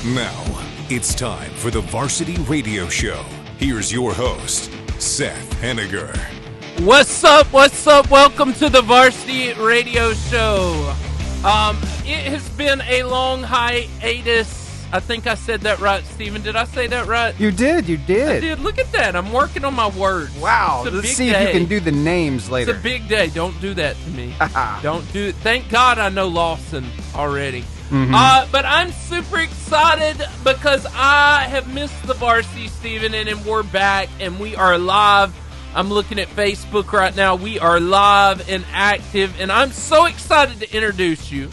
Now, it's time for the Varsity Radio Show. Here's your host, Seth Henniger. What's up? What's up? Welcome to the Varsity Radio Show. It has been a long hiatus. I think I said that right, Steven. Did I say that right? You did. I did. Look at that. I'm working on my words. Wow. Let's see if you can do the names later. It's a big day. Don't do that to me. Don't do it. Thank God I know Lawson already. Mm-hmm. But I'm super excited because I have missed the Varsity, Steven, and we're back, and we are live. I'm looking at Facebook right now. We are live and active, and I'm so excited to introduce you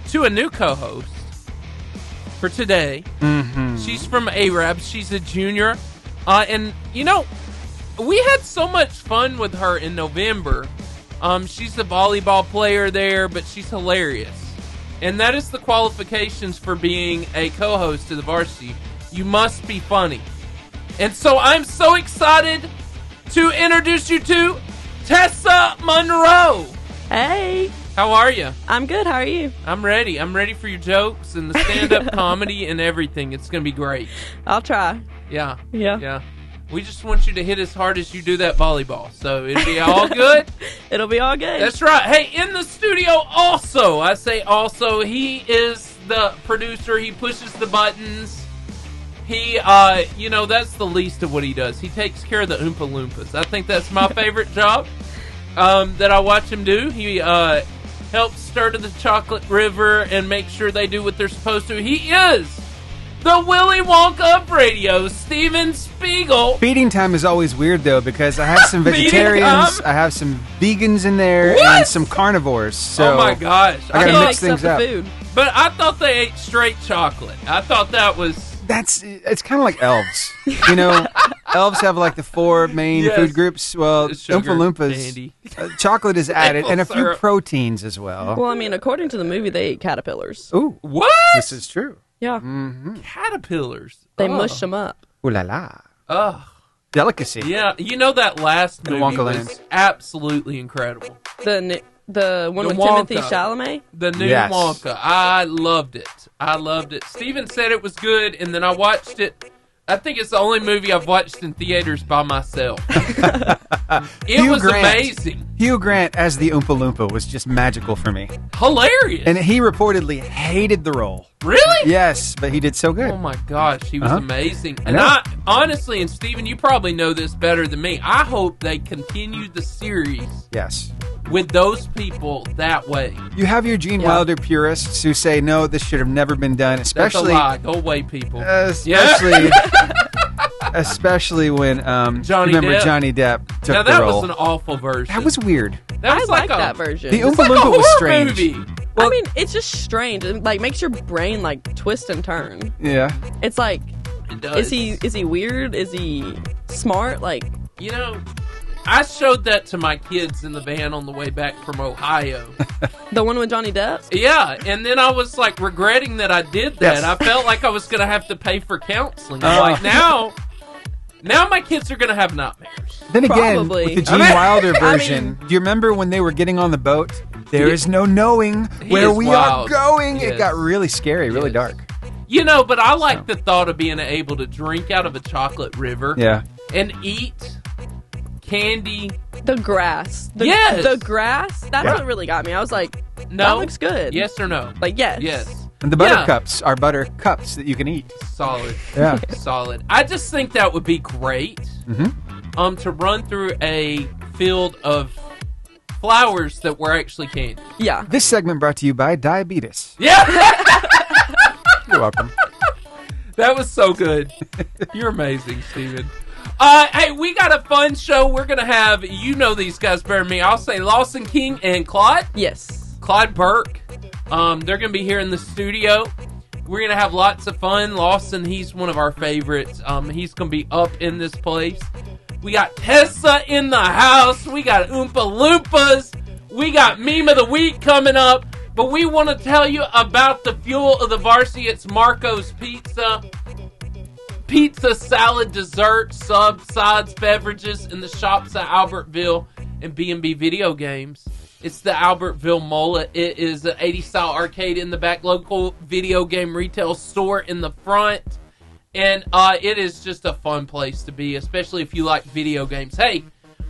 to a new co-host for today. Mm-hmm. She's from Arab. She's a junior. And, you know, we had so much fun with her in November. She's a volleyball player there, but she's hilarious. And that is the qualifications for being a co-host to the Varsity. You must be funny. And so I'm so excited to introduce you to Tessa Monroe. Hey. How are you? I'm good. How are you? I'm ready. I'm ready for your jokes and the stand-up comedy and everything. It's going to be great. I'll try. Yeah. We just want you to hit as hard as you do that volleyball. So it'll be all good. It'll be all good. That's right. Hey, in the studio also, I say also, he is the producer. He pushes the buttons. He, that's the least of what he does. He takes care of the Oompa Loompas. I think that's my favorite job that I watch him do. He helps stir to the chocolate river and make sure they do what they're supposed to. He is the Willy Wonka of radio, Steven Spiegel. Feeding time is always weird, though, because I have some vegetarians, I have some vegans in there, and some carnivores. So oh, my gosh. I gotta mix things up. Food. But I thought they ate straight chocolate. I thought that was... It's kind of like elves. You know, elves have like the four main food groups. Well, Sugar, Oompa Loompas, chocolate is added, and a few proteins as well. Well, I mean, according to the movie, they ate caterpillars. Ooh. What? This is true. Yeah. Mm-hmm. Caterpillars. They mush them up. Ooh la la. Ugh. Delicacy. Yeah, you know that last movie Wonka was Land. absolutely incredible. The one with Wonka. Timothy Chalamet? The new Wonka. I loved it. Steven said it was good, and then I watched it. I think it's the only movie I've watched in theaters by myself. It was amazing. Hugh Grant as the Oompa Loompa was just magical for me. Hilarious. And he reportedly hated the role. Really? Yes, but he did so good. Oh my gosh, he was amazing. And I honestly, and Steven, you probably know this better than me, I hope they continue the series. Yes. With those people that way. You have your Gene Wilder purists who say, no, this should have never been done, especially... That's a lie. Go away, people. Especially when, Johnny Depp took the role. Now, that was an awful version. That was weird. That was I like that version. The Oompa Loompa was strange. Movie. Well, I mean, it's just strange. It makes your brain twist and turn. Yeah. It's like, it does. is he weird? Is he smart? You know, I showed that to my kids in the van on the way back from Ohio. The one with Johnny Depp? Yeah, and then I was regretting that I did that. Yes. I felt like I was going to have to pay for counseling. Now my kids are going to have nightmares. Then again, Probably. with the Gene Wilder version, do you remember when they were getting on the boat? There is no knowing where we are going. Yes. It got really scary, really dark. You know, but I like the thought of being able to drink out of a chocolate river. Yeah. And eat candy. The grass. Yes. The grass? That's what really got me. I was like, No. that looks good. Yes or no? Yes. Yes. And the buttercups are butter cups that you can eat. Solid. Yeah. Solid. I just think that would be great to run through a field of flowers that were actually candy. Yeah. This segment brought to you by diabetes. Yeah. You're welcome. That was so good. You're amazing, Steven. Hey, we got a fun show. We're going to have, you know these guys better than me. I'll say Lawson King and Claude. Yes. Claude Burke. They're going to be here in the studio. We're going to have lots of fun. Lawson, he's one of our favorites. He's going to be up in this place. We got Tessa in the house. We got Oompa Loompas. We got Meme of the Week coming up. But we want to tell you about the fuel of the Varsity. It's Marco's Pizza. Pizza, salad, dessert, subs, sides, beverages in the shops at Albertville and B&B Video Games. It's the Albertville Mullet. It is an 80s style arcade in the back, local video game retail store in the front. And it is just a fun place to be, especially if you like video games. Hey,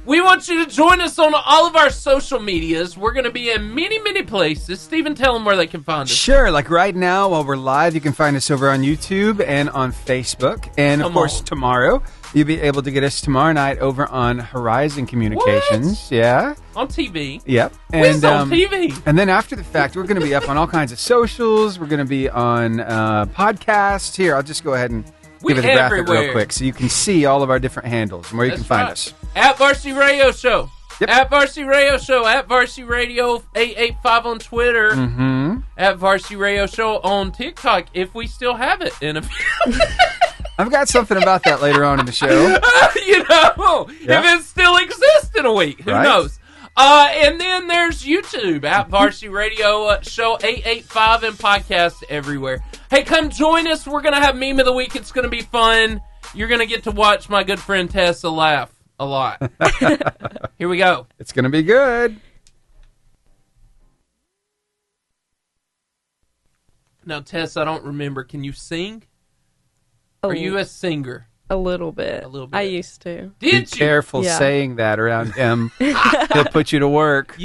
we want you to join us on all of our social medias. We're going to be in many, many places. Steven, tell them where they can find us. Sure. Like right now, while we're live, you can find us over on YouTube and on Facebook. And, of course, tomorrow, you'll be able to get us tomorrow night over on Horizon Communications. What? Yeah. On TV. Yep. And on TV. And then after the fact, we're going to be up on all kinds of socials. We're going to be on podcasts. Here, I'll just go ahead and give it a graphic real quick so you can see all of our different handles and where you can find us. At Varsity Radio Show. Yep. At Varsity Radio Show. At Varsity Radio 885 on Twitter. Mm-hmm. At Varsity Radio Show on TikTok, if we still have it in a few. I've got something about that later on in the show. If it still exists in a week. Who knows? And then there's YouTube at Varsity Radio Show 885 and podcasts everywhere. Hey, come join us. We're going to have Meme of the Week. It's going to be fun. You're going to get to watch my good friend Tessa laugh a lot. Here we go. It's going to be good. Now, Tess, I don't remember. Can you sing? Are you a singer? A little bit. I used to. Be careful saying that around him. He'll put you to work.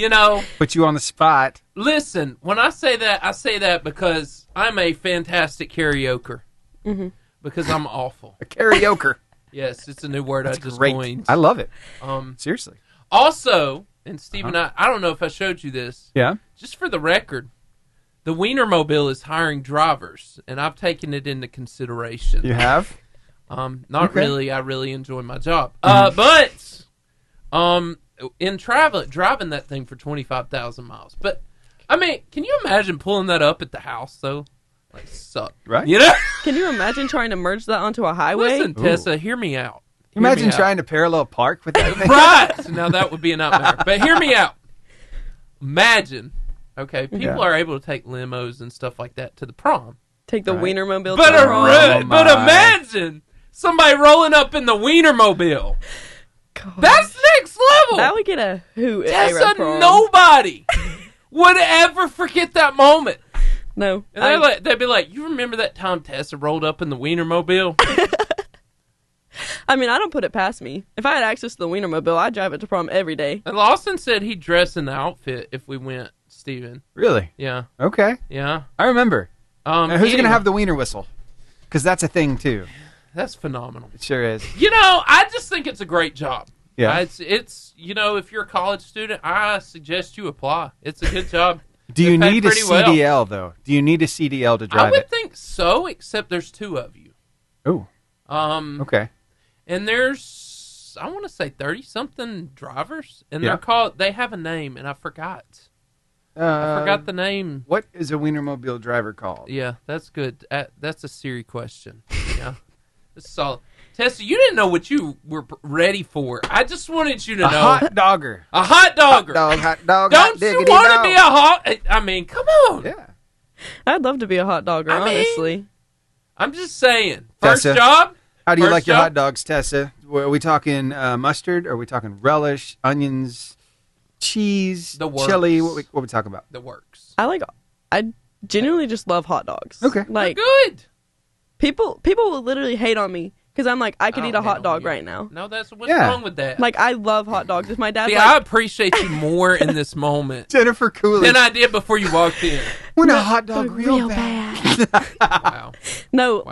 Put you on the spot. Listen, when I say that because I'm a fantastic karaoker. Mm-hmm. Because I'm awful. A karaoker. Yes, it's a new word I just great. coined. I love it. Seriously. Also, and Steve and I don't know if I showed you this. Yeah. Just for the record, the Wienermobile is hiring drivers, and I've taken it into consideration. You have? Not really. I really enjoy my job. But in driving that thing for 25,000 miles. But, I mean, can you imagine pulling that up at the house, though? Like, suck. Right. Can you imagine trying to merge that onto a highway? Listen, Tessa, hear me out. Imagine trying to parallel park with that thing. Right. Now, that would be a nightmare. But hear me out. Imagine, okay, people are able to take limos and stuff like that to the prom. Take the Wienermobile to the prom. But imagine somebody rolling up in the Wienermobile. God. That's next level. That would get a hoot. Tessa, nobody would ever forget that moment. No. And they'd be like, you remember that time Tessa rolled up in the Wienermobile? I mean, I don't put it past me. If I had access to the Wienermobile, I'd drive it to prom every day. And Lawson said he'd dress in the outfit if we went, Steven. Really? Yeah. Okay. Yeah. I remember. Now, who's going to have the wiener whistle? Because that's a thing, too. That's phenomenal. It sure is. I just think it's a great job. Yeah. It's if you're a college student, I suggest you apply. It's a good job. Do you need a CDL, though? Do you need a CDL to drive it? I would think so, except there's two of you. Oh. Okay. And there's, I want to say 30-something drivers, and they have a name, and I forgot. I forgot the name. What is a Wienermobile driver called? Yeah, that's good. That's a Siri question. Yeah. That's solid. Tessa, you didn't know what you were ready for. I just wanted you to know. A hot dogger. A hot dogger. Hot dog. Don't you want to be a hot... I mean, come on. Yeah. I'd love to be a hot dogger, honestly. I'm just saying. First Tessa, job? How do you like your hot dogs, Tessa? Are we talking mustard? Are we talking relish, onions, cheese, chili? What we talking about? The works. I genuinely just love hot dogs. Okay. They're good. People will literally hate on me because I'm like, I could eat a hot dog right now. No, what's wrong with that? Like, I love hot dogs. If my dad's I appreciate you more in this moment. Jennifer Coolidge. Than I did before you walked in. Want a hot dog real bad. Wow. No,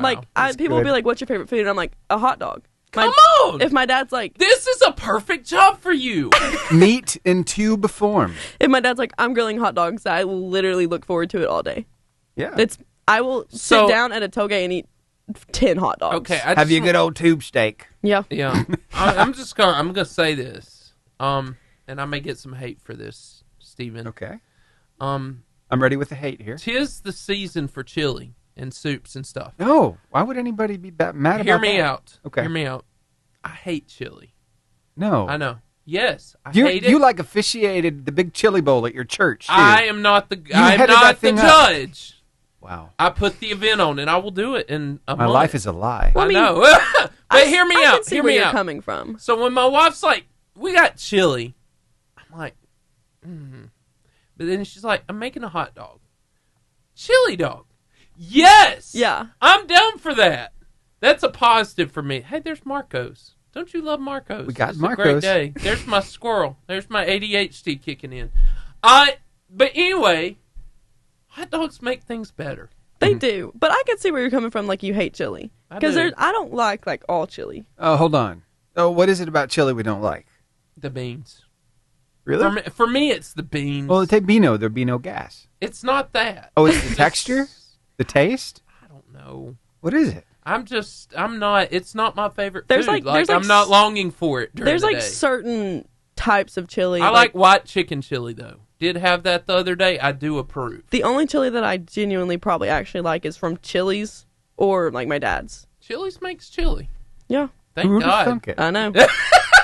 people will be like, what's your favorite food? And I'm like, a hot dog. Come on! If my dad's like... This is a perfect job for you. Meat in tube form. If my dad's like, I'm grilling hot dogs, I will literally look forward to it all day. Yeah. I will sit down at a tailgate and eat 10 hot dogs. Okay. Have you a good old tube steak? Yeah. Yeah. I'm gonna say this. And I may get some hate for this, Steven. Okay. I'm ready with the hate here. 'Tis the season for chili and soups and stuff. No. Why would anybody be mad about that? Hear me out. Okay. Hear me out. I hate chili. No. I know. Yes, I hate it. You like officiated the big chili bowl at your church, too. I am not the judge. Wow. I put the event on, and I will do it in a month. My life is a lie. I know. But hear me out. I can see where you're coming from. So when my wife's like, we got chili, I'm like, But then she's like, I'm making a hot dog. Chili dog. Yes! Yeah. I'm down for that. That's a positive for me. Hey, there's Marcos. Don't you love Marcos? We got it's Marcos. A great day. There's my squirrel. There's my ADHD kicking in. But anyway, hot dogs make things better. They do. But I can see where you're coming from, like you hate chili. Because I don't like all chili. Oh, hold on. Oh, what is it about chili we don't like? The beans. Really? For me, it's the beans. Well, there'd be no gas. It's not that. Oh, it's the texture? The taste? I don't know. What is it? It's not my favorite there's food. Like, I'm not longing for it during the day. There's certain types of chili. I like white chicken chili, though. Did have that the other day. I do approve. The only chili that I genuinely probably actually like is from Chili's or like my dad's. Chili's makes chili. Yeah. Thank Who would God. have thunk it? I know.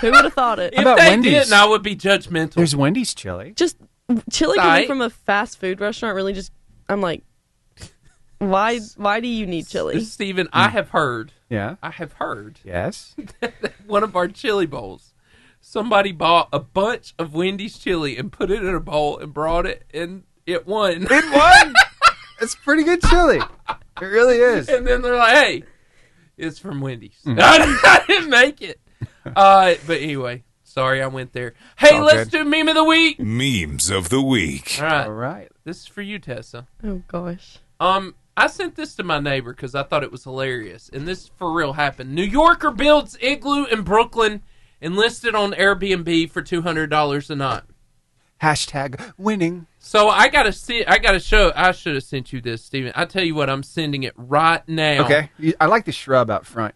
Who would have thought it? If about they Wendy's? didn't, I would be judgmental. There's Wendy's chili. Just chili Right. coming from a fast food restaurant really just, I'm like, why do you need chili? Stephen, I have heard. Yeah. I have heard. Yes. One of our chili bowls. Somebody bought a bunch of Wendy's chili and put it in a bowl and brought it, and it won. It won. It's pretty good chili. It really is. And then they're like, hey, it's from Wendy's. I didn't make it. But anyway, sorry I went there. Hey, all let's good. do Meme of the Week. Memes of the week. All right. All right. This is for you, Tessa. Oh, gosh. I sent this to my neighbor because I thought it was hilarious. And this for real happened. New Yorker builds igloo in Brooklyn and listed on Airbnb for $200 a night. Hashtag winning. So I should have sent you this, Steven. I tell you what, I'm sending it right now. Okay. I like the shrub out front.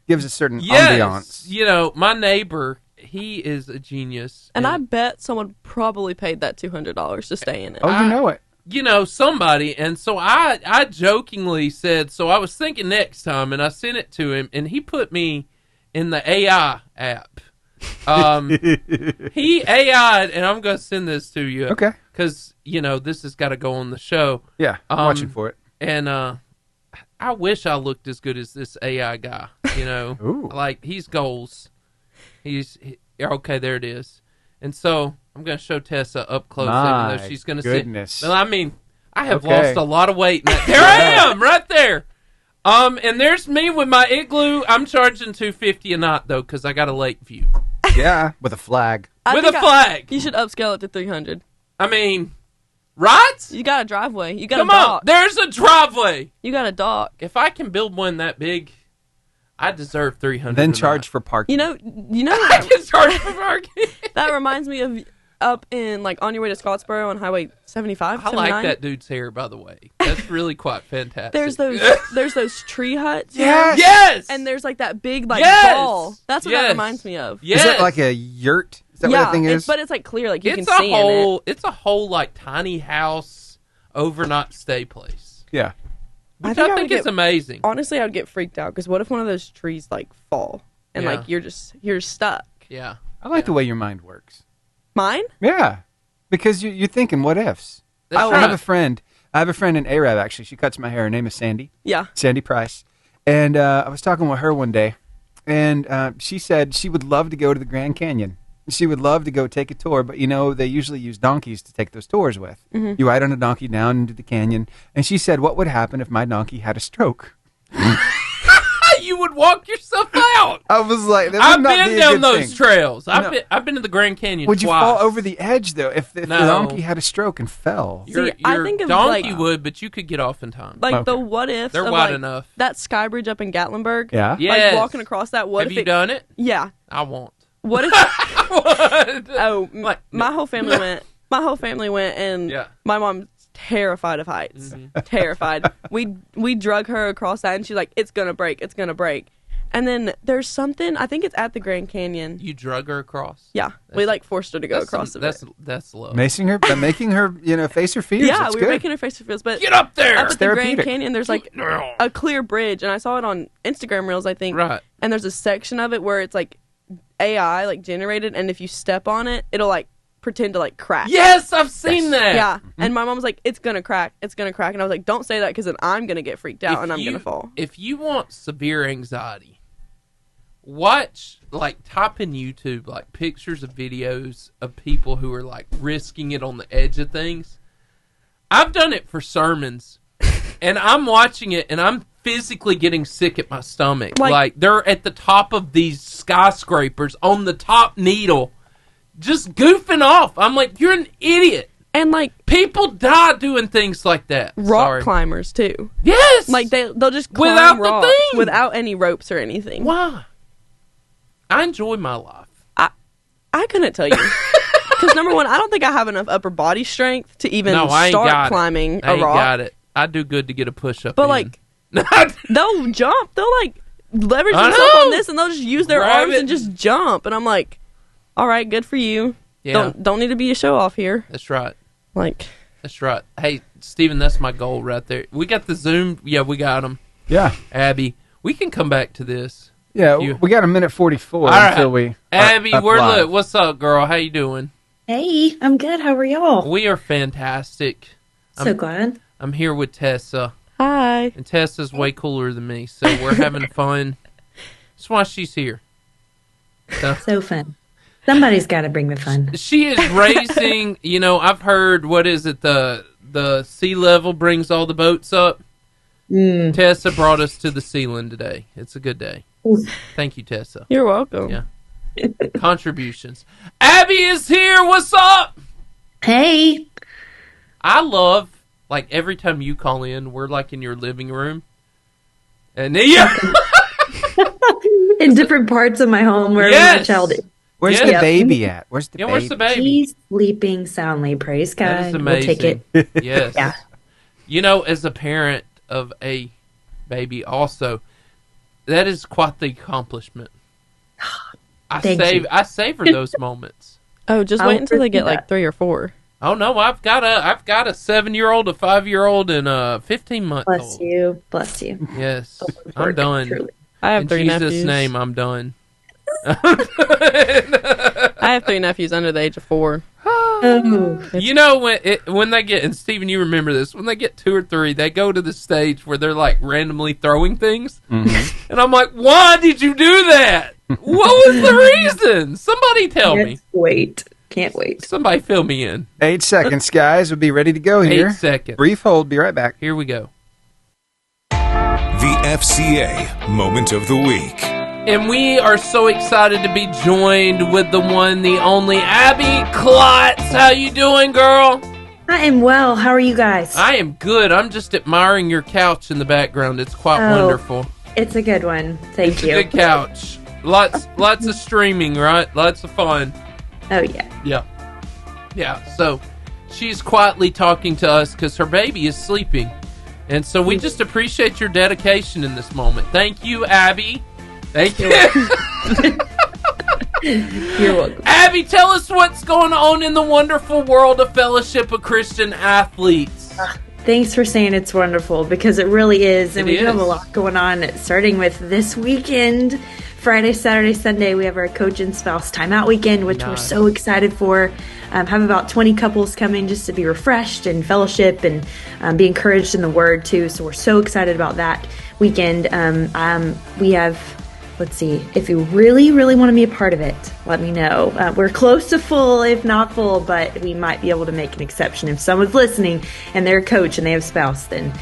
Gives a certain Yes. ambiance. You know, my neighbor, he is a genius. And I bet someone probably paid that $200 to stay in it. Oh, you know it. You know, somebody. And so I jokingly said, so I was thinking next time, and I sent it to him, and he put me in the AI app. He AI'd, and I'm going to send this to you. Okay. Because, you know, this has got to go on the show. Yeah, I'm watching for it. And I wish I looked as good as this AI guy, you know. Ooh. Like, he's goals. Okay, there it is. And so I'm going to show Tessa up close, even though she's going to goodness. Well, I mean, I have Okay. lost a lot of weight. There I am, right there. And there's me with my igloo. I'm charging $250 a night, though, because I got a lake view. Yeah, with a flag. With a flag. You should upscale it to $300. I mean, right? You got a driveway. You got Come a on. dock. There's a driveway. You got a dock. If I can build one that big, I deserve $300. Then charge for parking. You know. I can charge for parking. That reminds me of up in like on your way to Scottsboro on Highway 75. I like that dude's hair, by the way. That's really quite fantastic. There's those tree huts. Yes. Yes. And there's like that big like Yes! ball. That's what that Yes. reminds me of. Yes. Is it like a yurt? Is that what that thing is? But it's like clear, like you It's can see in it. It's a whole like tiny house overnight stay place. Yeah. Which I I would think is get- amazing. Honestly, I would get freaked out because what if one of those trees like fall and Yeah. like you're stuck? Yeah. I like the way your mind works. Mine? Yeah. Because you're thinking, what ifs? That's I right. have a friend. I have a friend in Arab, actually. She cuts my hair. Her name is Sandy. Yeah. Sandy Price. And I was talking with her one day, and she said she would love to go to the Grand Canyon. She would love to go take a tour, but, you know, they usually use donkeys to take those tours with. Mm-hmm. You ride on a donkey down into the canyon. And she said, what would happen if my donkey had a stroke? You would walk yourself out. I was like, that I've would not been be a down good those thing. trails. No. I've been to the Grand Canyon Would you twice. fall over the edge, though, if the No. donkey had a stroke and fell? Your, See, I your think of, donkey like- would, but you could get off in time. Like Okay. the what ifs They're of wide like, enough. that sky bridge up in Gatlinburg. Yeah? Yes. Like walking across that. What Have if you it, done it? Yeah. I won't. What if? Oh, Like, my whole family went. My whole family went, and Yeah. my mom's terrified of heights. Terrified. We drug her across that, and she's like, "It's gonna break. It's gonna break." And then there's something. I think it's at the Grand Canyon. You drug her across? Yeah, we like forced her to go across the. That's love. Making her, face her fears. Yeah, It's we were good. making her face to feels, but Get up there! up at the Grand therapeutic. Canyon, there's like a clear bridge, and I saw it on Instagram Reels, I think. Right. And there's a section of it where it's like AI like generated, and if you step on it, it'll like pretend to like crack. Yes, I've seen that. Yeah. And my mom was like, "It's gonna crack. It's gonna crack." And I was like, "Don't say that because then I'm gonna get freaked out and I'm gonna fall." If you want severe anxiety, type in YouTube, like, pictures of videos of people who are, like, risking it on the edge of things. I've done it for sermons, and I'm watching it, and I'm physically getting sick at my stomach. Like, they're at the top of these skyscrapers on the top needle, just goofing off. I'm like, you're an idiot. And, like, people die doing things like that. Rock climbers, too. Yes! Like, they'll just climb without rocks the thing. without any ropes or anything. Why? I enjoy my life. I couldn't tell you. Because, number one, I don't think I have enough upper body strength to even start climbing a rock. I ain't got it. I do good to get a push-up But, in. like, they'll jump. They'll, like, leverage themselves on this, and they'll just use their arms and just jump. And I'm like, all right, good for you. Yeah. Don't need to be a show-off here. That's right. That's right. Hey, Steven, that's my goal right there. We got the Zoom. Yeah, we got them. Yeah. Abby, we can come back to this. Yeah, we got a minute 44 until we. Abby, what's up, girl? How you doing? Hey, I'm good. How are y'all? We are fantastic. So glad. I'm here with Tessa. Hi. And Tessa's way cooler than me, so we're having fun. That's why she's here. So fun. Somebody's got to bring the fun. She is racing. I've heard, what is it, the sea level brings all the boats up. Tessa brought us to the ceiling today. It's a good day. Thank you, Tessa. You're welcome. Yeah. Contributions. Abby is here. What's up? Hey. I love, like, every time you call in, we're, like, in your living room. And in different parts of my home where my child is. Where's the baby at? Where's the baby? Where's the baby? He's sleeping soundly. Praise God. That is amazing. We'll take it. Yes. Yeah. As a parent of a baby also, that is quite the accomplishment. I savor those moments. Oh, just wait until they get like 3 or 4. Oh no, I've got a 7-year-old, a 5-year-old, and a 15-month-old. Bless you. Yes, I'm done. Truly. I have 3 nephews. In Jesus' name, I'm done. I have 3 nephews under the age of 4. When they get, and Stephen, you remember this, when they get 2 or 3, they go to the stage where they're like randomly throwing things, and I'm like, why did you do that? What was the reason? Somebody tell me. Can't wait. Somebody fill me in. 8 seconds, guys. We'll be ready to go here. 8 seconds. Brief hold. Be right back. Here we go. The FCA Moment of the Week. And we are so excited to be joined with the one, the only, Abby Claud. How you doing, girl? I am well. How are you guys? I am good. I'm just admiring your couch in the background. It's quite wonderful. It's a good one. Thank you. It's a good couch. Lots of streaming, right? Lots of fun. Oh, yeah. Yeah. So she's quietly talking to us because her baby is sleeping. And so we just appreciate your dedication in this moment. Thank you, Abby. Thank you. You're welcome. Abby, tell us what's going on in the wonderful world of Fellowship of Christian Athletes. Thanks for saying it's wonderful, because it really is. And we have a lot going on, starting with this weekend. Friday, Saturday, Sunday, we have our coach and spouse timeout weekend, which we're so excited for. Have about 20 couples coming just to be refreshed and fellowship and be encouraged in the Word, too. So we're so excited about that weekend. We have, let's see, if you really, really want to be a part of it, let me know. We're close to full, if not full, but we might be able to make an exception. If someone's listening and they're a coach and they have a spouse, then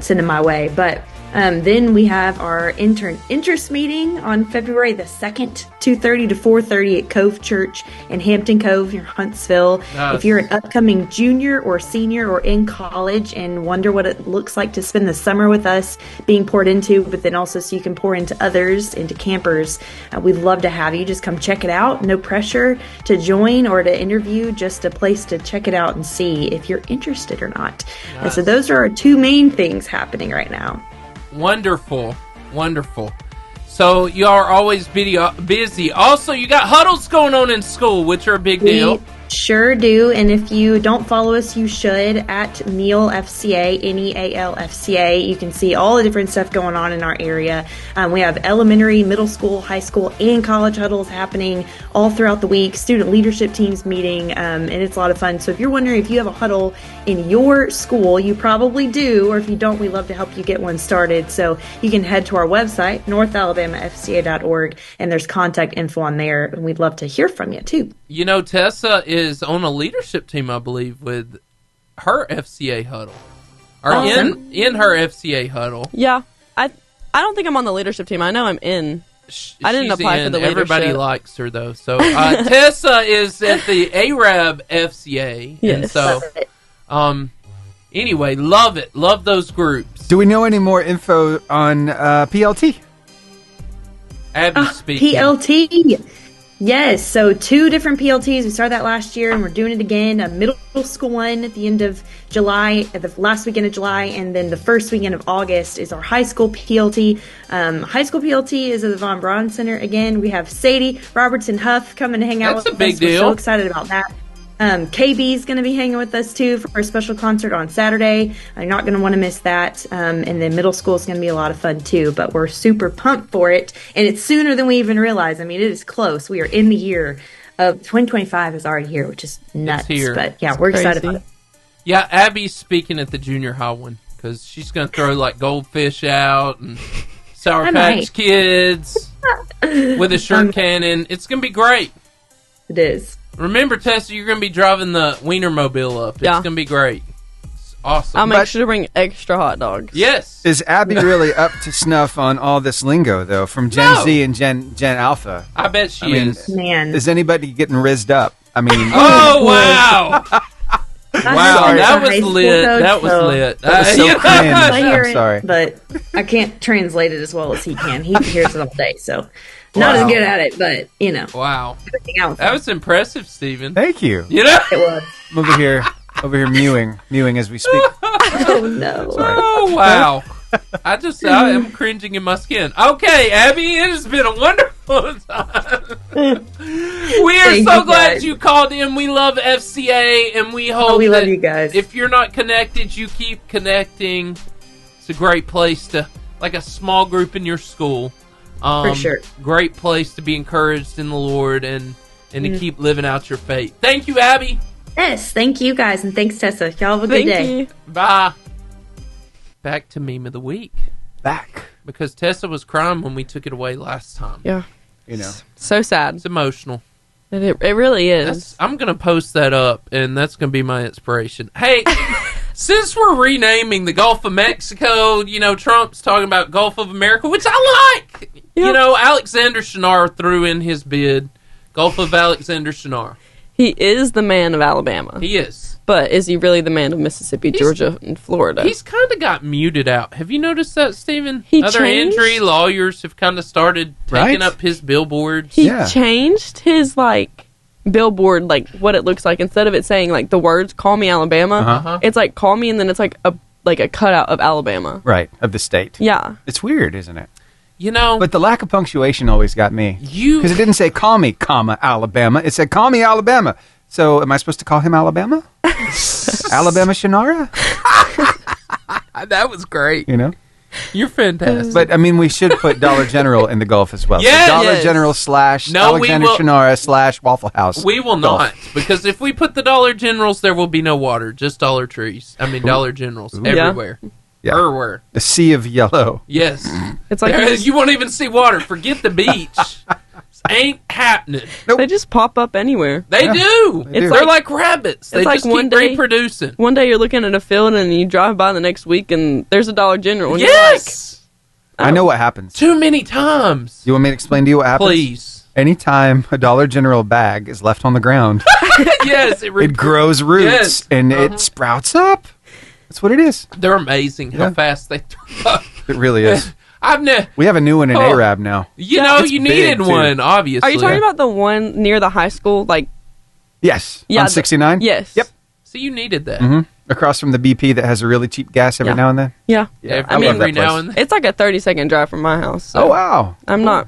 send them my way. But then we have our interest meeting on February the 2nd, 2:30 to 4:30 at Cove Church in Hampton Cove, near Huntsville. Nice. If you're an upcoming junior or senior or in college and wonder what it looks like to spend the summer with us, being poured into, but then also so you can pour into others, into campers, we'd love to have you. Just come check it out. No pressure to join or to interview, just a place to check it out and see if you're interested or not. Nice. So those are our 2 main things happening right now. Wonderful. So you are always busy. Also, you got huddles going on in school, which are a big deal. Sure do. And if you don't follow us, you should at Neal FCA, NEAL FCA. You can see all the different stuff going on in our area. We have elementary, middle school, high school, and college huddles happening all throughout the week. Student leadership teams meeting, and it's a lot of fun. So if you're wondering if you have a huddle in your school, you probably do. Or if you don't, we'd love to help you get one started. So you can head to our website, northalabamafca.org, and there's contact info on there. And we'd love to hear from you, too. You know, Tessa is on a leadership team, I believe, with her FCA huddle. Or in her FCA huddle. Yeah. I don't think I'm on the leadership team. I know I'm in. I didn't apply for the leadership. Everybody likes her, though. So Tessa is at the Arab FCA. Yes. And so, anyway, love it. Love those groups. Do we know any more info on PLT? Abby speaking. PLT. Yes, so 2 different PLTs. We started that last year, and we're doing it again. A middle school one at the end of July, at the last weekend of July, and then the first weekend of August is our high school PLT. High school PLT is at the Von Braun Center. Again, we have Sadie Robertson Huff coming to hang out with us. That's a big deal. We're so excited about that. KB is going to be hanging with us, too, for a special concert on Saturday. I'm not going to want to miss that. And then middle school is going to be a lot of fun, too. But we're super pumped for it. And it's sooner than we even realize. I mean, it is close. We are in the year of 2025 is already here, which is nuts. It's here. But, yeah, we're excited about it. Yeah, Abby's speaking at the junior high one because she's going to throw, like, goldfish out and Sour Patch Kids with a shirt cannon. It's going to be great. It is. Remember, Tessa, you're going to be driving the Wienermobile up. It's going to be great. It's awesome. I'll make sure to bring extra hot dogs. Yes. Is Abby really up to snuff on all this lingo, though, from Gen Z and Gen Alpha? I bet she is. Man. Is anybody getting rizzed up? I mean... Oh, wow. Wow, that was lit. That was lit. That was so cringe. I'm sorry. But I can't translate it as well as he can. He hears it all day, so... Not as good at it, but, you know. Wow. That was impressive, Stephen. Thank you. You know? It was. I'm over here mewing as we speak. Oh, no. Sorry. Oh, wow. I am cringing in my skin. Okay, Abby, it has been a wonderful time. We are so glad you called in. We love FCA, and we hope we love you guys. If you're not connected, you keep connecting. It's a great place to, like a small group in your school. For sure. Great place to be encouraged in the Lord and to keep living out your faith. Thank you, Abby. Yes, thank you guys, and thanks, Tessa. Y'all have a good day. Bye. Back to Meme of the Week. Back. Because Tessa was crying when we took it away last time. Yeah. You know. So sad. It's emotional. It really is. I'm going to post that up, and that's going to be my inspiration. Hey, since we're renaming the Gulf of Mexico, you know, Trump's talking about Gulf of America, which I like. Yep. You know, Alexander Shinar threw in his bid, Gulf of Alexander Shinar. He is the man of Alabama. He is. But is he really the man of Mississippi, Georgia, and Florida? He's kind of got muted out. Have you noticed that, Stephen? Other changed? injury lawyers have kind of started taking up his billboards. He changed his, billboard, what it looks like. Instead of it saying, the words, call me Alabama, it's call me, and then it's a cutout of Alabama. Right, of the state. Yeah. It's weird, isn't it? You know. But the lack of punctuation always got me. Because it didn't say call me, Alabama. It said call me Alabama. So am I supposed to call him Alabama? Alabama Shannara? That was great. You know? You're fantastic. But, I mean, we should put Dollar General in the Gulf as well. Yes. So Dollar General / Alexander Shannara / Waffle House. We will not. Because if we put the Dollar Generals, there will be no water. Just Dollar Trees. I mean, Dollar Generals. Everywhere. Yeah. Everywhere. The sea of yellow. Yes. It's you won't even see water. Forget the beach. Ain't happening. Nope. They just pop up anywhere. They do. They're like rabbits. They just keep reproducing. One day you're looking at a field and you drive by the next week and there's a Dollar General. And yes! You're I know what happens. Too many times. You want me to explain to you what happens? Please. Anytime a Dollar General bag is left on the ground, yes, it grows roots and it sprouts up. That's what it is. They're amazing how fast they throw up. It really is. We have a new one in Arab now. You know, you needed one, obviously. Are you talking about the one near the high school? Yes. On 69? Yes. Yep. So you needed that. Mm-hmm. Across from the BP that has a really cheap gas every now and then? Yeah. Every now and then. It's like a 30-second drive from my house. So oh, wow. I'm not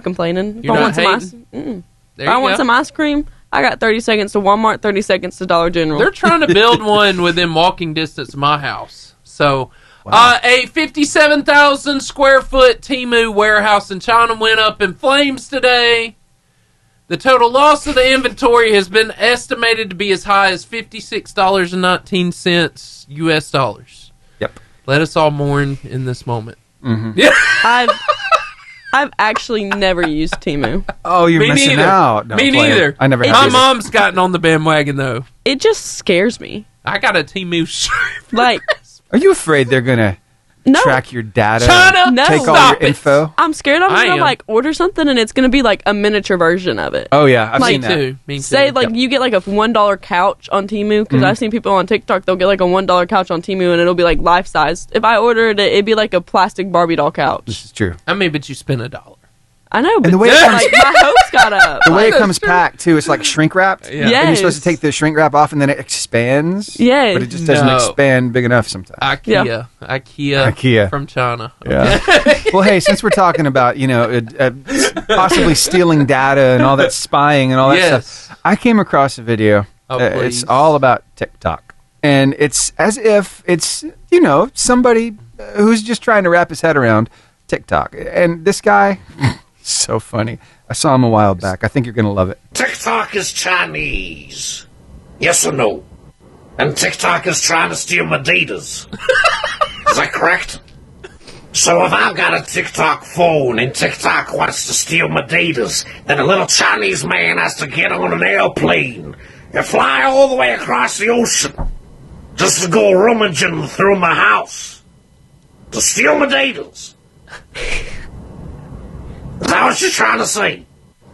complaining. You're not hating? If I want some ice cream, I got 30 seconds to Walmart, 30 seconds to Dollar General. They're trying to build one within walking distance of my house. So, a 57,000 square foot Temu warehouse in China went up in flames today. The total loss of the inventory has been estimated to be as high as $56.19 US dollars. Yep. Let us all mourn in this moment. Mm-hmm. Yeah. I've actually never used Temu. Oh, you're missing out. Me neither. I never had My mom's gotten on the bandwagon, though. It just scares me. I got a Temu shirt. Like, are you afraid they're going to track your data? China, no. Take all your info? I'm scared I'm going to, like, order something and it's going to be, like, a miniature version of it. Oh, yeah. I've seen Me that. too. Me too. Say, like, you get, like, a $1 couch on Temu, because I've seen people on TikTok, they'll get, like, a $1 couch on Temu, and it'll be, like, life-size. If I ordered it, it'd be, like, a plastic Barbie doll couch. This is true. I mean, but you spend $1. I know, but And the way like, my hopes got up. The way it comes packed, too, it's like shrink-wrapped. Yeah. And you're Yes. supposed to take the shrink-wrap off, and then it expands. Yes. But it just doesn't No. expand big enough sometimes. IKEA from China. Yeah. Well, hey, since we're talking about, possibly stealing data and all that spying and all that stuff, I came across a video. Oh, It's please. all about TikTok. And it's as if it's, somebody who's just trying to wrap his head around TikTok. And this guy, so funny. I saw him a while back. I think you're going to love it. TikTok is Chinese. Yes or no? And TikTok is trying to steal my datas. Is that correct? So if I've got a TikTok phone and TikTok wants to steal my datas, then a little Chinese man has to get on an airplane and fly all the way across the ocean just to go rummaging through my house to steal my datas. Is that what you're trying to say?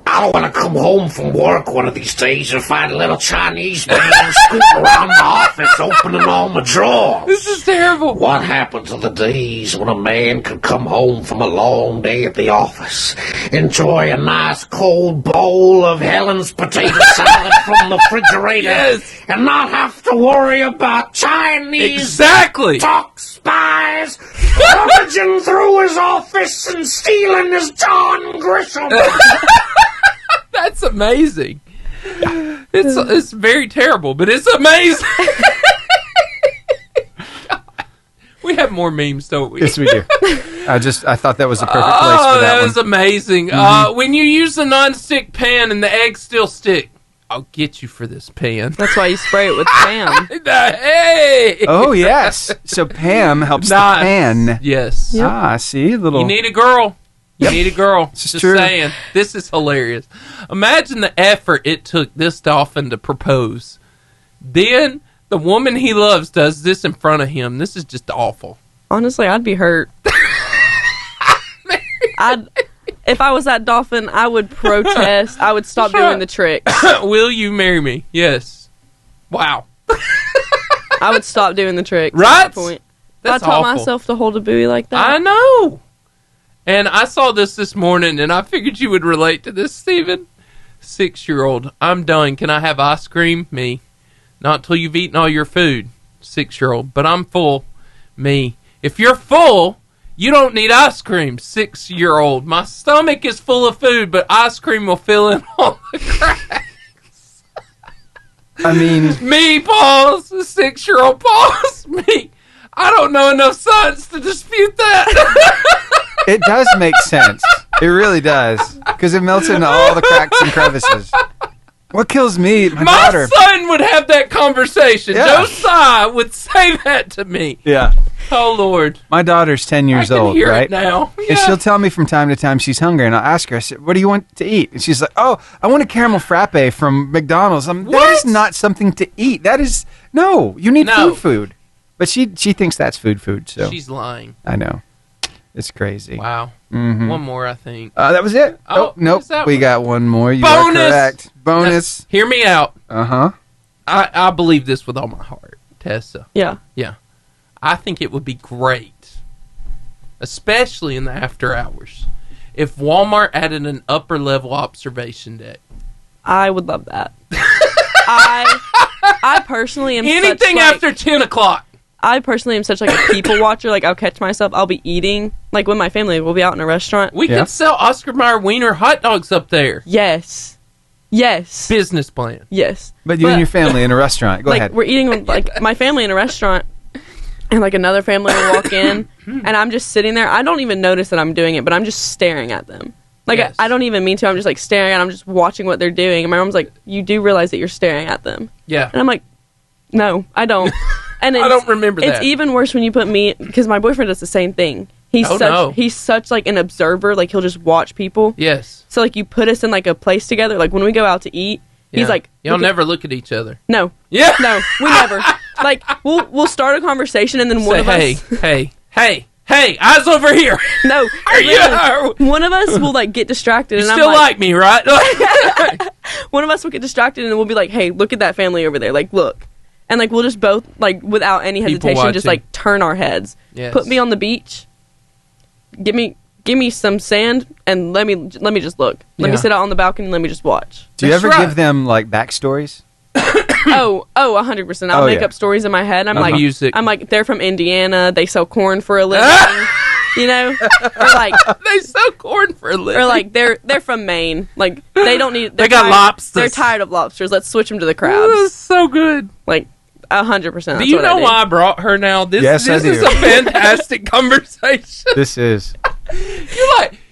I don't want to come home from work one of these days and find a little Chinese man scooting around my office opening all my drawers. This is terrible. What happened to the days when a man could come home from a long day at the office, enjoy a nice cold bowl of Helen's potato salad from the refrigerator, and not have to worry about Chinese talk spies rummaging through his office and stealing his John Grisham? That's amazing. It's very terrible, but it's amazing. We have more memes, don't we? Yes, we do. I thought that was the perfect place for that one. That was amazing. When you use a non-stick pan and the eggs still stick, I'll get you for this pan. That's why you spray it with Pam. Hey! Oh, yes. So Pam helps the pan. Yes. Yep. Ah, see? You need a girl. You need a girl. Just true. saying. This is hilarious. Imagine the effort it took this dolphin to propose. Then the woman he loves does this in front of him. This is just awful. Honestly, I'd be hurt. If I was that dolphin, I would protest. I would stop doing the trick. Will you marry me? Yes. Wow. I would stop doing the trick. Right? At that point. That's if I taught awful. myself to hold a buoy like that. I know. And I saw this morning, and I figured you would relate to this, Stephen. 6-year-old. I'm done. Can I have ice cream? Me. Not till you've eaten all your food. 6-year-old. But I'm full. Me. If you're full, you don't need ice cream. 6-year-old. My stomach is full of food, but ice cream will fill in all the cracks. I mean... Me, pause. 6-year-old, pause. Me. I don't know enough science to dispute that. It does make sense. It really does. Because it melts into all the cracks and crevices. What kills me, my daughter... My son would have that conversation. Yeah. Josiah would say that to me. Yeah. Oh, Lord. My daughter's 10 years I can old, hear right? it now. And Yeah. she'll tell me from time to time she's hungry, and I'll ask her, I said, what do you want to eat? And she's like, oh, I want a caramel frappe from McDonald's. That is not something to eat. That is... No, you need food. But she thinks that's food, so... She's lying. I know. It's crazy. Wow. Mm-hmm. One more, I think. That was it? Oh, nope. what's that We one? got one more. You Bonus! are correct. Bonus. Now, hear me out. Uh-huh. I believe this with all my heart, Tessa. Yeah. Yeah. I think it would be great, especially in the after hours, if Walmart added an upper-level observation deck. I would love that. I personally am anything after 10 o'clock. I personally am such like a people watcher. Like, I'll catch myself. I'll be eating. Like, with my family, we'll be out in a restaurant. We could sell Oscar Mayer Wiener hot dogs up there. Yes. Yes. Business plan. Yes. But you and your family in a restaurant. Go like, ahead. We're eating with, like, my family in a restaurant, and, like, another family will walk in, and I'm just sitting there. I don't even notice that I'm doing it, but I'm just staring at them. Like, yes. I don't even mean to. I'm just, like, staring, and I'm just watching what they're doing. And my mom's like, you do realize that you're staring at them. Yeah. And I'm like, no, I don't. And I don't remember that. It's even worse when you put me, because my boyfriend does the same thing. He's such like an observer. Like, he'll just watch people. Yes. So, like, you put us in, like, a place together. Like, when we go out to eat, he's like, y'all never look at each other. No. Yeah. No, we never. Like, we'll start a conversation, and then one of us. Hey, eyes over here. No. One of us will, like, get distracted. You and still I'm like me, right? One of us will get distracted, and we'll be like, hey, look at that family over there. Like, look. And, like, we'll just both, like, without any hesitation, just, like, turn our heads. Yes. Put me on the beach. Give me some sand, and let me just look. Let me sit out on the balcony and let me just watch. Do you ever give them, like, backstories? 100%. I'll make up stories in my head. I'm like, music. I'm like, they're from Indiana. They sell corn for a living. You know, or like they sell corn for a living. Or like they're from Maine. Like they don't need. They got lobsters. They're tired of lobsters. Let's switch them to the crabs. Ooh, so good. Like 100%. Do you know why I brought her now? This is a fantastic conversation. This is.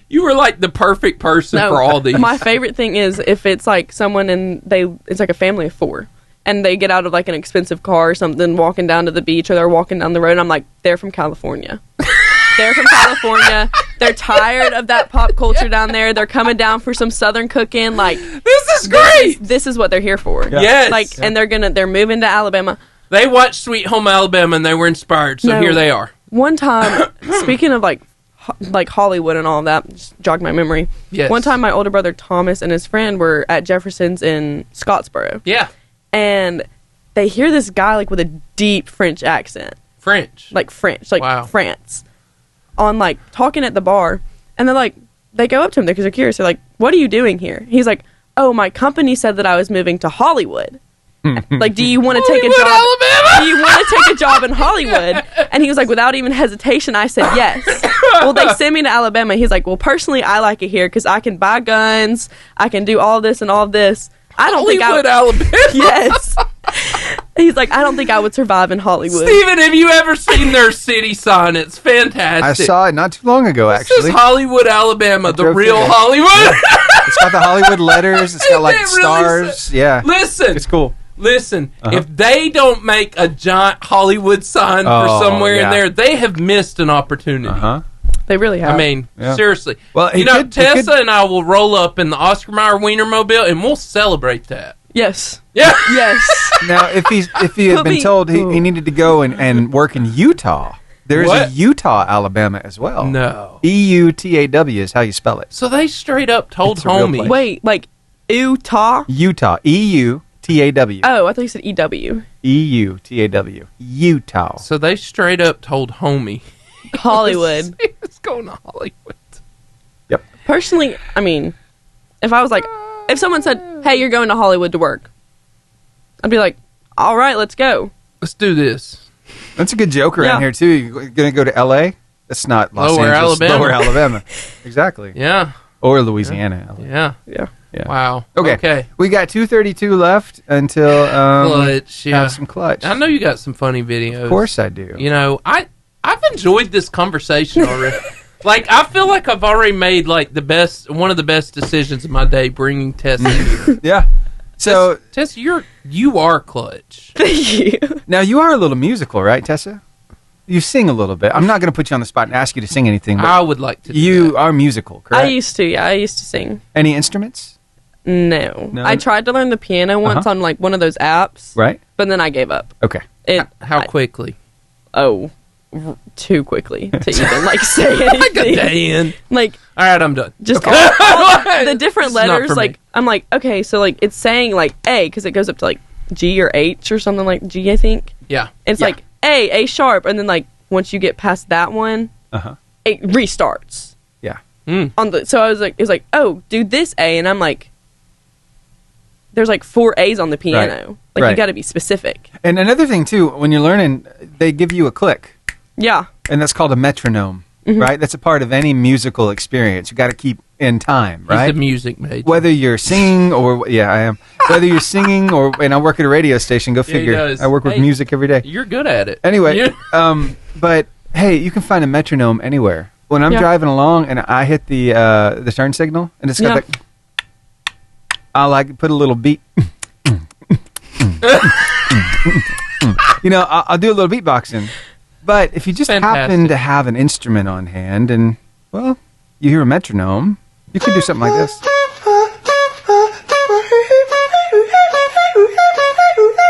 You were like the perfect person for all these. My favorite thing is if it's like someone and it's like a family of 4. And they get out of like an expensive car or something, walking down to the beach, or they're walking down the road. And I'm like, they're from California. They're from California. They're tired of that pop culture down there. They're coming down for some Southern cooking. Like, this is great. This is what they're here for. Yeah. Yes. Like, and they're moving to Alabama. They watched Sweet Home Alabama and they were inspired. So here they are. One time, speaking of like Hollywood and all of that, just jogged my memory. Yes. One time, my older brother Thomas and his friend were at Jefferson's in Scottsboro. Yeah. And they hear this guy like with a deep French accent. French, like wow. France, on like talking at the bar, and they're like, they go up to him because they're curious. They're like, "What are you doing here?" He's like, "Oh, my company said that I was moving to Hollywood. Like, do you want to take a job? Alabama? Do you want to take a job in Hollywood?" And he was like, without even hesitation, I said yes. Well, they sent me to Alabama. He's like, well, personally, I like it here because I can buy guns, I can do all this and all this. I don't think I would. Alabama. Yes. He's like, I don't think I would survive in Hollywood. Steven, have you ever seen their city sign? It's fantastic. I saw it not too long ago, actually. This is Hollywood, Alabama, the real Hollywood. Yeah. It's got the Hollywood letters. It's got like It stars. really Yeah. Listen. It's cool. Listen, if they don't make a giant Hollywood sign for somewhere in there, they have missed an opportunity. They really have. I mean, seriously. Well, Tessa and I will roll up in the Oscar Mayer Wienermobile, and we'll celebrate that. Yes. Yeah. Yes. Now, if he had been told he needed to go and work in Utah, there is a Utah, Alabama as well. No. EUTAW is how you spell it. So they straight up told It's a real homie. place. Wait, like Utah? Utah. EUTAW. Oh, I thought you said EW. EUTAW. Utah. So they straight up told homie. Hollywood. He was going to Hollywood. Yep. Personally, I mean, if I was like, if someone said, hey, you're going to Hollywood to work, I'd be like, all right, let's go. Let's do this. That's a good joke around here, too. You're going to go to L.A.? That's not Los Lower Angeles. Alabama. Lower Alabama. Exactly. Yeah. Or Louisiana. Yeah. Yeah. Wow. Okay. We got 2:32 left until Clutch, have some clutch. I know you got some funny videos. Of course I do. You know, I've enjoyed this conversation already. Like, I feel like I've already made like one of the best decisions of my day, bringing Tessa here. Yeah. So Tessa, you are clutch. Thank you. Now you are a little musical, right, Tessa? You sing a little bit. I'm not going to put you on the spot and ask you to sing anything. But I would like to. You are musical, correct? I used to sing. Any instruments? No. I tried to learn the piano once on like one of those apps. Right. But then I gave up. Okay. How quickly? Too quickly to even like say anything. Like a day in. Like, all right, I'm done. Just all the different letters. Like, I'm like, okay, so like it's saying like A because it goes up to like G or H or something like G, I think. Yeah. It's like A sharp, and then like once you get past that one, it restarts. Yeah. So I was like, it was like, oh, do this A, and I'm like, there's like 4 A's on the piano. Like you got to be specific. And another thing too, when you're learning, they give you a click. Yeah. And that's called a metronome, right? That's a part of any musical experience. You got to keep in time, right? He's a music major. Whether you're singing or I am. Whether you're singing and I work at a radio station, go figure. I work with music every day. You're good at it. Anyway, but hey, you can find a metronome anywhere. When I'm driving along and I hit the turn signal and it's got that, I put a little beat. I'll do a little beatboxing. But if you just happen to have an instrument on hand and, well, you hear a metronome, you can do something like this.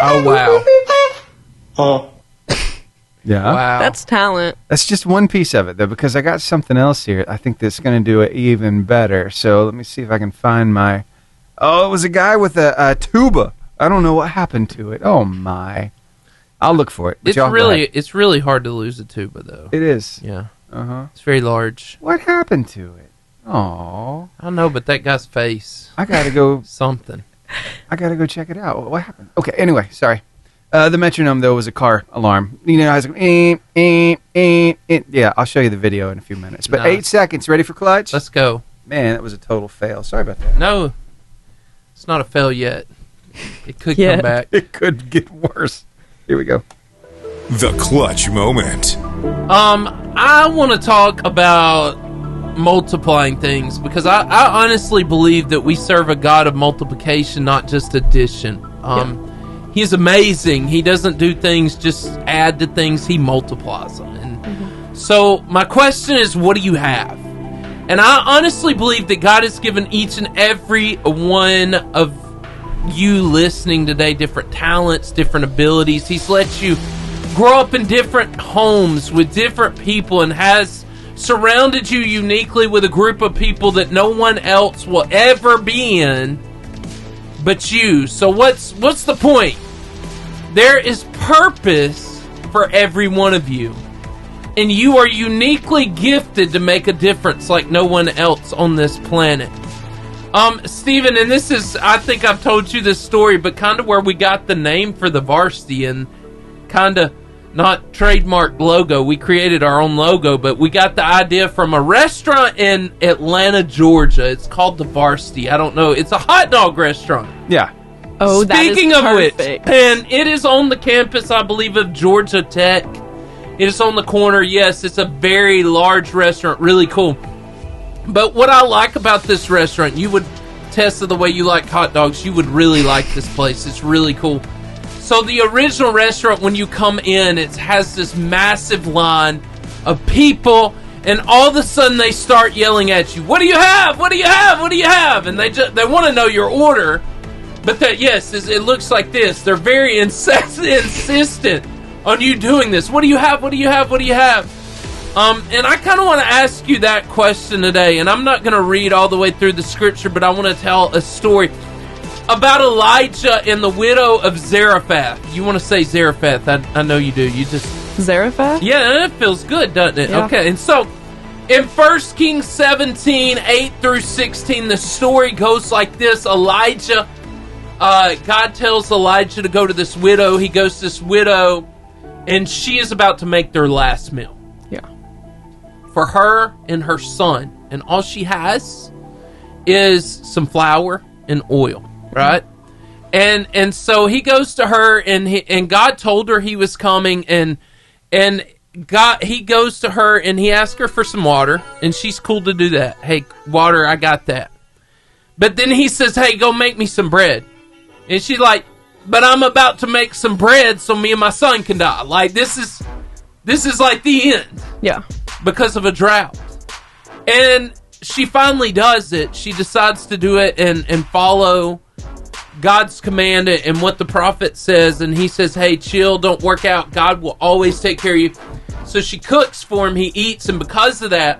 Oh, wow. Yeah. Wow. That's talent. That's just one piece of it, though, because I got something else here I think that's going to do it even better. So let me see if I can find my... Oh, it was a guy with a tuba. I don't know what happened to it. Oh, my. I'll look for it. It's really hard to lose a tuba, though. It is. Yeah. Uh-huh. It's very large. What happened to it? Oh. I don't know, but that guy's face. I got to go... Something. I got to go check it out. What happened? Okay, anyway, sorry. The metronome, though, was a car alarm. I was like, yeah, I'll show you the video in a few minutes. But 8 seconds. Ready for clutch? Let's go. Man, that was a total fail. Sorry about that. No, it's not a fail yet. It could come back. It could get worse. Here we go. The clutch moment. I want to talk about multiplying things because I honestly believe that we serve a God of multiplication, not just addition. He's amazing. He doesn't do things just add to things. He multiplies them. And so my question is, what do you have? And I honestly believe that God has given each and every one of you listening today different talents, different abilities. He's let you grow up in different homes with different people and has surrounded you uniquely with a group of people that no one else will ever be in but you. So what's the point? There is purpose for every one of you. And you are uniquely gifted to make a difference like no one else on this planet. Stephen, and this is, I think I've told you this story, but kind of where we got the name for the Varsity and kind of not trademark logo. We created our own logo, but we got the idea from a restaurant in Atlanta, Georgia. It's called the Varsity. I don't know. It's a hot dog restaurant. Yeah. Oh, Speaking that is of perfect. which, and it is on the campus, I believe, of Georgia Tech. It is on the corner. Yes, it's a very large restaurant. Really cool. But what I like about this restaurant, you would test the way you like hot dogs, you would really like this place. It's really cool. So the original restaurant, when you come in, it has this massive line of people, and all of a sudden they start yelling at you, "What do you have? What do you have? What do you have?" And they want to know your order. But it looks like this. They're very insistent on you doing this. What do you have? What do you have? What do you have? And I kind of want to ask you that question today. And I'm not going to read all the way through the scripture, but I want to tell a story about Elijah and the widow of Zarephath. You want to say Zarephath? I know you do. You just... Zarephath? Yeah, it feels good, doesn't it? Yeah. Okay, and so in 1 Kings 17, 8 through 16, the story goes like this. Elijah... God tells Elijah to go to this widow. He goes to this widow, and she is about to make their last meal. Yeah. For her and her son. And all she has is some flour and oil, right? And so he goes to her, and God told her he was coming, and he goes to her, and he asks her for some water, and she's cool to do that. Hey, water, I got that. But then he says, hey, go make me some bread. And she's like, but I'm about to make some bread so me and my son can die. Like, this is like the end. Yeah. Because of a drought. And she finally does it. She decides to do it and follow God's command and what the prophet says. And he says, hey, chill, don't work out. God will always take care of you. So she cooks for him. He eats. And because of that,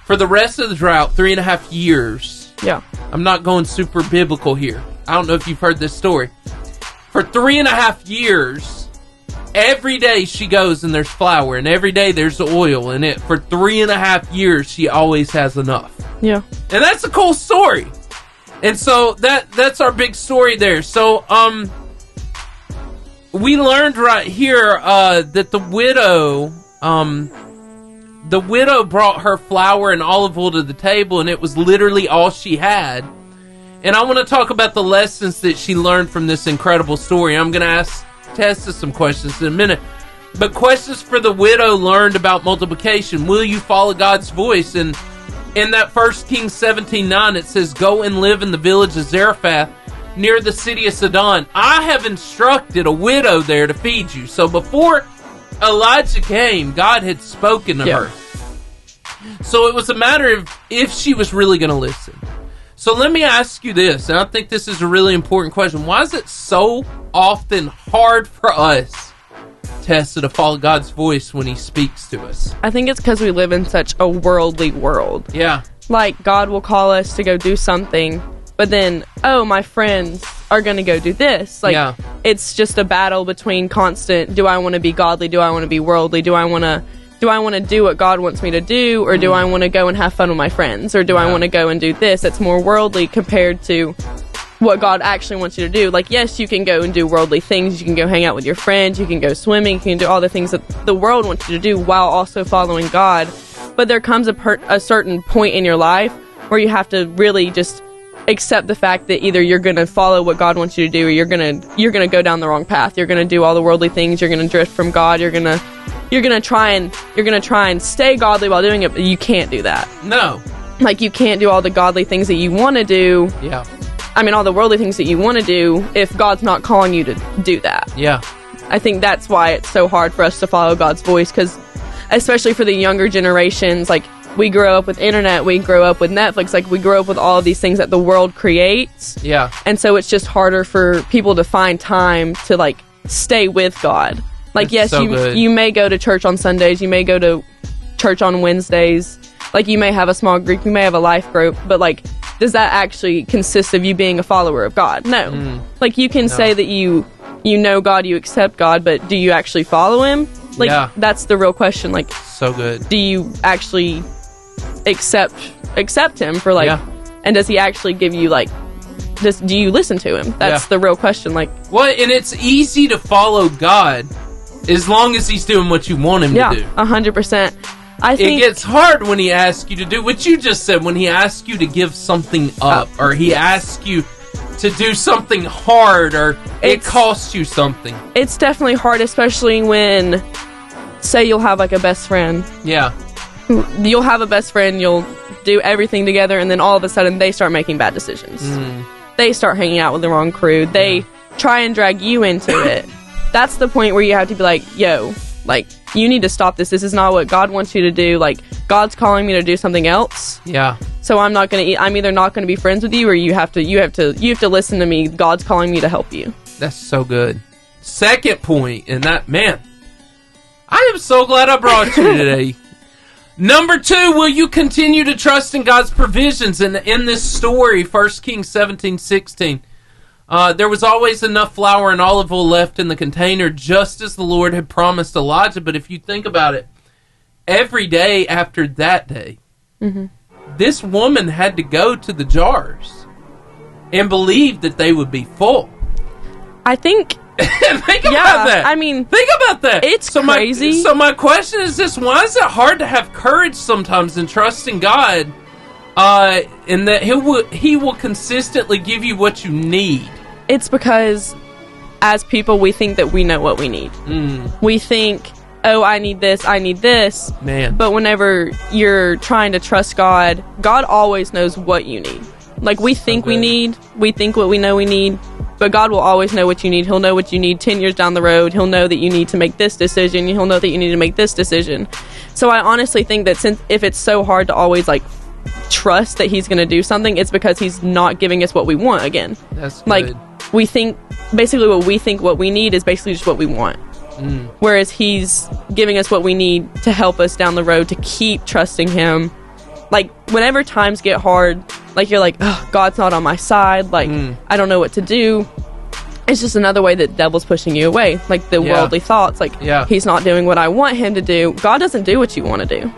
for the rest of the drought, 3.5 years. Yeah. I'm not going super biblical here. I don't know if you've heard this story. For 3.5 years, every day she goes and there's flour, and every day there's oil in it. For 3.5 years, she always has enough. Yeah. And that's a cool story. And so that's our big story there. So, we learned right here that the widow the widow brought her flour and olive oil to the table, and it was literally all she had. And I want to talk about the lessons that she learned from this incredible story. I'm going to ask Tessa some questions in a minute. But questions for the widow learned about multiplication. Will you follow God's voice? And in that 1 Kings 17:9, it says, go and live in the village of Zarephath near the city of Sidon. I have instructed a widow there to feed you. So before Elijah came, God had spoken to her. So it was a matter of if she was really going to listen. So let me ask you this, and I think this is a really important question. Why is it so often hard for us, Tessa, to follow God's voice when he speaks to us? I think it's because we live in such a worldly world. Yeah. Like, God will call us to go do something, but then, oh, my friends are going to go do this. Like, it's just a battle between constant, do I want to be godly? Do I want to be worldly? Do I want to do what God wants me to do? Or do I want to go and have fun with my friends? Or do I want to go and do this? That's more worldly compared to what God actually wants you to do. Like, yes, you can go and do worldly things. You can go hang out with your friends. You can go swimming. You can do all the things that the world wants you to do while also following God. But there comes a certain point in your life where you have to really just accept the fact that either you're going to follow what God wants you to do, or you're going to go down the wrong path. You're going to do all the worldly things. You're going to drift from God. You're going to try and stay godly while doing it, but you can't do that. No. Like, you can't do all the godly things that you want to do. Yeah. I mean, all the worldly things that you want to do if God's not calling you to do that. Yeah. I think that's why it's so hard for us to follow God's voice, because especially for the younger generations, like, we grow up with internet, we grow up with Netflix, like, we grow up with all of these things that the world creates. Yeah. And so it's just harder for people to find time to, like, stay with God. Like, that's yes, you may go to church on Sundays, you may go to church on Wednesdays, like, you may have a small group, you may have a life group, but, like, does that actually consist of you being a follower of God? No. Like, you can say that you know God, you accept God, but do you actually follow him? Like, that's the real question. Like, so good. Do you actually accept him for, like, and does he actually give you, like, do you listen to him? That's the real question. Like, well, and it's easy to follow God as long as he's doing what you want him to do. 100%. I think it gets hard when he asks you to do what you just said, when he asks you to give something up, or he asks you to do something hard, or it costs you something. It's definitely hard, especially when, say, you'll have, like, a best friend. Yeah. You'll have a best friend, you'll do everything together, and then all of a sudden they start making bad decisions. They start hanging out with the wrong crew. They try and drag you into it. That's the point where you have to be like, yo, like, you need to stop this. This is not what God wants you to do. Like, God's calling me to do something else. Yeah. So I'm either not going to be friends with you, or you have to listen to me. God's calling me to help you. That's so good. Second point, and that, man, I am so glad I brought you today. Number 2, will you continue to trust in God's provisions? And in this story, 1 Kings 17:16, there was always enough flour and olive oil left in the container, just as the Lord had promised Elijah. But if you think about it, every day after that day, this woman had to go to the jars and believe that they would be full. I think... Think about that. I mean, think about that. It's crazy. So my question is this: why is it hard to have courage sometimes in trusting God, in that He will consistently give you what you need? It's because, as people, we think that we know what we need. We think, oh, I need this, man. But whenever you're trying to trust God, God always knows what you need. Like, we think we think what we know we need, but God will always know what you need. He'll know what you need 10 years down the road. He'll know that you need to make this decision. He'll know that you need to make this decision. So I honestly think that if it's so hard to always, like, trust that He's going to do something, it's because He's not giving us what we want again. That's good. Like, we think, basically what we need is basically just what we want. Whereas He's giving us what we need to help us down the road to keep trusting Him. Like, whenever times get hard, like, you're like, oh, God's not on my side, like, I don't know what to do. It's just another way that the devil's pushing you away. Like, the worldly thoughts, like, He's not doing what I want Him to do. God doesn't do what you want to do.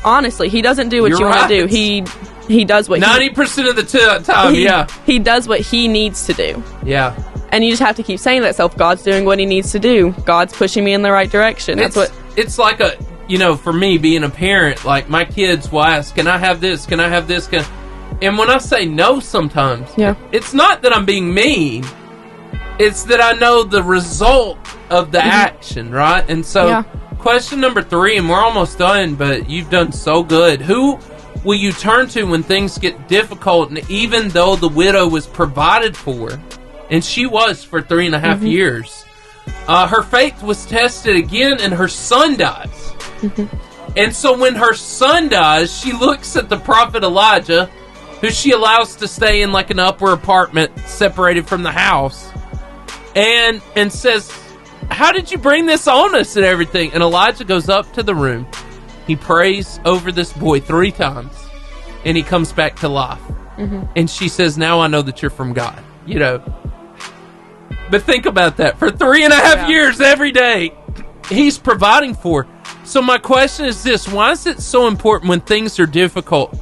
Honestly, He doesn't do what you want to do. He does what 90% of the time, He does what He needs to do. Yeah. And you just have to keep saying to yourself, God's doing what He needs to do. God's pushing me in the right direction. It's like for me being a parent, like my kids will ask, can I have this? Can I have this? And when I say no sometimes, it's not that I'm being mean. It's that I know the result of the action, right? And so question number 3, and we're almost done, but you've done so good. Who will you turn to when things get difficult? And even though the widow was provided for, and she was for 3.5 years, her faith was tested again, and her son dies. And so when her son dies, she looks at the prophet Elijah, who she allows to stay in like an upper apartment separated from the house, and says, how did you bring this on us and everything? And Elijah goes up to the room. He prays over this boy 3 times, and he comes back to life. And she says, now I know that you're from God. But think about that. For 3.5 years, every day, he's providing for. So my question is this. Why is it so important when things are difficult?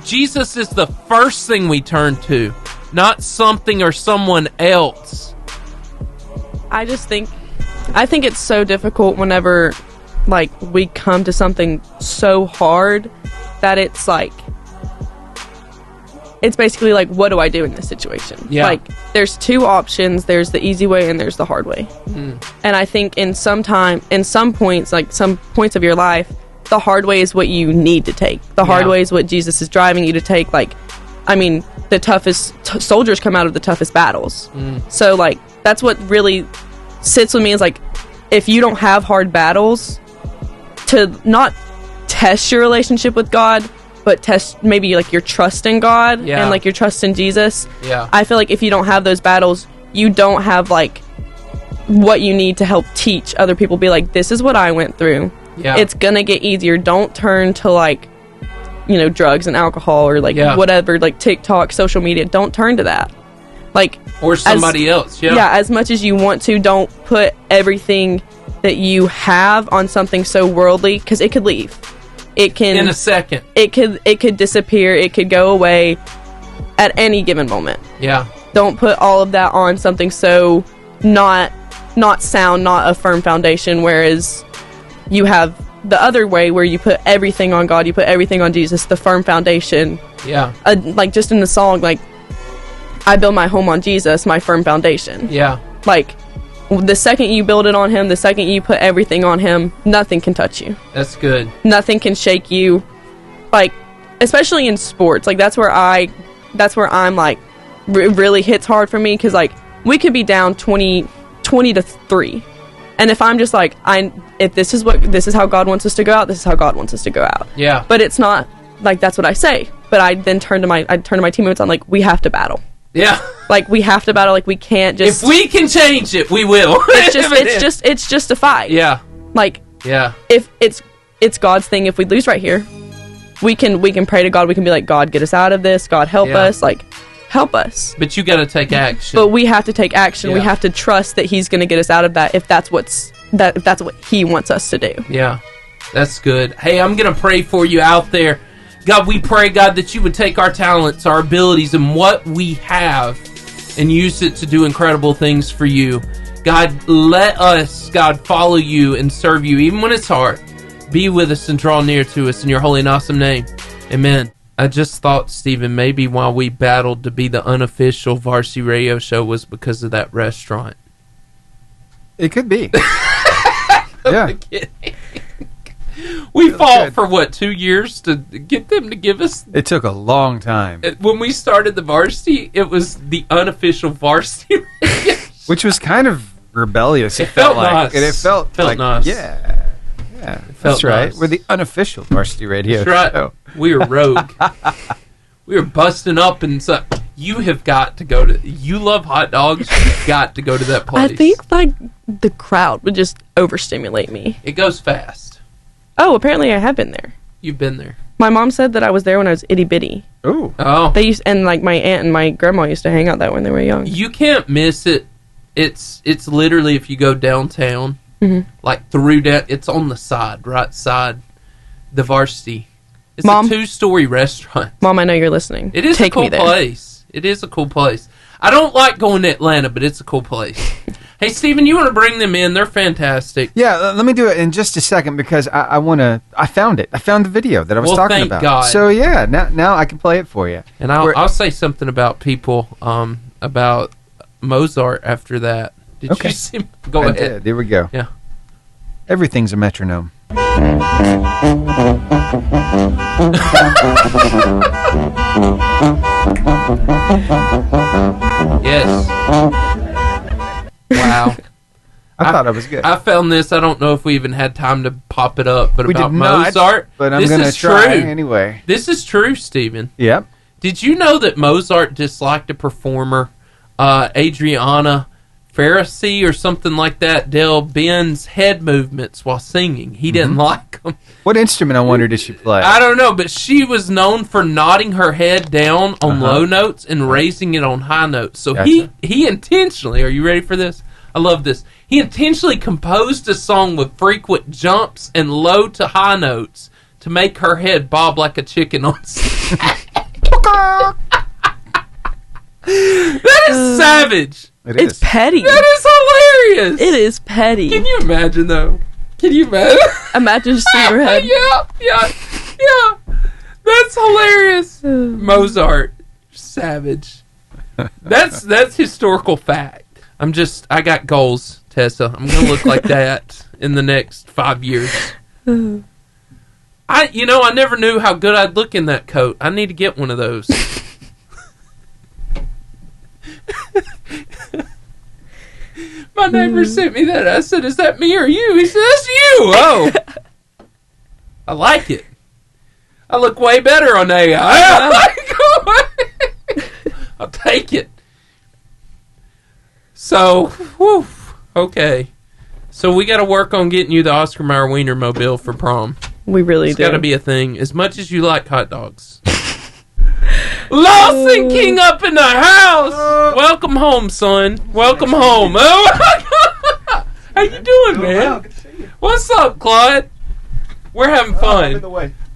Jesus is the first thing we turn to, not something or someone else. I think it's so difficult whenever, like, we come to something so hard that it's like, it's basically like, what do I do in this situation? Yeah. Like, there's 2 options. There's the easy way and there's the hard way. And I think in some points, like some points of your life, the hard way is what you need to take. The hard way is what Jesus is driving you to take. Like, I mean, the toughest soldiers come out of the toughest battles. So, like, that's what really sits with me is, like, if you don't have hard battles, to not test your relationship with God, but test maybe like your trust in God and like your trust in Jesus. I feel like if you don't have those battles, you don't have like what you need to help teach other people. Be like, this is what I went through. It's gonna get easier. Don't turn to like, drugs and alcohol or like whatever, like TikTok, social media. Don't turn to that. Like, or somebody else. As much as you want to, don't put everything that you have on something so worldly, because it could leave. It can in a second. It could disappear. It could go away at any given moment. Don't put all of that on something so not sound, not a firm foundation. Whereas you have the other way where you put everything on God, you put everything on Jesus, the firm foundation. Like just in the song, like, I build my home on Jesus, my firm foundation. Like, the second you build it on him, the second you put everything on him, nothing can touch you. That's good. Nothing can shake you. Like, especially in sports, like that's where I'm like, really hits hard for me, because like, we could be down 20 to 3, and if I'm just like, if this is how God wants us to go out, this is how God wants us to go out. But it's not like that's what I say. But I then turn to my teammates. I'm like, we have to battle. Like, we have to battle. Like, we can't just. If we can change it, we will. It's just a fight. Like, if it's God's thing. If we lose right here, we can pray to God. We can be like, God, get us out of this. God, help us. Like, help us. But you got to take action. But we have to take action. We have to trust that He's going to get us out of that. If that's what He wants us to do. That's good. Hey, I'm going to pray for you out there. God, we pray, God, that you would take our talents, our abilities, and what we have and use it to do incredible things for you. God, let us, God, follow you and serve you, even when it's hard. Be with us and draw near to us in your holy and awesome name. Amen. I just thought, Stephen, maybe while we battled to be the unofficial Varsity Radio Show was because of that restaurant. It could be. We fought for, 2 years to get them to give us... It took a long time. When we started the Varsity, it was the unofficial Varsity Radio Show. Which was kind of rebellious. It felt like. nice. And it felt like, nice. Yeah, that's right. Nice. We're the unofficial Varsity Radio Show. We were rogue. We were busting up, and so you have got to go to... You love hot dogs. You've got to go to that place. I think, like, the crowd would just overstimulate me. It goes fast. Oh, apparently I have been there. You've been there. My mom said that I was there when I was itty bitty. Oh. They used, and like my aunt and my grandma used to hang out there when they were young. You can't miss it. It's literally, if you go downtown, like through that, it's on the side, right side, the Varsity. It's Mom, a 2-story restaurant. Mom, I know you're listening. It is a cool place. It is a cool place. I don't like going to Atlanta, but it's a cool place. Hey, Steven, you want to bring them in? They're fantastic. Yeah, let me do it in just a second because I found it. I found the video that I was talking about. God. So, yeah, now I can play it for you. And I'll say something about people, about Mozart after that. Did you see? Go ahead. Did. There we go. Yeah. Everything's a metronome. Yes. Wow. I thought it was good. I found this. I don't know if we even had time to pop it up, but we about did not, Mozart. But I'm going to try anyway. This is true, Stephen. Yep. Did you know that Mozart disliked a performer, Adriana Farisi or something like that, Del Ben's head movements while singing? He didn't like them. What instrument, I wonder, did she play? I don't know, but she was known for nodding her head down on low notes and raising it on high notes. So he intentionally, are you ready for this? I love this. He intentionally composed a song with frequent jumps and low to high notes to make her head bob like a chicken on stage. That is savage. It's petty. That is hilarious. It is petty. Can you imagine, though? Can you imagine? Imagine just seeing her head. Yeah. That's hilarious. Mozart. Savage. That's historical fact. I got goals, Tessa. I'm going to look like that in the next 5 years. I never knew how good I'd look in that coat. I need to get one of those. My neighbor sent me that. I said, "Is that me or you?" He said, "That's you." Oh, I like it. I look way better on AI. I'll take it. So, okay. So we got to work on getting you the Oscar Mayer Wiener Mobile for prom. We really do. It's got to be a thing. As much as you like hot dogs. Lawson King up in the house. Welcome home, son. Welcome home. Oh, how you doing, man? What's up, Claude? We're having fun.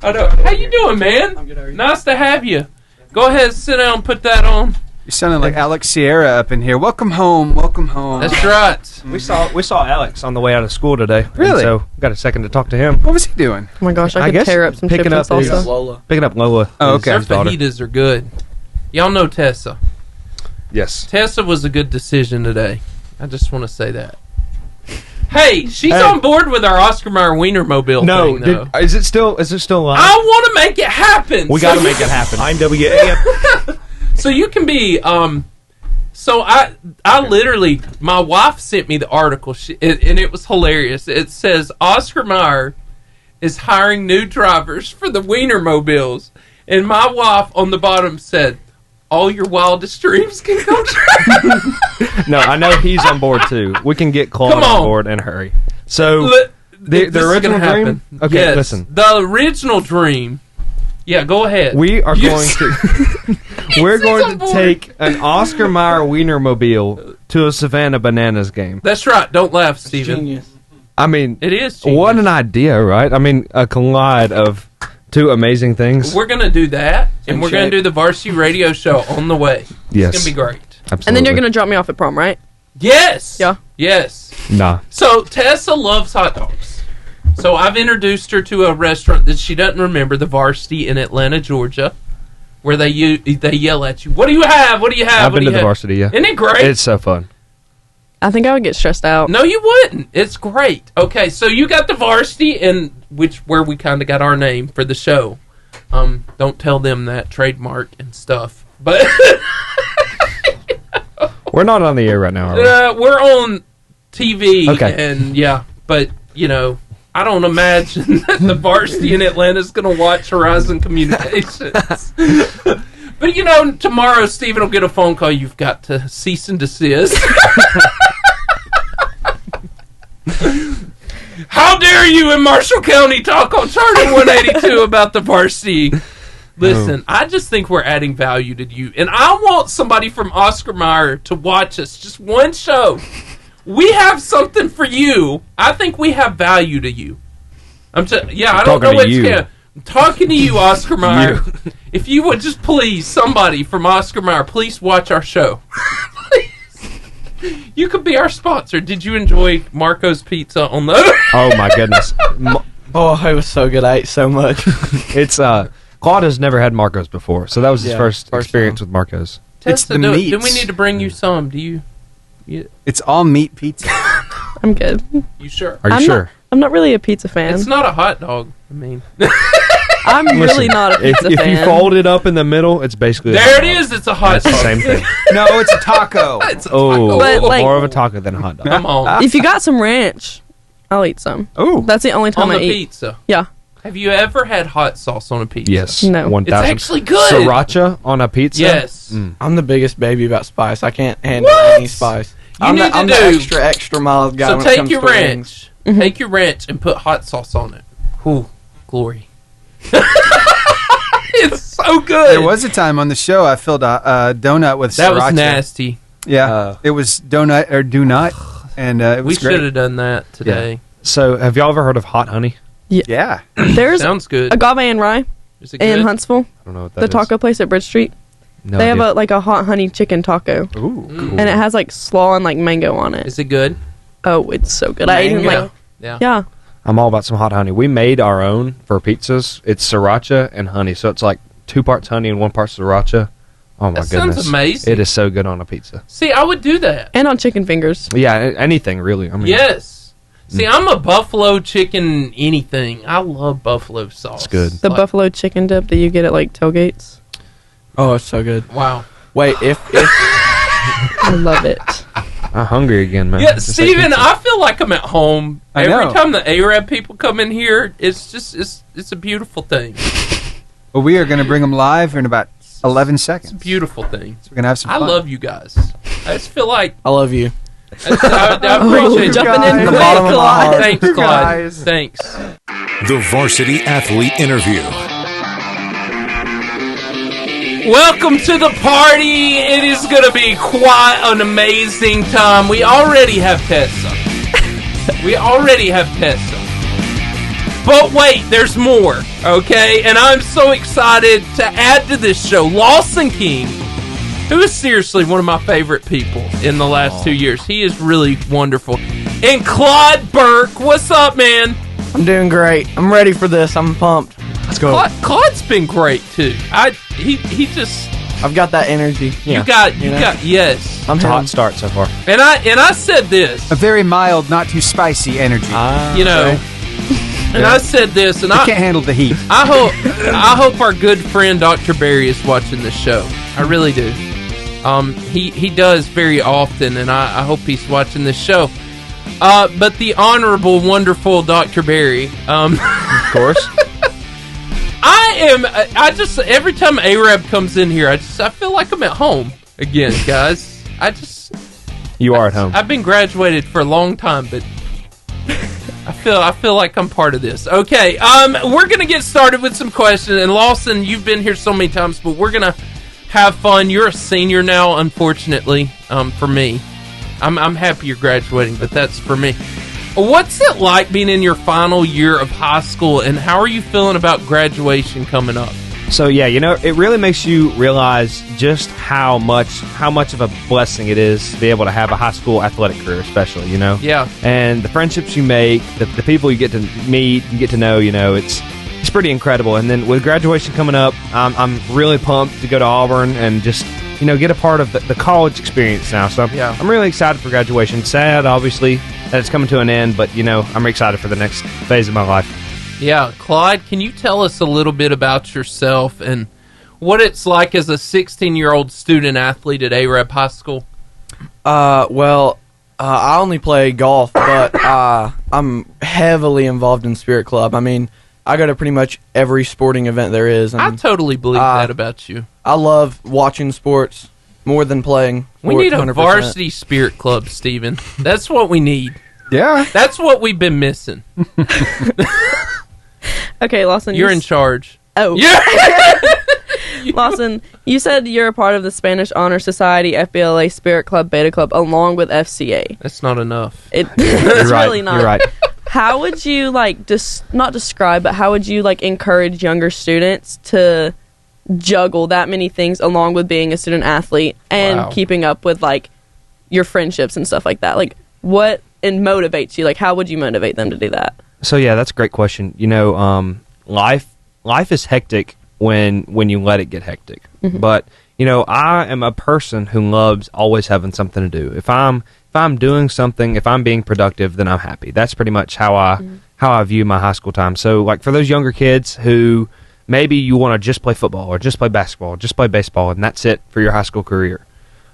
How you doing, man? Nice to have you. Go ahead, sit down and put that on. You're sounding like Alex Sierra up in here. Welcome home. Welcome home. That's right. We saw Alex on the way out of school today. Really? So got a second to talk to him. What was he doing? Oh my gosh, I could tear up some chips and salsa. Picking up Lola. Oh, okay. Their fajitas are good. Y'all know Tessa. Yes. Tessa was a good decision today. I just want to say that. Hey, she's on board with our Oscar Mayer Wiener Mobile thing, though. Is it still live? I want to make it happen. We got to make it happen. I'm WAF. So you can be, so I literally, my wife sent me the article, and it was hilarious. It says, Oscar Mayer is hiring new drivers for the Wiener Mobiles. And my wife on the bottom said, all your wildest dreams can come true. No, I know he's on board, too. We can get Claude on board in a hurry. So, the original dream? Okay, yes, listen. The original dream. Yeah, go ahead. We are going to... We're going to take an Oscar Mayer Wiener Mobile to a Savannah Bananas game. That's right. Don't laugh, Steven. Genius. I mean... It is genius. What an idea, right? I mean, a collide of two amazing things. We're going to do that, and we're going to do the Varsity Radio Show on the way. Yes. It's going to be great. Absolutely. And then you're going to drop me off at prom, right? Yes. Yeah. Yes. Nah. So, Tessa loves hot dogs. So, I've introduced her to a restaurant that she doesn't remember, the Varsity in Atlanta, Georgia, where they yell at you, what do you have? What do you have? I've been to the Varsity, yeah. Isn't it great? It's so fun. I think I would get stressed out. No, you wouldn't. It's great. Okay, so you got the Varsity, and where we kind of got our name for the show. Don't tell them that trademark and stuff. But we're not on the air right now, are we? We're on TV. Okay. And yeah, but I don't imagine that the Varsity in Atlanta is going to watch Horizon Communications. But tomorrow Stephen will get a phone call. You've got to cease and desist. How dare you in Marshall County talk on Charter 182 about the Varsity? Listen, I just think we're adding value to you. And I want somebody from Oscar Mayer to watch us. Just one show. We have something for you. I think we have value to you. I don't know what you. I'm talking to you, Oscar Mayer. If you would just please, somebody from Oscar Mayer, please watch our show. Please. You could be our sponsor. Did you enjoy Marco's Pizza on the... Oh, my goodness. Oh, it was so good. I ate so much. It's, Claude has never had Marco's before, so that was his first experience with Marco's. It's the meat. Do we need to bring you some? Do you... It's all meat pizza. I'm good. You sure? Are you sure? I'm not really a pizza fan. It's not a hot dog. I mean... I'm really not a pizza fan. If you fold it up in the middle, it's basically... There it is. It's a hot dog. It's the same thing. No, it's a taco. It's a taco. But, like, more of a taco than a hot dog. Come on. If you got some ranch, I'll eat some. Oh. That's the only time On I the eat. pizza. Yeah. Have you ever had hot sauce on a pizza? Yes. No. 1,000. It's actually good. Sriracha on a pizza? Yes. I'm the biggest baby about spice. I can't handle any spice. I'm need the extra mild guy. So when it take comes your to wings. ranch. Take your ranch and put hot sauce on it. Ooh, glory. It's so good. There was a time on the show I filled a donut with that sriracha. was nasty. Yeah, it was donut or do not, and it was We should have done that today. Yeah. So, have y'all ever heard of hot honey? Yeah. There's Sounds good. Agave and Rye Is it good? in Huntsville. I don't know what that The is. taco place at Bridge Street. No They have idea. a hot honey chicken taco. Ooh. And it has like slaw and like mango on it. Is it good? Oh, it's so good. I ate it Mango? like Yeah. yeah. I'm all about some hot honey. We made our own for pizzas. It's sriracha and honey, so it's like 2 parts honey and 1 part sriracha. Oh my That goodness, sounds amazing. It is so good on a pizza. See, I would do that. And on chicken fingers. Yeah, anything really. I mean, Yes. See, I'm a buffalo chicken anything. I love buffalo sauce. It's good. The buffalo chicken dip that you get at like tailgates. Oh, it's so good. Wow. Wait, if I love it. I'm hungry again, man. Yeah, Just Steven, like pizza. I feel like I'm at home. I Every know. time the Arab people come in here, it's just it's a beautiful thing. Well, we are going to bring them live in about 11 It's a seconds. beautiful thing. So we're going to have some I fun. love you guys. I just feel like I love you. I appreciate you. Jumping in guys. quick, The bottom of my Claude. heart. Thanks, You Claude. guys. Thanks. The Varsity Athlete Interview. Welcome to the party. It is going to be quite an amazing time. We already have Tessa. But wait, there's more, okay? And I'm so excited to add to this show Lawson King, who is seriously one of my favorite people in the last 2 years. He is really wonderful. And Claude Burke, what's up, man? I'm doing great. I'm ready for this. I'm pumped. Let's go. Claude's been great too. He just I've got that energy. you got yes. I'm It's a him. hot start so far. And I said this, A very mild, not too spicy energy. you know, and I said this, and I can't handle the heat. I hope our good friend Dr. Barry is watching this show. I really do. He does very often, and I hope he's watching this show. But the honorable, wonderful Dr. Barry, Of course. I just every time Arab comes in here, I feel like I'm at home again, guys. You are at home. I've been graduated for a long time, but I feel like I'm part of this. Okay, we're gonna get started with some questions. And Lawson, you've been here so many times, but we're gonna have fun. You're a senior now, unfortunately, for me. I'm happy you're graduating, but that's for me. What's it like being in your final year of high school, and how are you feeling about graduation coming up? So yeah, it really makes you realize just how much of a blessing it is to be able to have a high school athletic career, especially, Yeah. and the friendships you make, the people you get to meet, you get to know, it's pretty incredible. And then with graduation coming up, I'm really pumped to go to Auburn and just get a part of the college experience now. So I'm really excited for graduation. Sad, obviously, that it's coming to an end, but I'm excited for the next phase of my life. Yeah, Claude, can you tell us a little bit about yourself and what it's like as a 16-year-old student athlete at Arab High School? Well, I only play golf, but I'm heavily involved in Spirit Club. I mean, I go to pretty much every sporting event there is. And I totally believe that about you. I love watching sports more than playing. We need a 100%. varsity spirit club, Steven. That's what we need. Yeah. That's what we've been missing. Okay, Lawson. You're in charge. Oh. Yeah. Lawson, you said you're a part of the Spanish Honor Society, FBLA, Spirit Club, Beta Club, along with FCA. That's not enough. It's You're right. really not. You're right. How would you not describe, but how would you encourage younger students to juggle that many things along with being a student athlete and Wow. keeping up with your friendships and stuff like that. Like, what motivates you? Like, how would you motivate them to do that? So yeah, that's a great question. Life is hectic when you let it get hectic. Mm-hmm. But I am a person who loves always having something to do. If I'm doing something, if I'm being productive, then I'm happy. That's pretty much how I view my high school time. So like for those younger kids who maybe you want to just play football or just play basketball or just play baseball and that's it for your high school career.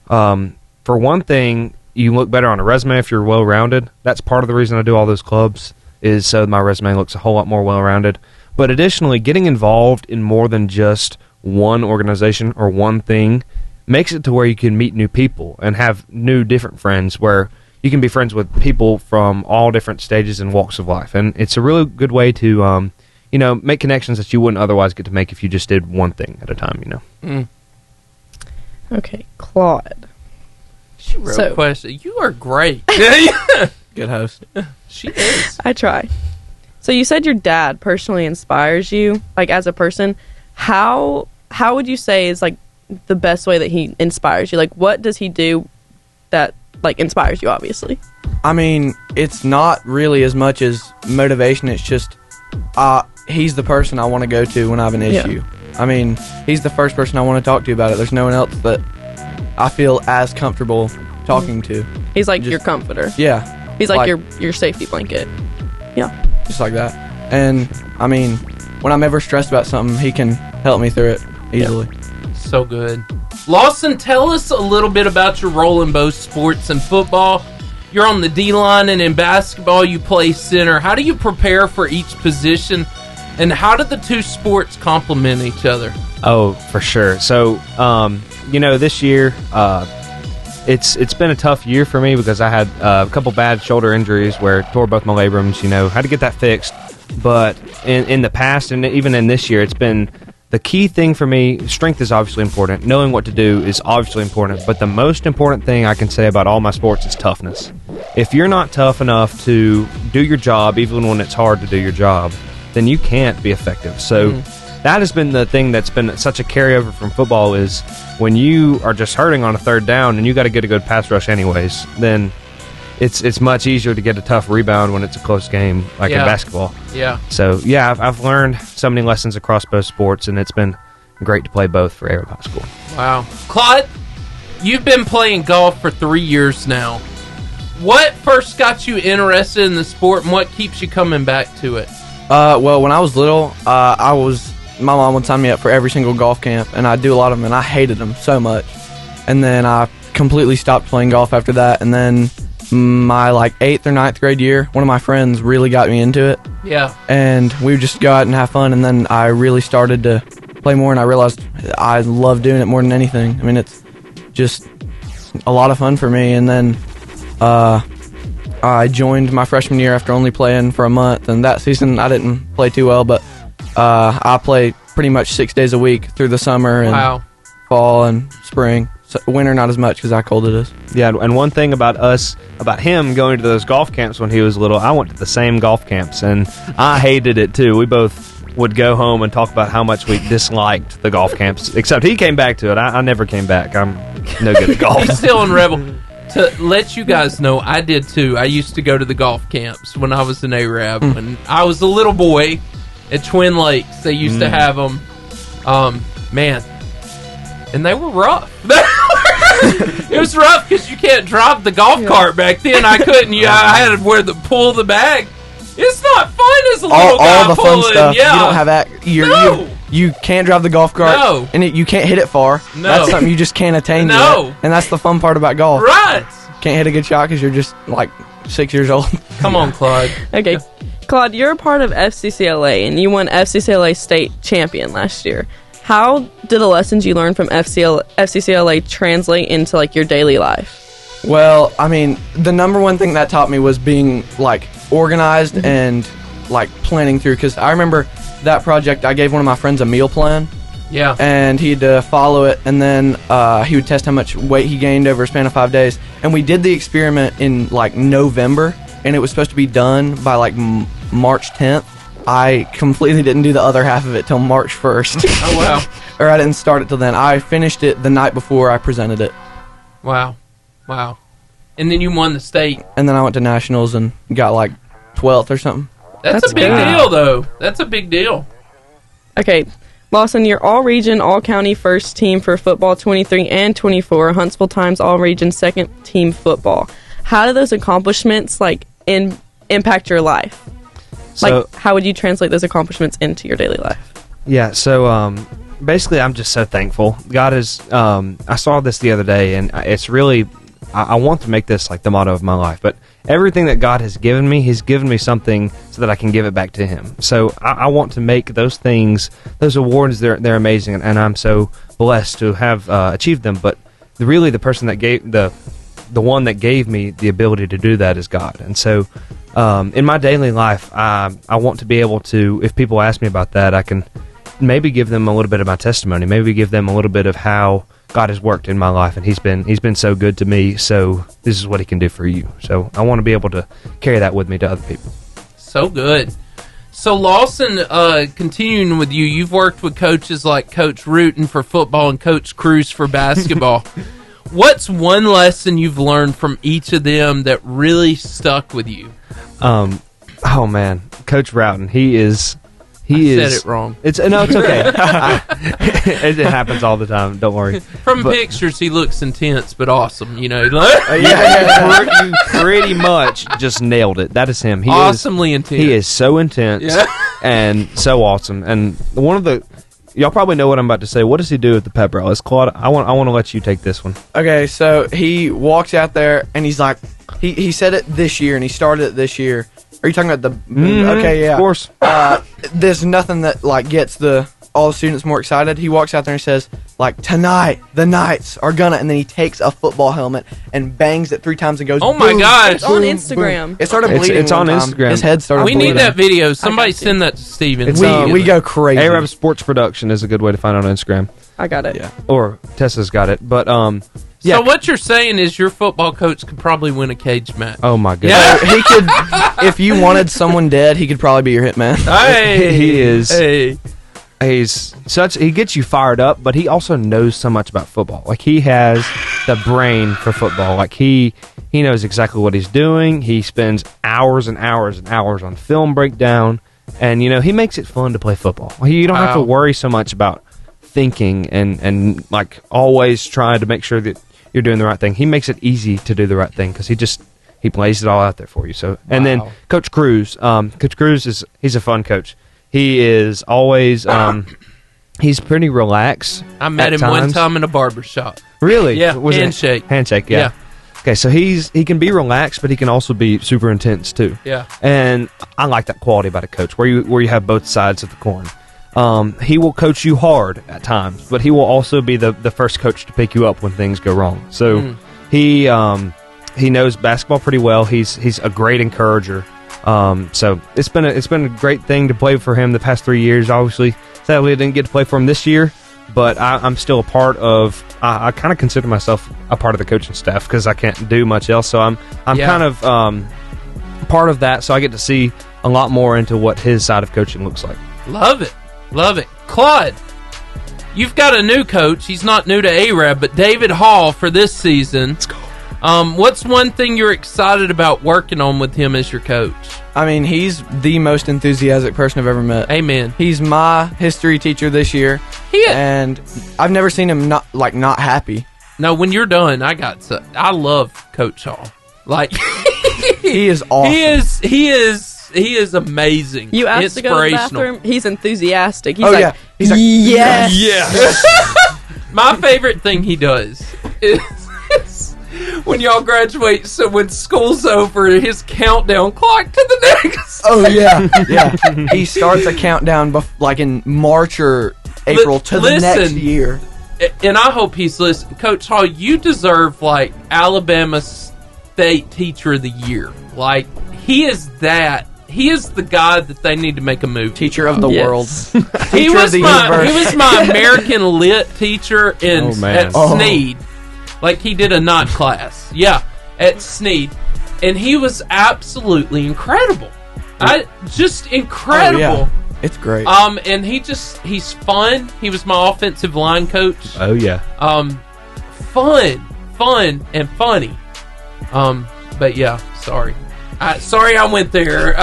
For one thing, you look better on a resume if you're well-rounded. That's part of the reason I do all those clubs, is so my resume looks a whole lot more well-rounded. But additionally, getting involved in more than just one organization or one thing makes it to where you can meet new people and have new different friends, where you can be friends with people from all different stages and walks of life. And it's a really good way to make connections that you wouldn't otherwise get to make if you just did one thing at a time. Okay, Claude. She wrote a question. You are great. Good host. She is. I try. So you said your dad personally inspires you, like as a person. How would you say is like the best way that he inspires you? Like, what does he do that like inspires you? Obviously, I mean, it's not really as much as motivation. It's just he's the person I want to go to when I have an issue. Yeah. I mean, he's the first person I want to talk to about it. There's no one else that I feel as comfortable talking to. He's like your comforter. Yeah. He's like your safety blanket. Yeah. Just like that. And, I mean, when I'm ever stressed about something, he can help me through it easily. Yeah. So good. Lawson, tell us a little bit about your role in both sports and football. You're on the D-line, and in basketball you play center. How do you prepare for each position, and how do the two sports complement each other? Oh, for sure. So, this year, it's been a tough year for me because I had a couple bad shoulder injuries where I tore both my labrums, had to get that fixed. But in the past and even in this year, it's been the key thing for me. Strength is obviously important. Knowing what to do is obviously important. But the most important thing I can say about all my sports is toughness. If you're not tough enough to do your job, even when it's hard to do your job, then you can't be effective. So that has been the thing that's been such a carryover from football, is when you are just hurting on a third down and you got to get a good pass rush anyways, then it's much easier to get a tough rebound when it's a close game, like in basketball. Yeah. So, yeah, I've learned so many lessons across both sports, and it's been great to play both for Arab High School. Wow. Claude, you've been playing golf for 3 years now. What first got you interested in the sport, and what keeps you coming back to it? Well, when I was little, my mom would sign me up for every single golf camp, and I'd do a lot of them, and I hated them so much. And then I completely stopped playing golf after that, and then my 8th or 9th grade year, one of my friends really got me into it. Yeah. And we would just go out and have fun, and then I really started to play more, and I realized I love doing it more than anything. I mean, it's just a lot of fun for me. And then I joined my freshman year after only playing for a month, and that season I didn't play too well, but I play pretty much 6 days a week through the summer and fall and spring. So winter, not as much because how cold it is. Yeah, and one thing about him going to those golf camps when he was little, I went to the same golf camps, and I hated it too. We both would go home and talk about how much we disliked the golf camps, except he came back to it. I never came back. I'm no good at golf. He's still in Rebel. To let you guys know, I did too. I used to go to the golf camps when I was an Arab. When I was a little boy at Twin Lakes, they used to have them. Man. And they were rough. It was rough because you can't drive the golf cart back then. I couldn't. I had to pull the bag. It's not fun as a little guy all the pulling. fun stuff. Yeah. You don't have that. You can't drive the golf cart. No. And you can't hit it far. No. That's something you just can't attain No. yet. And that's the fun part about golf. Right. Can't hit a good shot because you're just 6 years old. Come on, Claude. Okay. Claude, you're a part of FCCLA, and you won FCCLA state champion last year. How do the lessons you learned from FCCLA translate into your daily life? Well, I mean, the number one thing that taught me was being organized and planning through. Because I remember that project, I gave one of my friends a meal plan. Yeah. And he'd follow it, and then he would test how much weight he gained over a span of 5 days. And we did the experiment in November, and it was supposed to be done by March 10th. I completely didn't do the other half of it till March 1st. Oh, wow. Or I didn't start it till then. I finished it the night before I presented it. Wow. And then you won the state. And then I went to nationals and got like 12th or something. That's a big deal, though. That's a big deal. Okay, Lawson, you're all-region, all-county first team for football 23 and 24, Huntsville Times all-region second team football. How do those accomplishments impact your life? So, how would you translate those accomplishments into your daily life? Yeah, so basically I'm just so thankful. God is, I saw this the other day, and it's really, I want to make this like the motto of my life, but everything that God has given me, He's given me something so that I can give it back to Him. So I want to make those things, those awards, they're amazing, and I'm so blessed to have achieved them, but really the person that gave, the one that gave me the ability to do that is God. And so in my daily life, I want to be able to, if people ask me about that, I can maybe give them a little bit of my testimony, maybe give them a little bit of how God has worked in my life, and He's been so good to me, so this is what He can do for you. So I want to be able to carry that with me to other people. So good. So Lawson, continuing with you, you've worked with coaches like Coach Rutan for football and Coach Cruz for basketball. What's one lesson you've learned from each of them that really stuck with you? Oh man, Coach Routon, he is. I said it wrong. It's okay. It happens all the time. Don't worry. From pictures, he looks intense, but awesome. You know, you pretty much just nailed it. That is him. He awesomely intense. He is so intense and so awesome. And one of the, y'all probably know what I'm about to say. What does he do at the pep rally? Claude, I want to let you take this one. Okay, so he walks out there and he's like, he said it this year and he started it this year. Are you talking about the? Okay, yeah, of course. There's nothing that like gets all the students more excited. He walks out there and says, like, tonight the Knights are gonna, and then he takes a football helmet and bangs it 3 times and goes. Oh my boom, gosh! It's on Instagram. Boom. It started bleeding. It's on Instagram. His head started. We bleeding. need that video. Somebody send that to Steven. We go crazy. Arab Sports Production is a good way to find it on Instagram. I got it. Yeah. Or Tessa's got it, but So what you're saying is your football coach could probably win a cage match. Oh my goodness. Yeah. He could, if you wanted someone dead, he could probably be your hitman. Hey, he is. Hey. He gets you fired up, but he also knows so much about football. Like, he has the brain for football. Like, he knows exactly what he's doing. He spends hours and hours and hours on film breakdown, and he makes it fun to play football. You don't have to worry so much about thinking and like always trying to make sure that you're doing the right thing. He makes it easy to do the right thing because he plays it all out there for you. So, and then Coach Cruz, he's a fun coach. He is always he's pretty relaxed. I met him one time in a barbershop. Really? Yeah. Handshake. Yeah. Okay, so he can be relaxed, but he can also be super intense too. Yeah. And I like that quality about a coach, where you have both sides of the coin. He will coach you hard at times, but he will also be the first coach to pick you up when things go wrong. So he knows basketball pretty well. He's a great encourager. So it's been a great thing to play for him the past 3 years. Obviously, sadly, I didn't get to play for him this year, but I'm still a part of. I kind of consider myself a part of the coaching staff because I can't do much else. So I'm kind of part of that. So I get to see a lot more into what his side of coaching looks like. Love it. Claude, you've got a new coach. He's not new to Arab, but David Hall for this season. Let's go. What's one thing you're excited about working on with him as your coach? I mean, he's the most enthusiastic person I've ever met. Amen. He's my history teacher this year, and I've never seen him not happy. No, when you're done, I love Coach Hall. Like he is awesome. He is amazing. You asked to go to the bathroom. He's enthusiastic. He's yeah. He's like, yes. My favorite thing he does is when y'all graduate. So when school's over, his countdown clock to the next. Oh yeah. He starts a countdown like in March or April to the next year. And I hope he's listening. Coach Hall, you deserve like Alabama State Teacher of the Year. Like, he is that. He is the guy that they need to make a movie. Teacher of the world. He was my American Lit teacher at Sneed. Like, he did a night class. Yeah, at Sneed. And he was absolutely incredible. Just incredible. Oh, yeah. It's great. And he's fun. He was my offensive line coach. Oh, yeah. Fun, and funny. But yeah, sorry I went there.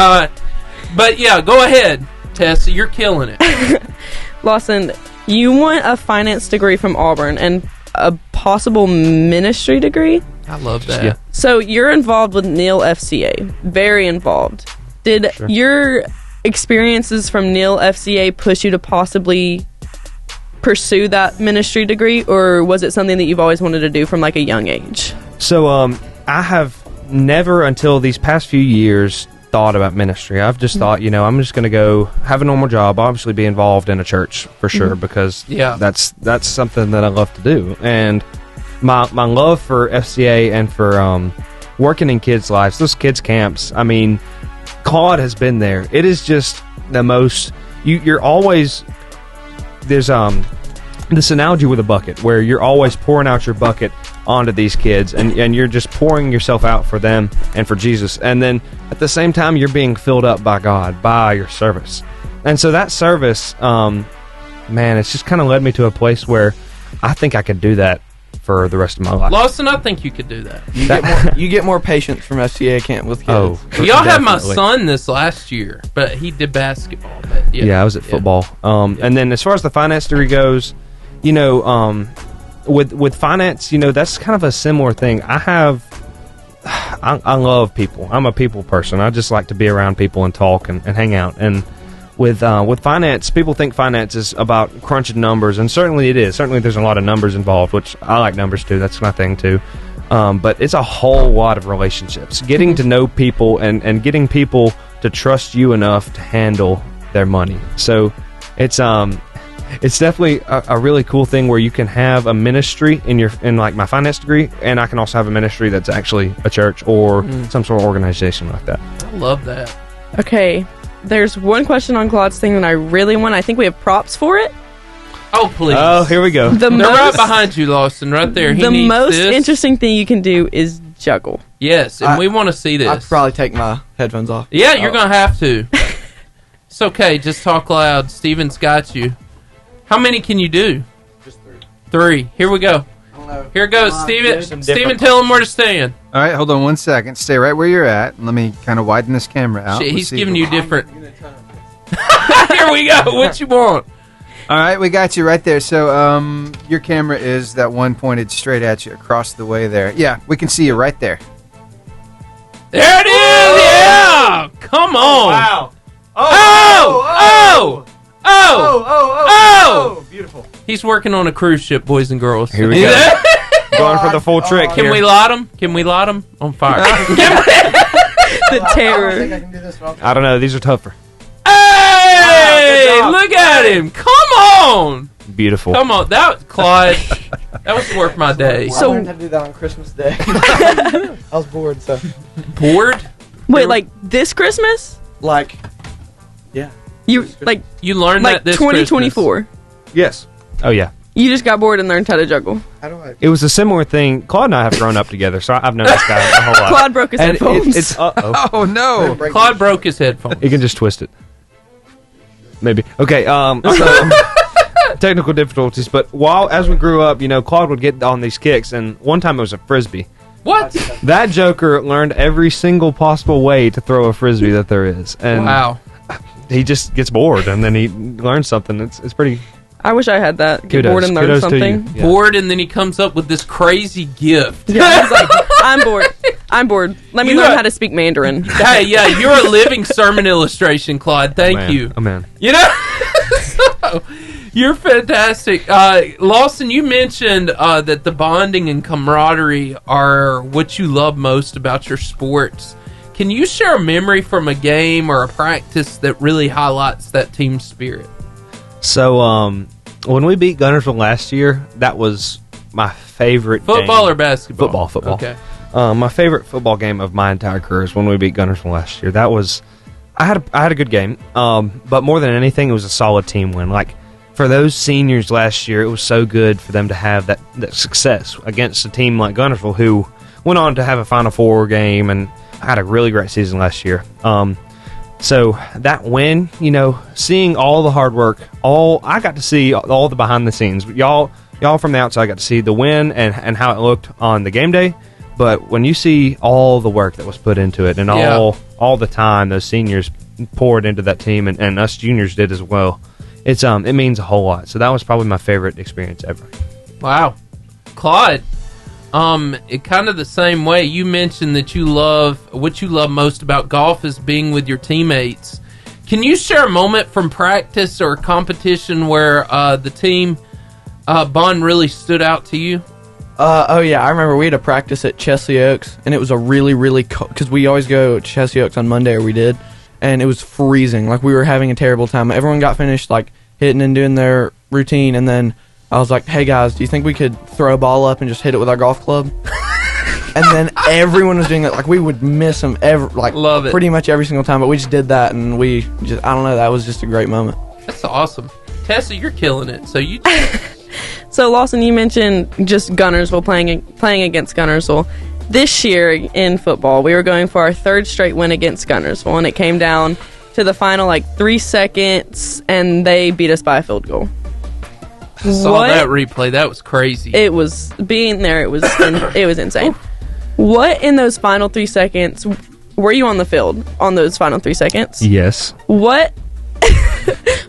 But yeah, go ahead, Tessa. You're killing it. Lawson, you want a finance degree from Auburn and a possible ministry degree? I love that. Yeah. So you're involved with Neal FCA. Very involved. Did your experiences from Neal FCA push you to possibly pursue that ministry degree, or was it something that you've always wanted to do from like a young age? So I have never until these past few years thought about ministry. I've just thought, I'm just going to go have a normal job, obviously be involved in a church for sure, because that's something that I love to do. And my love for FCA and for working in kids' lives, those kids' camps, I mean, Claude has been there. It is just the most, you're always, there's this analogy with a bucket where you're always pouring out your bucket onto these kids, and you're just pouring yourself out for them and for Jesus, and then at the same time you're being filled up by God by your service. And so that service, man, it's just kind of led me to a place where I think I could do that for the rest of my life. Lawson, I think you could do that. You get more patience from FCA camp with kids. Oh, y'all had my son this last year, but he did basketball. But yeah, I was at football. And then as far as the finance degree goes, with finance, that's kind of a similar thing. I love people. I'm a people person. I just like to be around people and talk and hang out. And with finance, people think finance is about crunching numbers, and certainly it is. Certainly there's a lot of numbers involved, which I like numbers too. That's my thing too. But it's a whole lot of relationships. Getting to know people and getting people to trust you enough to handle their money. So it's definitely a really cool thing where you can have a ministry in like my finance degree, and I can also have a ministry that's actually a church or some sort of organization like that. I love that. Okay, there's one question on Claude's thing that I really want. I think we have props for it. Oh, please. Oh, here we go. They're right behind you, Lawson, right there. The most interesting thing you can do is juggle. Yes, and we want to see this. I'd probably take my headphones off. Yeah, you're going to have to. It's okay. Just talk loud. Steven's got you. How many can you do? Just 3. 3. Here we go. Here goes, Steven. Steven, tell him where to stand. All right, hold on 1 second. Stay right where you're at. Let me kind of widen this camera out. Shit, he's giving you different. Here we go. What you want? All right, we got you right there. So your camera is that one pointed straight at you across the way there. Yeah, we can see you right there. There it is. Yeah. Come on. Wow. Oh! Beautiful. He's working on a cruise ship, boys and girls. Here we go. Going for the full trick. Can we light him? Can we light him on fire? The terror. I think I can do this one. I don't know. These are tougher. Hey! Look at him. Come on. Beautiful. Come on. Claude, that was worth my day. I learned how to do that on Christmas Day. I was bored, so. Bored? Wait, like this Christmas? Like, yeah. You learned like that this 2024. Yes. Oh, yeah. You just got bored and learned how to juggle. How do I? It was a similar thing. Claude and I have grown up together, so I've known this guy a whole lot. Claude broke his And headphones. it's uh-oh. Oh, no. Claude broke his headphones. You can just twist it. Maybe. Okay, so, technical difficulties, but as we grew up, Claude would get on these kicks, and one time it was a Frisbee. What? That joker learned every single possible way to throw a Frisbee that there is. And wow. He just gets bored, and then he learns something. It's pretty... I wish I had that. Get bored and learn Kudos something. to you. Yeah. Bored, and then he comes up with this crazy gift. Yeah, he's like, I'm bored. Let me learn how to speak Mandarin. Hey, yeah, you're a living sermon illustration, Claude. Thank you. Oh, man. So, you're fantastic. Lawson, you mentioned that the bonding and camaraderie are what you love most about your sports. Can you share a memory from a game or a practice that really highlights that team spirit? So, when we beat Gunnersville last year, that was my favorite Football game. or basketball? Football. Okay. My favorite football game of my entire career is when we beat Gunnersville last year. That was... I had a good game, but more than anything, it was a solid team win. Like, for those seniors last year, it was so good for them to have that success against a team like Gunnersville, who went on to have a Final Four game and had a really great season last year. So that win, seeing all the hard work, I got to see all the behind the scenes. Y'all from the outside got to see the win and how it looked on the game day. but when you see all the work that was put into it and all the time those seniors poured into that team and us juniors did as well, it means a whole lot. So that was probably my favorite experience ever. Wow. Claude, it kind of the same way. You mentioned that what you love most about golf is being with your teammates. Can you share a moment from practice or competition where the team bond really stood out to you? Oh yeah, I remember we had a practice at Chesley Oaks, and it was a really, really cold, because we always go to Chesley Oaks on Monday, or we did, and it was freezing. Like, we were having a terrible time. Everyone got finished, like, hitting and doing their routine, and then I was like, hey guys, do you think we could throw a ball up and just hit it with our golf club? And then everyone was doing that. Like, we would miss them Love it. Pretty much every single time, but we just did that, and I don't know, that was just a great moment. That's awesome. Tessa, you're killing it. So you So, Lawson, you mentioned just Gunnersville, playing against Gunnersville. This year in football, we were going for our third straight win against Gunnersville, and it came down to the final, 3 seconds, and they beat us by a field goal. I saw that replay. That was crazy. It was, being there, it was insane. What in those final 3 seconds, were you on the field on those final 3 seconds? Yes. What,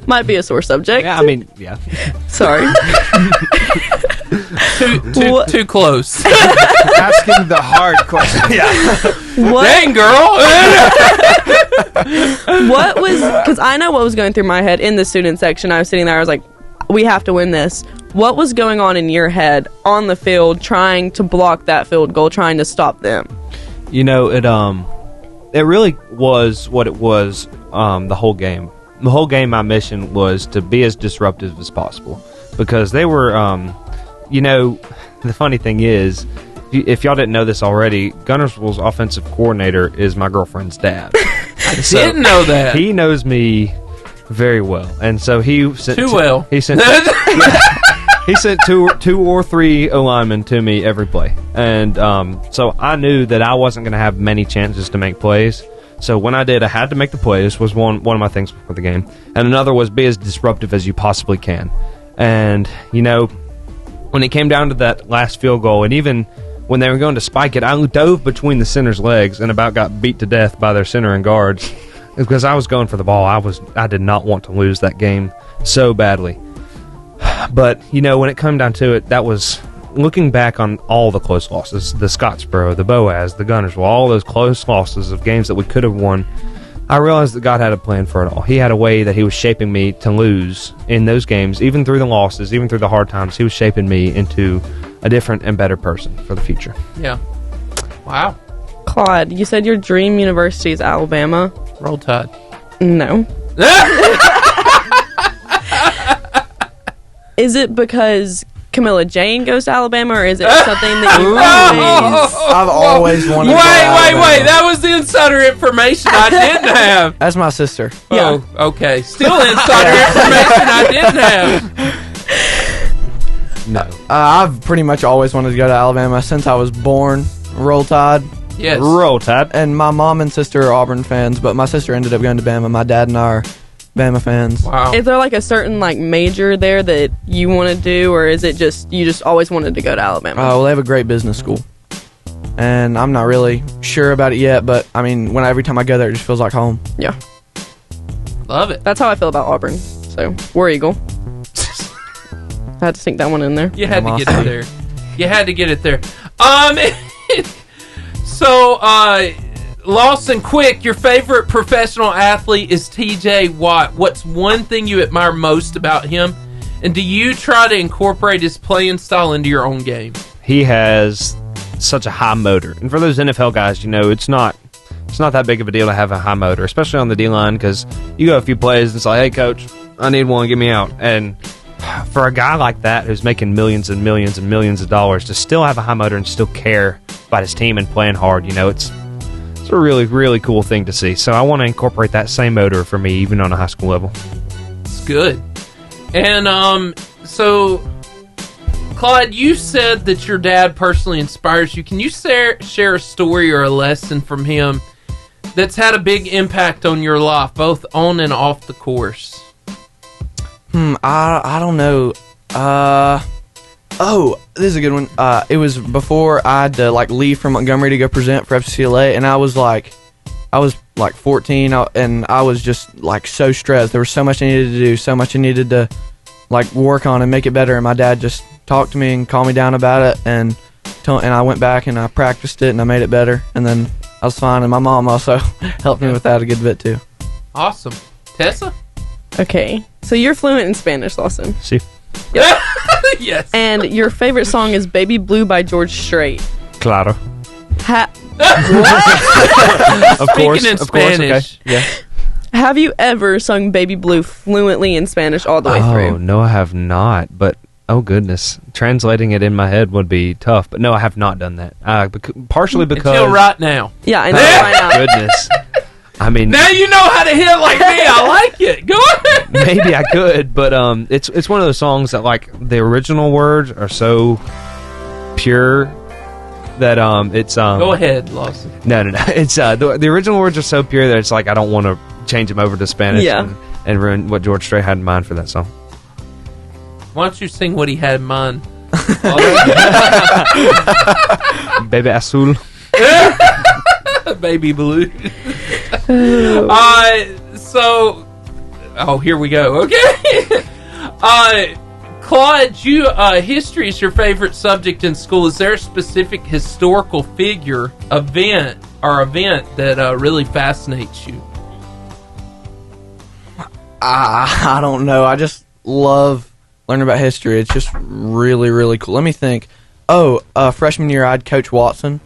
might be a sore subject. Yeah, I mean, yeah. Sorry. Too close. Asking the hard question. Yeah. What? Dang, girl. What was, because I know what was going through my head in the student section. I was sitting there, I was like, we have to win this. What was going on in your head on the field trying to block that field goal, trying to stop them? You know, it really was what it was the whole game. The whole game, my mission was to be as disruptive as possible, because they were, the funny thing is, if y'all didn't know this already, Gunnersville's offensive coordinator is my girlfriend's dad. I didn't know that. He knows me very well, and so he sent He sent he sent two or three O-linemen to me every play, and so I knew that I wasn't going to have many chances to make plays. So when I did, I had to make the plays, was one of my things for the game. And another was be as disruptive as you possibly can. And, when it came down to that last field goal, and even when they were going to spike it, I dove between the center's legs and about got beat to death by their center and guards. Because I was going for the ball. I did not want to lose that game so badly. But, when it came down to it, that was... Looking back on all the close losses, the Scottsboro, the Boaz, the Gunnersville, all those close losses of games that we could have won, I realized that God had a plan for it all. He had a way that He was shaping me to lose in those games, even through the losses, even through the hard times. He was shaping me into a different and better person for the future. Yeah. Wow. Claude, you said your dream university is Alabama. Roll Tide. No. Is it because Camilla Jane goes to Alabama, or is it something that you I've always wanted to go to Alabama. Wait. That was the insider information I didn't have. That's my sister. Yeah. Oh, okay. Still insider information I didn't have. No. I've pretty much always wanted to go to Alabama since I was born. Roll Tide. Yes. Roll Tide. And my mom and sister are Auburn fans, but my sister ended up going to Bama. My dad and I are Bama fans. Wow. Is there a certain major there that you want to do, or is it just you just always wanted to go to Alabama? Oh, well, they have a great business school, and I'm not really sure about it yet. But I mean, every time I go there, it just feels like home. Yeah, love it. that's how I feel about Auburn. So, War Eagle. I had to sink that one in there. You had to get it there. You had to get it there. So, Lawson, quick, your favorite professional athlete is TJ Watt. What's one thing you admire most about him? And do you try to incorporate his playing style into your own game? He has such a high motor. And for those NFL guys, it's not that big of a deal to have a high motor, especially on the D-line, because you go a few plays and it's like, hey, coach, I need one, get me out. And for a guy like that who's making millions and millions and millions of dollars to still have a high motor and still care about his team and playing hard, it's a really, really cool thing to see. So I want to incorporate that same motor for me, even on a high school level. It's good. And so, Claude, you said that your dad personally inspires you. Can you share a story or a lesson from him that's had a big impact on your life, both on and off the course? I don't know. Oh, this is a good one. It was before I had to leave from Montgomery to go present for FCCLA, and I was 14, and I was just so stressed. There was so much I needed to do, so much I needed to work on and make it better. And my dad just talked to me and calmed me down about it, and I went back and I practiced it and I made it better, and then I was fine. And my mom also helped me with that a good bit too. Awesome. Tessa? Okay, so you're fluent in Spanish, Lawson. See. Yep. Yes. And your favorite song is Baby Blue by George Strait. Claro. Of course, in Spanish. Okay. Yeah. Have you ever sung Baby Blue fluently in Spanish all the way through? Oh, no, I have not. But, oh, goodness. Translating it in my head would be tough. But, no, I have not done that. Partially because... Until right now. Yeah, I know right now. Goodness. I mean... Now you know how to hit like me. I like it. Go on. Maybe I could, but it's one of those songs that, the original words are so pure that it's... Go ahead, Lawson. No. It's the original words are so pure that it's I don't want to change them over to Spanish and ruin what George Strait had in mind for that song. Why don't you sing what he had in mind? Baby Azul. Baby Blue. Here we go. Okay. Claude, history is your favorite subject in school. Is there a specific historical figure, event that really fascinates you? I don't know. I just love learning about history. It's just really, really cool. Let me think. Freshman year, I had Coach Watson,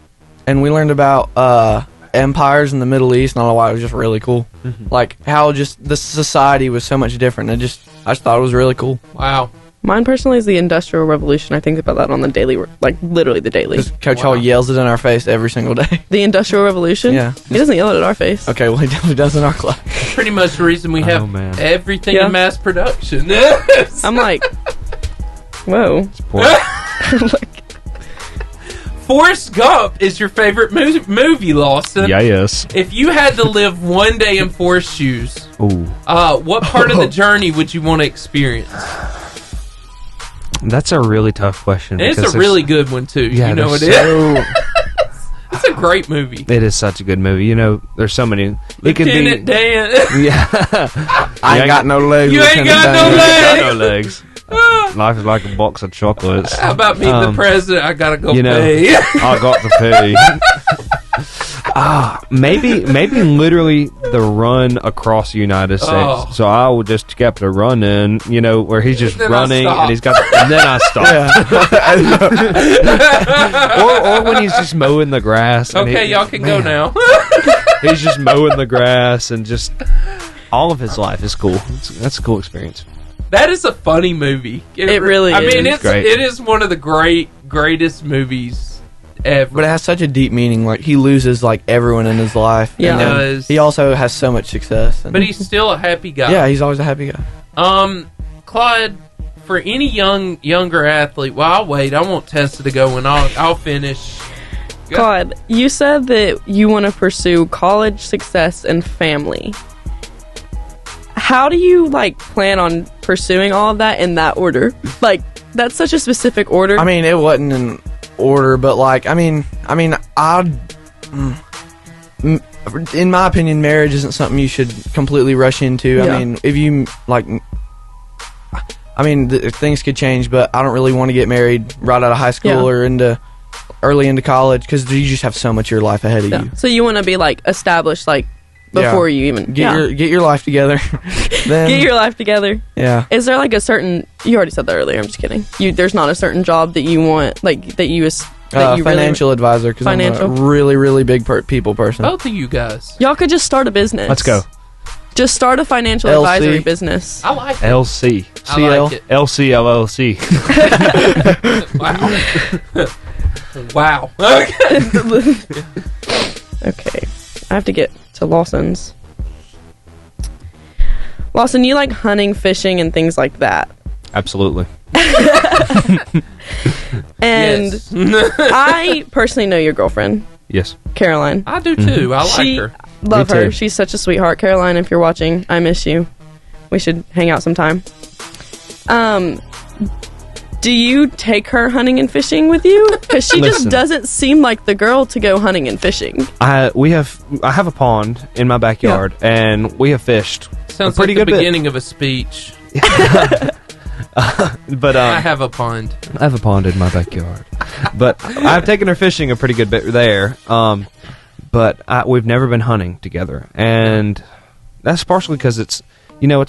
and we learned about empires in the Middle East, and I don't know why. It was just really cool. Mm-hmm. How just the society was so much different. I just thought it was really cool. Wow. Mine personally is the Industrial Revolution. I think about that on the daily, literally the daily. Coach Hall yells it in our face every single day. The Industrial Revolution? Yeah. He doesn't yell it at our face. Okay, well, he definitely does in our class. Pretty much the reason we have everything in mass production. I'm like, whoa. Forrest Gump is your favorite movie, Lawson. Yeah, yes. If you had to live one day in Forrest's shoes, what part of the journey would you want to experience? That's a really tough question. And it's a really good one, too. Yeah, you know it is. It's a great movie. It is such a good movie. There's so many. Lieutenant Dan. Yeah. I ain't got no legs. You ain't got no legs. Life is like a box of chocolates. How about meeting the president? I gotta go pay. I got to pay. Maybe literally the run across the United States. Oh. So I would just kept a running, where he's just running and he's got, and then I stopped. or when he's just mowing the grass. Okay, y'all can go now. He's just mowing the grass and just all of his life is cool. That's a cool experience. That is a funny movie. It really is. I mean, great. It is one of the greatest movies ever. But it has such a deep meaning. He loses everyone in his life. Yeah, and he does. He also has so much success. But he's still a happy guy. Yeah, he's always a happy guy. Claude, for any younger athlete, well, I'll wait. I want Tessa to go, and I'll finish. Claude, you said that you want to pursue college, success, and family. How do you plan on pursuing all of that in that order? That's such a specific order. I mean, it wasn't in order, but in my opinion, marriage isn't something you should completely rush into. Yeah. I mean, if you things could change, but I don't really want to get married right out of high school or early into college because you just have so much of your life ahead of you. So you want to be established before you even get your life together. Then, get your life together. Yeah. Is there a certain? You already said that earlier. I'm just kidding. There's not a certain job that you want that you financial advisor because I'm a really really big people person. Both of you guys. Y'all could just start a business. Let's go. Just start a financial advisory business. I like it. LC. I like it. LCLLC. Wow. Okay. I have to get to Lawson's. Lawson, you like hunting, fishing, and things like that. Absolutely. And Yes. I personally know your girlfriend, Yes. Caroline. I do too. I like her. Love Me her. too. She's such a sweetheart. Caroline, if you're watching, I miss you. We should hang out sometime. Do you take her hunting and fishing with you? Because she just doesn't seem like the girl to go hunting and fishing. I have a pond in my backyard, and we have fished. Sounds a pretty like the good beginning of a speech. But I have a pond. I have a pond in my backyard. But I've taken her fishing a pretty good bit there. But we've never been hunting together, and that's partially because it's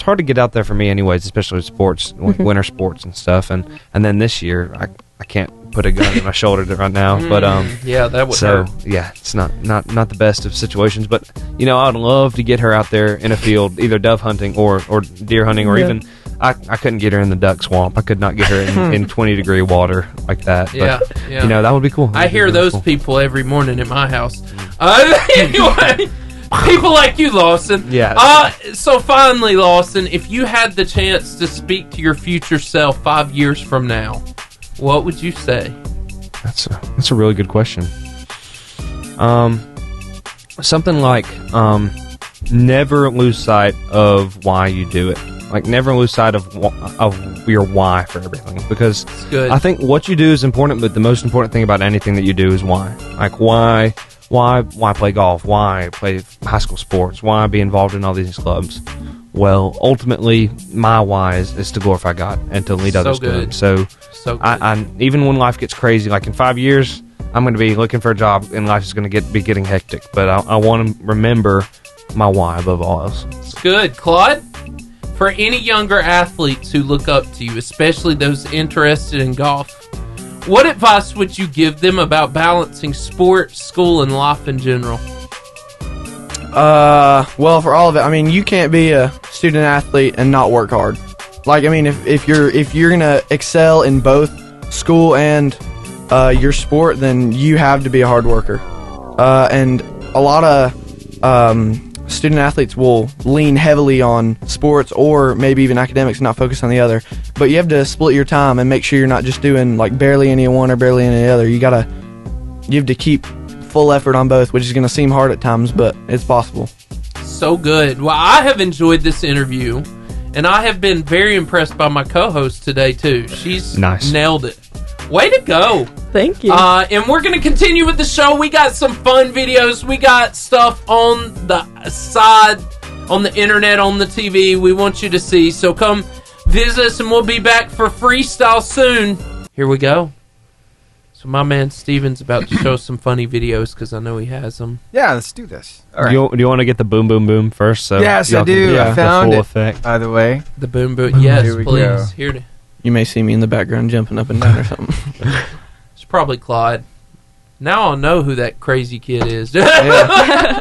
hard to get out there for me anyways, especially with sports, like winter sports and stuff. And then this year, I can't put a gun in my shoulder right now. But yeah, that would hurt. Yeah, it's not the best of situations. But I'd love to get her out there in a field, either dove hunting or deer hunting, or even I couldn't get her in the duck swamp. I could not get her in 20-degree water like that. Yeah, but, yeah. That would be cool. I hear those people every morning in my house. Anyway, people like you, Lawson. Yeah. So finally, Lawson, if you had the chance to speak to your future self 5 years from now, what would you say? That's a really good question. Something like never lose sight of why you do it. Like, never lose sight of your why for everything, because I think what you do is important, but the most important thing about anything that you do is why. Like, why play golf? Why play high school sports? Why be involved in all these clubs? Well, ultimately, my why is to glorify God and to lead others to Him. So good. I even when life gets crazy, like in 5 years, I'm going to be looking for a job, and life is going to be getting hectic. But I want to remember my why above all else. It's good. Claude, for any younger athletes who look up to you, especially those interested in golf, what advice would you give them about balancing sports, school, and life in general? Well, for all of it, I mean, you can't be a student athlete and not work hard. Like, I mean, if you're gonna excel in both school and your sport, then you have to be a hard worker. And a lot of student athletes will lean heavily on sports or maybe even academics and not focus on the other. But you have to split your time and make sure you're not just doing like barely any one or barely any other. You have to keep full effort on both, which is going to seem hard at times, but it's possible. So good. Well, I have enjoyed this interview, and I have been very impressed by my co-host today too. She's nailed it. Way to go. Thank you. And we're going to continue with the show. We got some fun videos. We got stuff on the side, on the internet, on the TV we want you to see. So come visit us, and we'll be back for freestyle soon. Here we go. So my man Steven's about to show us some funny videos because I know he has them. Yeah, let's do this. All right. Do you want to get the boom, boom, boom first? So yes, I do. I found it, effect. By the way. The boom, boom. Yes, Here we please. go. Here. You may see me in the background jumping up and down or something. It's probably Claude. Now I'll know who that crazy kid is. Yeah.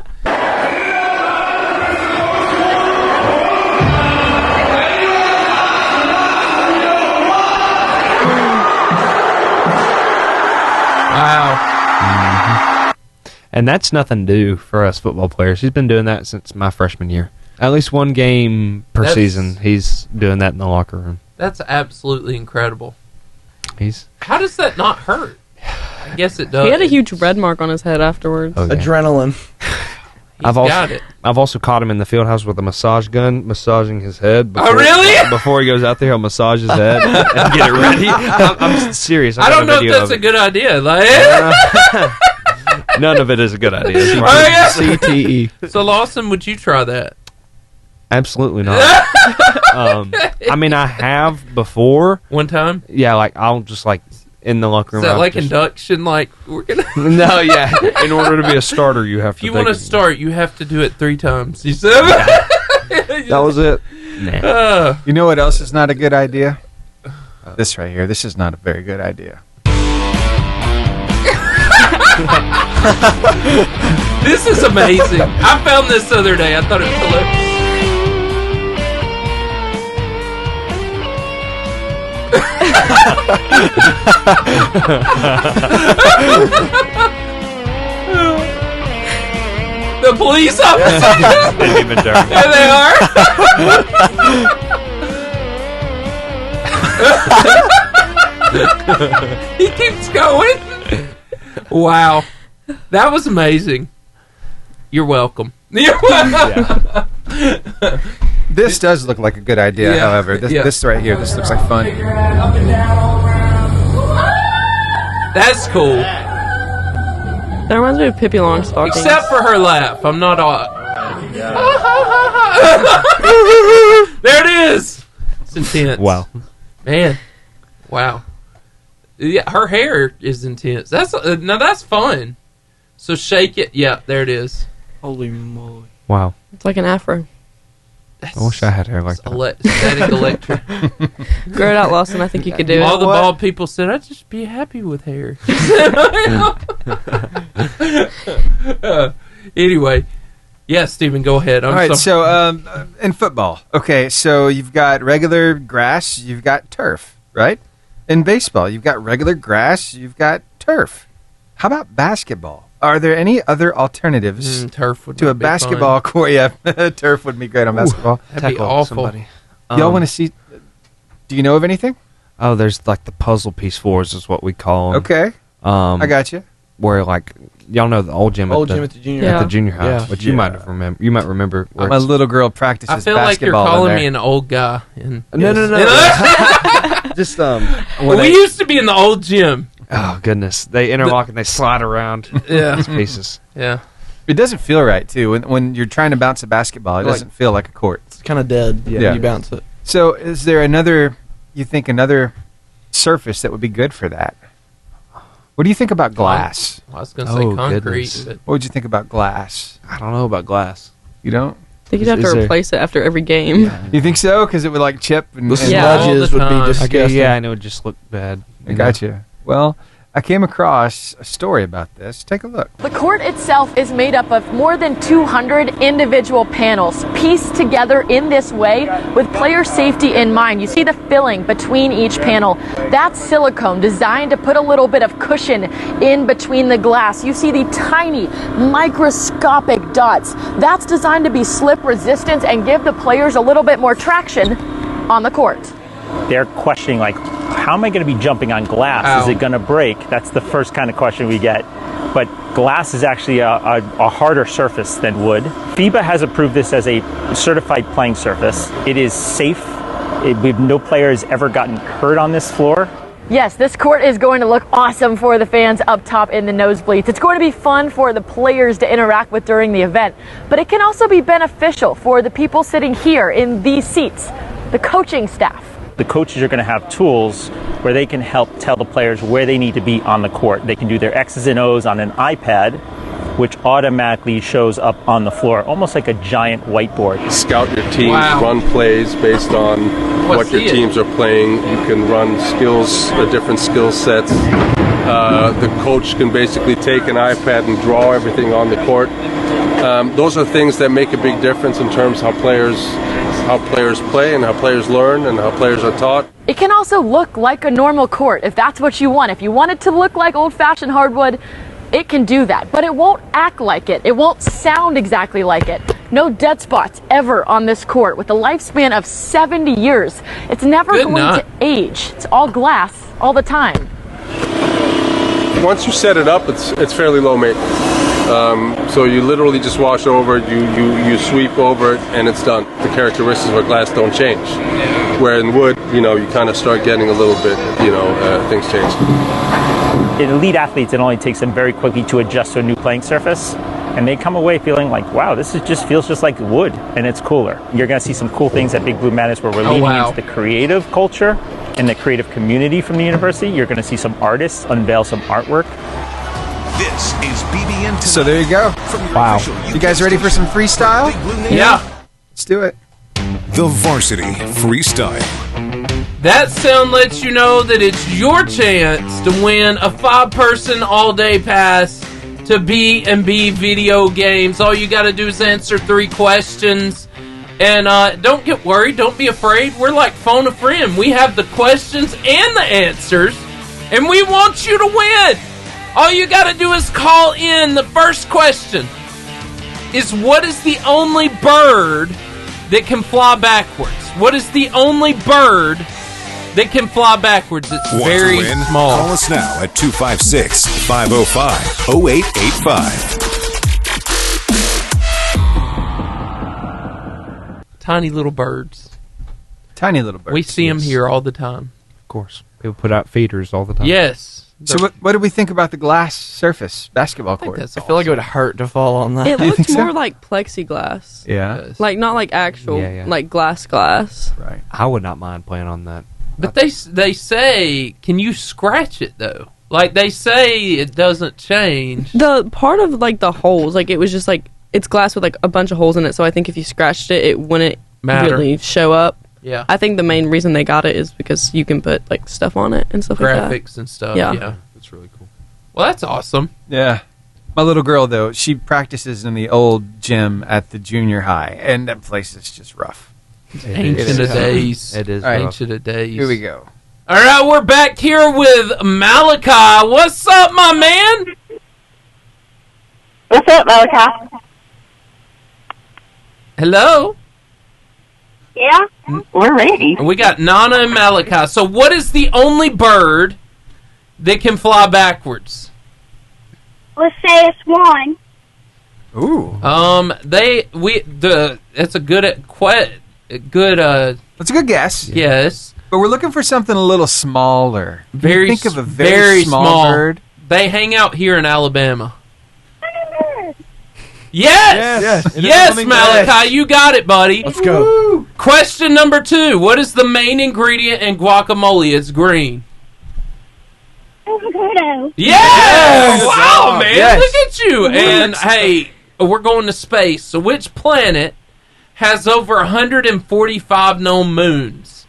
Wow. Mm-hmm. And that's nothing new for us football players. He's been doing that since my freshman year. At least one game per season, he's doing that in the locker room. That's absolutely incredible. How does that not hurt? I guess it does. He had a huge red mark on his head afterwards. Oh, yeah. Adrenaline. I've also caught him in the field house with a massage gun, massaging his head. Oh, really? Before he goes out there, he'll massage his head and get it ready. I'm serious. I don't know if that's a good idea. Like, none of it is a good idea. CTE. So, Lawson, would you try that? Absolutely not. I mean, I have before. One time? Yeah, like, I'll just, like, in the locker room. Is that like induction? Like, we're gonna... No, yeah. In order to be a starter, you have to If you want to start, you have to do it 3 times. You said? That was it. Nah. You know what else is not a good idea? This right here. This is not a very good idea. This is amazing. I found this the other day. I thought it was hilarious. The police officers didn't even turn. There they are. He keeps going. Wow, that was amazing. You're welcome. You're welcome. Yeah. This does look like a good idea, however. This right here, this looks like fun. Up and down, all around. That's cool. That reminds me of Pippi Longstocking. Except for her laugh. I'm not all... There it is. It's intense. Wow. Man. Wow. Yeah, her hair is intense. That's now that's fun. So shake it. Yeah, there it is. Holy moly. Wow. It's like an afro. I wish I had hair like that. Static electric. Grow it out, Lawson. I think you could do it. All the bald people said, I'd just be happy with hair. Anyway. Yeah, Stephen, go ahead. All right, so in football, okay, so you've got regular grass, you've got turf, right? In baseball, you've got regular grass, you've got turf. How about basketball? Are there any other alternatives turf would to a basketball court? Yeah, turf would be great on basketball. That'd be awful. Y'all want to see? Do you know of anything? Oh, there's like the puzzle piece floors is what we call them. Okay, I got you. Where like y'all know the old gym at the junior high, which you might remember. You might remember. My little girl practices. I feel like you're calling me an old guy. No. Just we used to be in the old gym. Oh goodness, they interlock and they slide around. These pieces. Yeah, it doesn't feel right too when you're trying to bounce a basketball. It doesn't feel like a court. It's kind of dead. Yeah, you bounce it. So, is there another surface that would be good for that? What do you think about glass? I was going to say concrete. What would you think about glass? I don't know about glass. You don't? I think you'd have to replace it after every game. Yeah. You think so? Because it would like chip and the smudges would be disgusting. Yeah, I know it would just look bad. I got you. Well, I came across a story about this. Take a look. The court itself is made up of more than 200 individual panels pieced together in this way with player safety in mind. You see the filling between each panel. That's silicone designed to put a little bit of cushion in between the glass. You see the tiny microscopic dots. That's designed to be slip resistant and give the players a little bit more traction on the court. They're questioning, like, how am I going to be jumping on glass? Ow. Is it going to break? That's the first kind of question we get. But glass is actually a harder surface than wood. FIBA has approved this as a certified playing surface. It is safe. No player has ever gotten hurt on this floor. Yes, this court is going to look awesome for the fans up top in the nosebleeds. It's going to be fun for the players to interact with during the event. But it can also be beneficial for the people sitting here in these seats, the coaching staff. The coaches are going to have tools where they can help tell the players where they need to be on the court. They can do their X's and O's on an iPad, which automatically shows up on the floor, almost like a giant whiteboard. Scout your teams, run plays based on what your teams are playing. You can run skills, different skill sets. The coach can basically take an iPad and draw everything on the court. Those are things that make a big difference in terms of how players play and how players learn and how players are taught. It can also look like a normal court if that's what you want. If you want it to look like old-fashioned hardwood, it can do that. But it won't act like it. It won't sound exactly like it. No dead spots ever on this court. With a lifespan of 70 years, it's never going to age. It's all glass all the time. Once you set it up, it's fairly low maintenance. So you literally just wash over it, you sweep over it, and it's done. The characteristics of glass don't change. Where in wood, you kind of start getting a little bit, things change. In elite athletes, it only takes them very quickly to adjust to a new playing surface, and they come away feeling like, wow, this feels just like wood, and it's cooler. You're going to see some cool things at Big Blue Madness where we're leaning into the creative culture and the creative community from the university. You're going to see some artists unveil some artwork. This is BBN Tonight. So there you go. Wow. You guys ready for some freestyle? Yeah. Let's do it. The Varsity Freestyle. That sound lets you know that it's your chance to win a 5-person all-day pass to B&B Video Games. All you got to do is answer 3 questions. And don't get worried. Don't be afraid. We're like phone a friend. We have the questions and the answers. And we want you to win. All you got to do is call in. The first question is, what is the only bird that can fly backwards? What is the only bird that can fly backwards? It's very small. Call us now at 256-505-0885. Tiny little birds. Tiny little birds. We see them here all the time. Of course. People put out feeders all the time. Yes. So what do we think about the glass surface basketball court? I feel like it would hurt to fall on that. It looks more like plexiglass. Yeah. Like, not like actual, like glass. Right. I would not mind playing on that. But they say, can you scratch it, though? Like, they say it doesn't change. The part of, like, the holes, like, it was just, like, it's glass with, like, a bunch of holes in it, so I think if you scratched it, it wouldn't really show up. Yeah. I think the main reason they got it is because you can put, like, stuff on it and stuff like that. Graphics and stuff, yeah. That's really cool. Well, that's awesome. Yeah. My little girl, though, she practices in the old gym at the junior high, and that place is just rough. Ancient of days. It is ancient of days. Here we go. All right, we're back here with Malachi. What's up, my man? What's up, Malachi? Hello? Yeah, we're ready. And we got Nana and Malachi. So what is the only bird that can fly backwards? Let's say it's one. Ooh. That's a good That's a good guess. Yes. But we're looking for something a little smaller. Very think of a very small bird. They hang out here in Alabama. Yes, Malachi, you got it, buddy. Let's go. Woo. Question number 2. What is the main ingredient in guacamole? It's green. Avocado. Yes! Wow, job. man, Yes. look at you. And, hey, we're going to space. So which planet has over 145 known moons?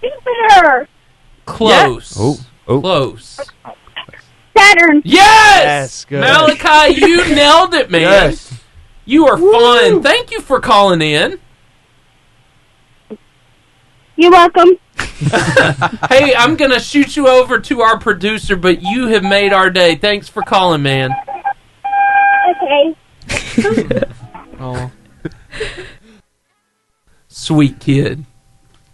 Jupiter. Close. Yes. Close. Saturn. Yes! Good. Malachi, you nailed it, man. Yes. You are fun. Thank you for calling in. You're welcome. Hey, I'm going to shoot you over to our producer, but you have made our day. Thanks for calling, man. Okay. Oh. Sweet kid.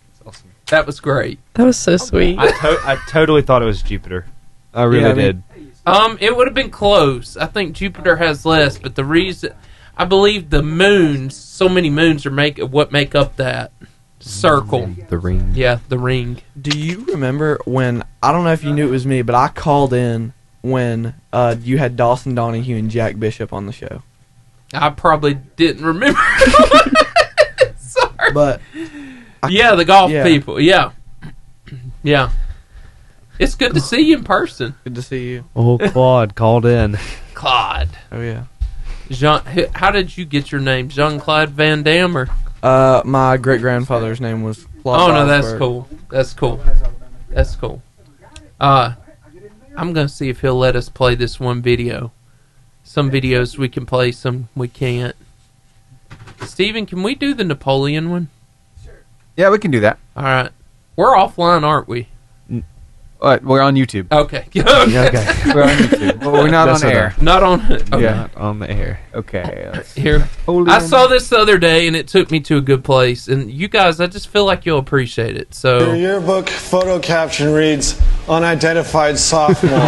That's awesome. That was great. That was so sweet. I totally thought it was Jupiter. I really did. It would have been close. I think Jupiter has less, but the reason I believe the moons, so many moons are what make up that circle. The ring. Yeah, the ring. Do you remember when, I don't know if you knew it was me, but I called in when you had Dawson Donahue and Jack Bishop on the show? I probably didn't remember. Sorry. But the golf people. Yeah. Yeah. It's good to see you in person. Good to see you. Oh, Claude called in. Claude. Oh, yeah. How did you get your name? Jean-Claude Van Damme? Or? My great-grandfather's name was Claude. Oh, no, that's cool. That's cool. That's cool. I'm going to see if he'll let us play this one video. Some videos we can play, some we can't. Steven, can we do the Napoleon one? Sure. Yeah, we can do that. All right. We're offline, aren't we? We're on YouTube. Okay. Okay. We're on YouTube. Well, we're not on air. Not on. Okay. Yeah, not on the air. Okay. Here. I saw this the other day, and it took me to a good place. And you guys, I just feel like you'll appreciate it. So your yearbook photo caption reads "Unidentified sophomore."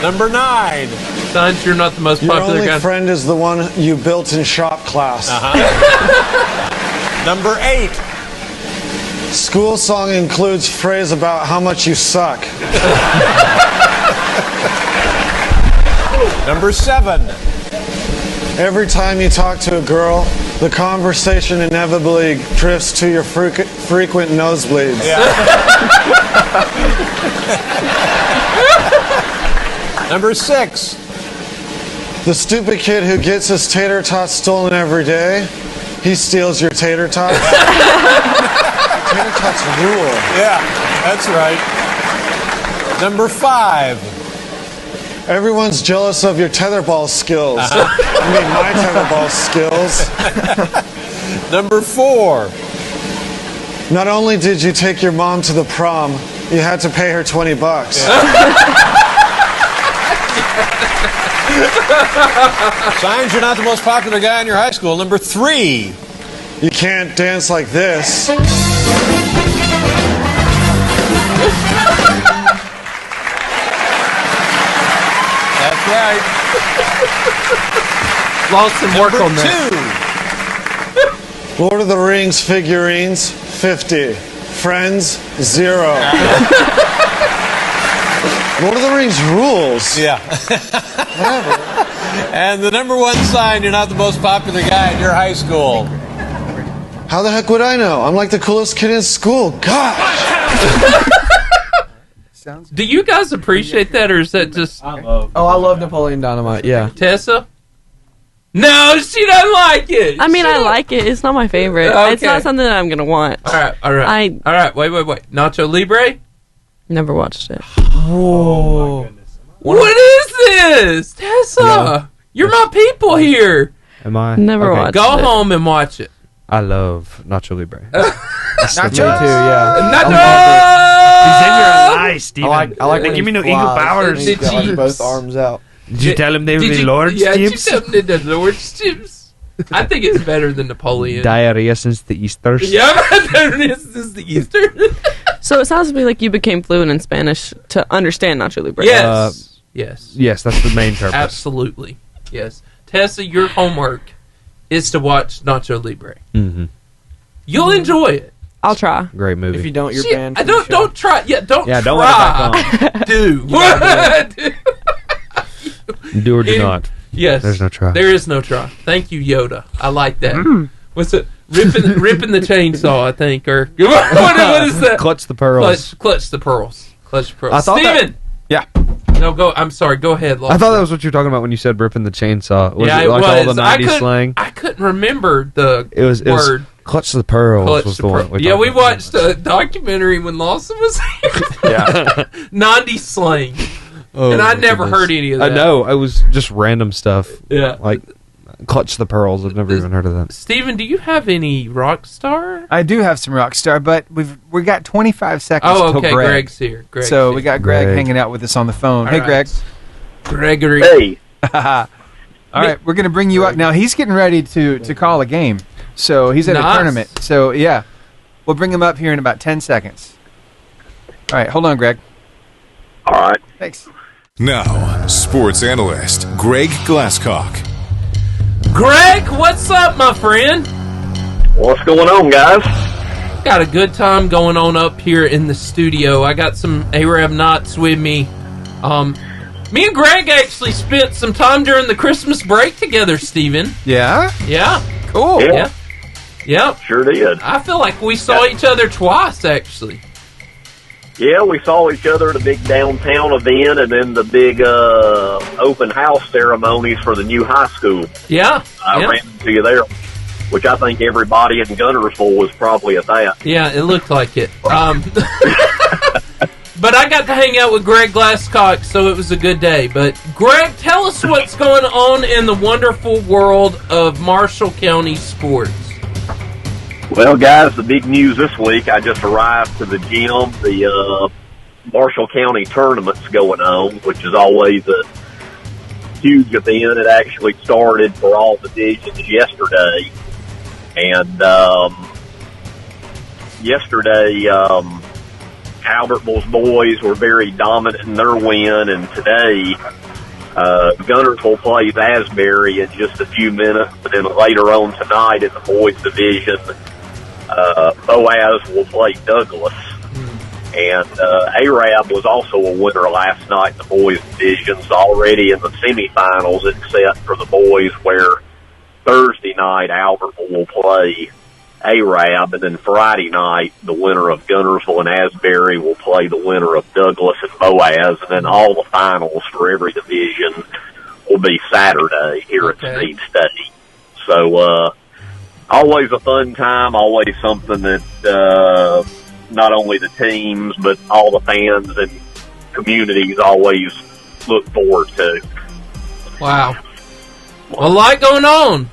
Number 9. Signs you're not the most popular Your guy. only friend is the one you built in shop class. Number 8. School song includes phrase about how much you suck. Number 7. Every time you talk to a girl, the conversation inevitably drifts to your frequent nosebleeds. Number 6. The stupid kid who gets his tater tots stolen every day, he steals your tater tots. Tater tots rule. Yeah, that's right. Number 5. Everyone's jealous of your tetherball skills. I mean, my tetherball skills. Number 4. Not only did you take your mom to the prom, you had to pay her $20. Signs you're not the most popular guy in your high school. Number 3. You can't dance like this. That's right. Lawson, work on that. Number 2. Lord of the Rings figurines, $50. friends, 0. Lord of the Rings rules. Yeah. Whatever. And the number one sign, you're not the most popular guy in your high school. How the heck would I know? I'm like the coolest kid in school. Gosh. Do you guys appreciate that, or is that just... I love Napoleon Dynamite, yeah. Tessa? No, she doesn't like it. I mean, I like it. It's not my favorite. Okay. It's not something that I'm going to want. All right. All right, wait. Nacho Libre? Never watched it. Whoa. What is this? Tessa, Yeah. you're my people here. Am I? Never watched Go it. home and watch it. I love Nacho Libre. Nacho! Me too, yeah. Nacho! He's in your eyes, Steven. I like They when give me he no eagle flies. powers. He's got like both arms out. Did you tell him they would be Lord's Yeah, did you chips? tell them they're Lord's chips? I think it's better than Napoleon. Diarrhea since the Easters. Yeah, this is the Easter. So it sounds to me like you became fluent in Spanish to understand Nacho Libre. Yes. Yes. Yes, that's the main purpose. Absolutely. Yes. Tessa, your homework is to watch Nacho Libre. Mm-hmm. You'll enjoy it. I'll try. Great movie. If you don't, you're Shit, banned. I don't try. Yeah, don't Yeah, try. don't let it back Do. Do or do not. Yes. There's no try. There is no try. Thank you, Yoda. I like that. What's it? Ripping the chainsaw, I think, or what is that? Clutch the pearls. Clutch the pearls. Clutch the pearls. I thought Steven! Yeah. No, go. I'm sorry. Go ahead, Lawson. I thought that was what you were talking about when you said ripping the chainsaw. Was Yeah, it like it all was. the 90s slang? I couldn't remember the It was word. clutch the pearls Clutch was the the one. pearl. Yeah, we watched a documentary when Lawson was here. Yeah. 90s slang. Oh, and I my never goodness. heard any of that. I know. It was just random stuff. Yeah. Like clutch the pearls. I've never even heard of that. Steven, do you have any rock star? I do have some rock star, but we got 25 seconds Oh, till okay. Greg. Greg's here. So we got Greg hanging out with us on the phone. All Hey, right. Greg. Gregory. Hey. All right, we're going to bring you up. Now, he's getting ready to call a game. So he's at Nice. a tournament. So, yeah, we'll bring him up here in about 10 seconds. All right, hold on, Greg. All right. Thanks. Now, sports analyst Greg Glasscock. Greg, what's up, my friend? What's going on, guys? Got a good time going on up here in the studio. I got some Arab knots with me. Me and Greg actually spent some time during the Christmas break together, Steven. Yeah? Yeah. Cool. Yeah. Yep. Sure did. I feel like we saw each other twice, actually. Yeah, we saw each other at a big downtown event and then the big open house ceremonies for the new high school. Yeah. I ran into you there, which I think everybody in Guntersville was probably at that. Yeah, it looked like it. But I got to hang out with Greg Glasscock, so it was a good day. But, Greg, tell us what's going on in the wonderful world of Marshall County sports. Well, guys, the big news this week, I just arrived to the gym. The Marshall County tournament's going on, which is always a huge event. It actually started for all divisions yesterday. And yesterday, Albertville's boys were very dominant in their win, and today Guntersville plays Asbury in just a few minutes, and then later on tonight in the boys division, Boaz will play Douglas. And Arab was also a winner last night in the boys divisions, already in the semifinals, except for the boys, where Thursday night Albertville will play Arab, and then Friday night the winner of Guntersville and Asbury will play the winner of Douglas and Boaz, and then all the finals for every division will be Saturday here at Steed State. So always a fun time, always something that not only the teams but all the fans and communities always look forward to. Wow. A lot going on.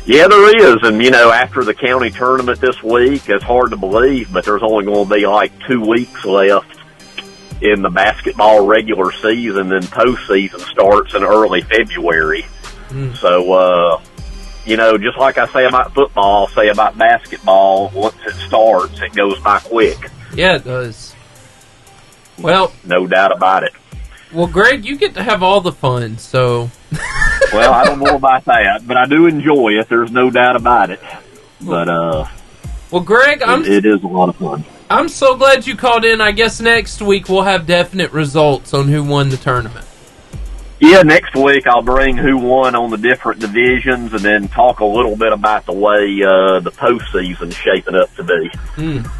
Yeah, there is. And, you know, after the county tournament this week, it's hard to believe, but there's only going to be like 2 weeks left in the basketball regular season, and postseason starts in early February. So, you know, just like I say about football, I'll say about basketball, once it starts, it goes by quick. Yeah, it does. Well, no doubt about it. Well, Greg, you get to have all the fun, so... Well, I don't know about that, but I do enjoy it. There's no doubt about it. But, Well, Greg, it is a lot of fun. I'm so glad you called in. I guess next week we'll have definite results on who won the tournament. Yeah, next week I'll bring who won on the different divisions and then talk a little bit about the way the postseason's shaping up to be.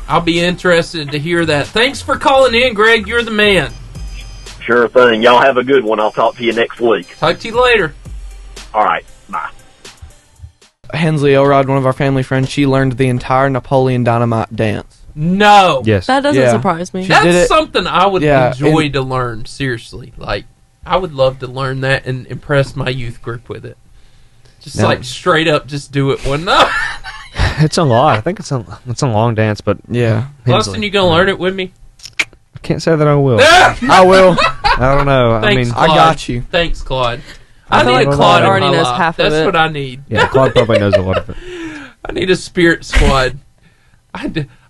I'll be interested to hear that. Thanks for calling in, Greg. You're the man. Sure thing. Y'all have a good one. I'll talk to you next week. Talk to you later. All right. Bye. Hensley Elrod, one of our family friends, she learned the entire Napoleon Dynamite dance. No. Yes. That doesn't surprise me. That's something I would enjoy to learn, seriously. Like, I would love to learn that and impress my youth group with it. Just like straight up, just do it one night. It's a lot. I think it's a long dance, but yeah. Lawson, you gonna learn it with me? I can't say that I will. I will. I don't know. Thanks, Claude. I got you. Thanks, Claude. I need like a Claude in already my knows life. half of That's it. what I need. Yeah, Claude probably knows a lot of it. I need a spirit squad.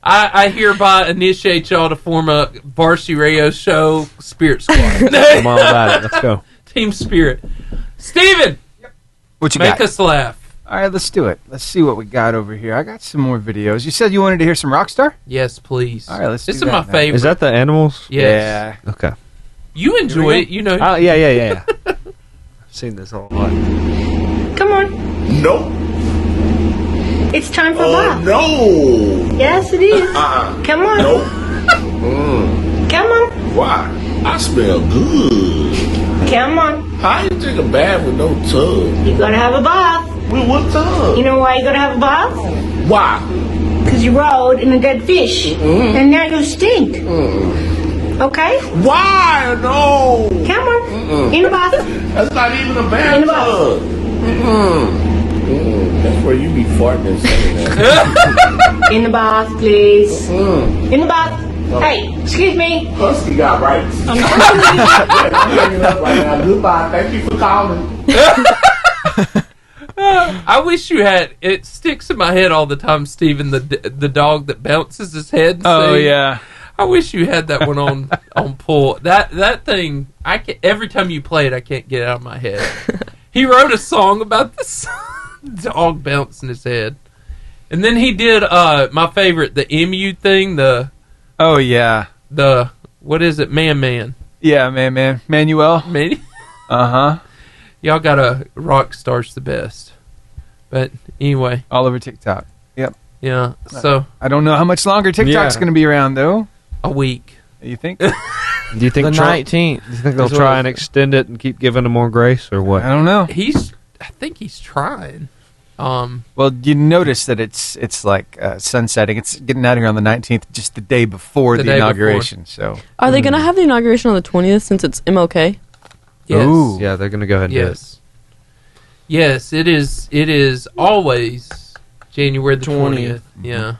I hereby initiate y'all to form a Varsity Radio Show spirit squad. I'm all about it. Let's go. Team Spirit. Steven! What you Make got? us laugh. All right, let's do it. Let's see what we got over here. I got some more videos. You said you wanted to hear some Rockstar? Yes, please. All right, let's This do is my that now. favorite. Is that the animals? Yes. Yeah. Okay. You enjoy it, you know. Oh, yeah. I've seen this a lot. Come on. Nope. It's time for Bob. No. Yes, it is. Come on. Nope. Come on. Why? I smell good. Come on. How you take a bath with no tub? You gotta have a bath. With what tub? You know why you gotta have a bath? Why? Because you rode in a dead fish. And now you stink. Okay? Why? No. Come on. In the bath. That's not even a In the bathtub. bath. That's where you be farting and saying that. In the bath, please. In the bath. Hey, excuse me. Husky got rights. I'm hanging up right now. Goodbye. Thank you for calling. I wish you had. It sticks in my head all the time, Steven, the dog that bounces his head. And Oh, sings. yeah. I wish you had that one on pull. That thing, every time you play it, I can't get it out of my head. He wrote a song about this dog bouncing his head. And then he did my favorite, the emu thing, Oh, yeah. what is it, Man. Yeah, man. Manuel. Uh-huh. Y'all got a Rockstar's the best. But anyway. All over TikTok. Yep. Yeah, so. I don't know how much longer TikTok's going to be around, though. A week. You think? Do you think the 19th? Do you think they'll try and extend it and keep giving them more grace, or what? I don't know. I think he's trying. Well, you notice that it's like sunsetting. It's getting out of here on the 19th, just the day before the inauguration. So, are they going to have the inauguration on the 20th since it's MLK? Yes. Ooh. Yeah, they're going to go ahead and do it. Yes, it is. It is always January the 20th. Yeah.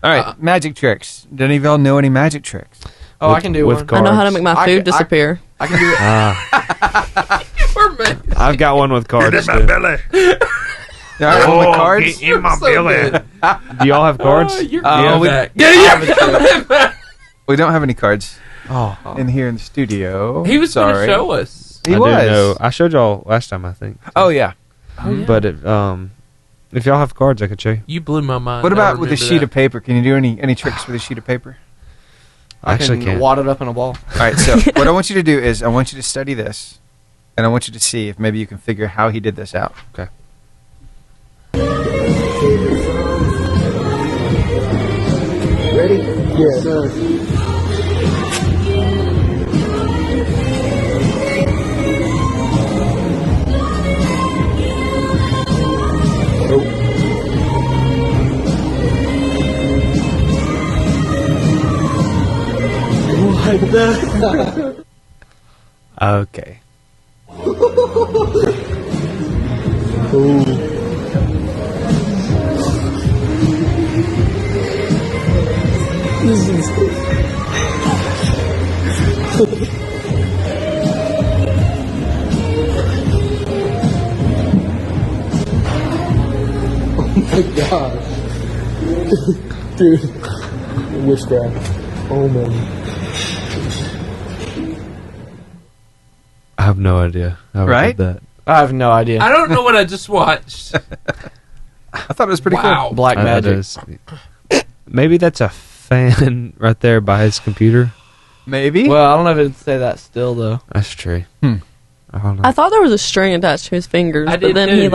All right, magic tricks. Do any of y'all know any magic tricks? Oh, I can do one. I know how to make my food disappear. I can do it. I've got one with cards. Get in my belly. All right, one with cards. Get in my belly. Do y'all have cards? You're back. We don't have any cards. In here in the studio. He was going to show us. He was. I showed y'all last time, I think. Oh yeah. But if y'all have cards, I could show you. You blew my mind. What about with a sheet of paper? Can you do any tricks with a sheet of paper? I actually can't. Wad it up in a ball. All right. So what I want you to do is I want you to study this, and I want you to see if maybe you can figure how he did this out. Okay. Ready? Yes, sir. Like that. Okay. Ooh. This is oh my gosh. Dude. Witchcraft. Oh man. I have no idea how I did that. I have no idea. I don't know what I just watched. I thought it was pretty cool. Black magic. Maybe that's a fan right there by his computer. Maybe. Well, I don't know if it'd say that still though. That's true. I don't know. I thought there was a string attached to his fingers, but then he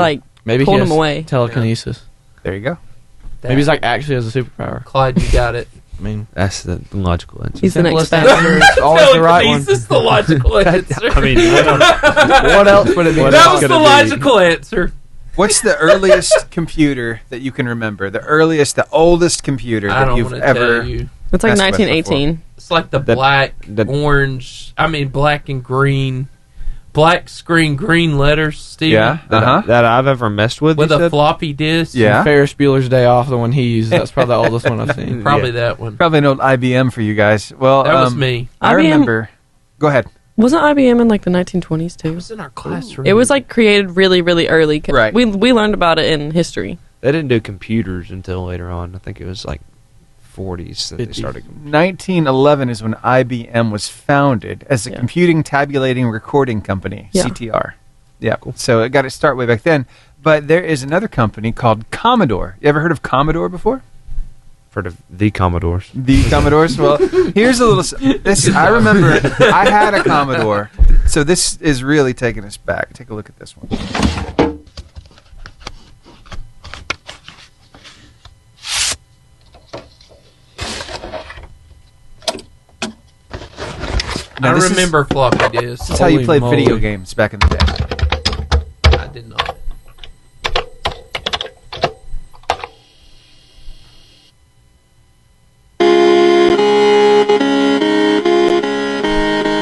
maybe pulled he them has away. telekinesis. There you go. Maybe he's like actually has a superpower. Claude, you got it. I mean, that's the logical answer. He's the next Simplest answer is always the right one. Telekinesis is the logical answer. I mean, What else would it be? That was the logical answer. What's the earliest computer that you can remember? The oldest computer I that don't you've wanna ever... tell you. It's like messed with 1918. It's like black, black and green, black screen, green letters, Steve. Yeah. That I've ever messed with. With you a said? floppy disk. Yeah. Ferris Bueller's Day Off, the one he used. That's probably the oldest one I've seen. Probably that one. Probably an old IBM for you guys. Well, That was me. I IBM remember... Go ahead. Wasn't IBM in like the 1920s too? It was in our classroom. It was like created really, really early. Right. We learned about it in history. They didn't do computers until later on. I think it was like 40s that they started. 1911 is when IBM was founded as a computing, tabulating, recording company, CTR. Yeah, cool. So it got its start way back then. But there is another company called Commodore. You ever heard of Commodore before? Heard of the Commodores. The Commodores? Well, here's a little... I remember I had a Commodore. So this is really taking us back. Take a look at this one. I remember floppy disks. This is how you played video games back in the day. I did not.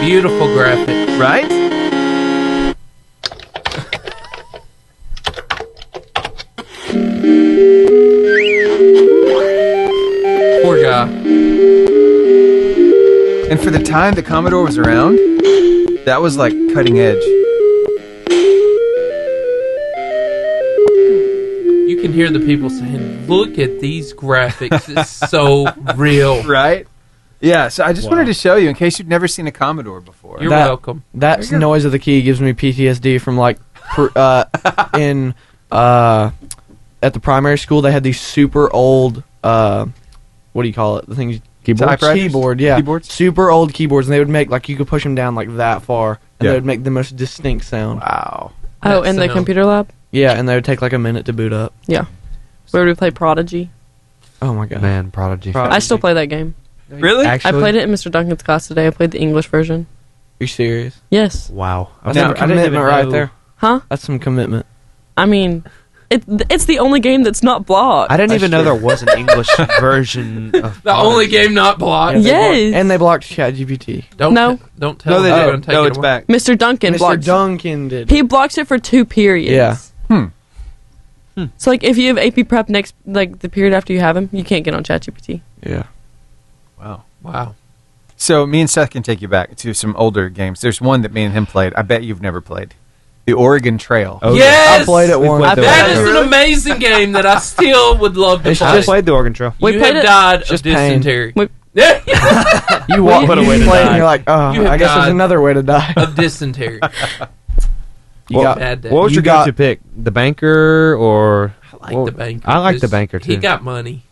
Beautiful graphics. Right? Poor guy. And for the time the Commodore was around, that was like cutting edge. You can hear the people saying, "Look at these graphics. It's so real." Right? Yeah, so I just wanted to show you in case you've never seen a Commodore before. You're welcome. That noise of the key gives me PTSD from like at the primary school they had these super old what do you call it? The things keyboard, yeah. Keyboards? Super old keyboards, and they would make like you could push them down like that far, and they would make the most distinct sound. Wow. Oh, in the computer lab? Yeah, and they would take like a minute to boot up. Yeah. Where we play Prodigy. Oh my god. Man, Prodigy. I still play that game. Really? Actually? I played it in Mr. Duncan's class today. I played the English version. Are you serious? Yes. Wow. That's some commitment right there. Huh? That's some commitment. I mean, it's the only game that's not blocked. I didn't even know there was an English version of The only game not blocked. Yes. And they blocked ChatGPT. Don't tell No, they them. didn't. No, it's back. Mr. Duncan Mr. blocked. Duncan did. He blocks it for 2 periods. Yeah. So like if you have AP Prep next, like the period after you have him, you can't get on ChatGPT. Yeah. Wow. So me and Seth can take you back to some older games. There's one that me and him played. I bet you've never played. The Oregon Trail. Oh, Yes! I played it once. That is an amazing game that I still would love to I play. just played the Oregon Trail. We You played have it- died of Just pain. dysentery. You walk What a you way to play it die. and you're like, oh, You have I guess there's died. another way to die. Of dysentery. You got Bad day. What was You your got- go-to pick? The banker or... I like the banker. I like the 'cause banker, too. He got money.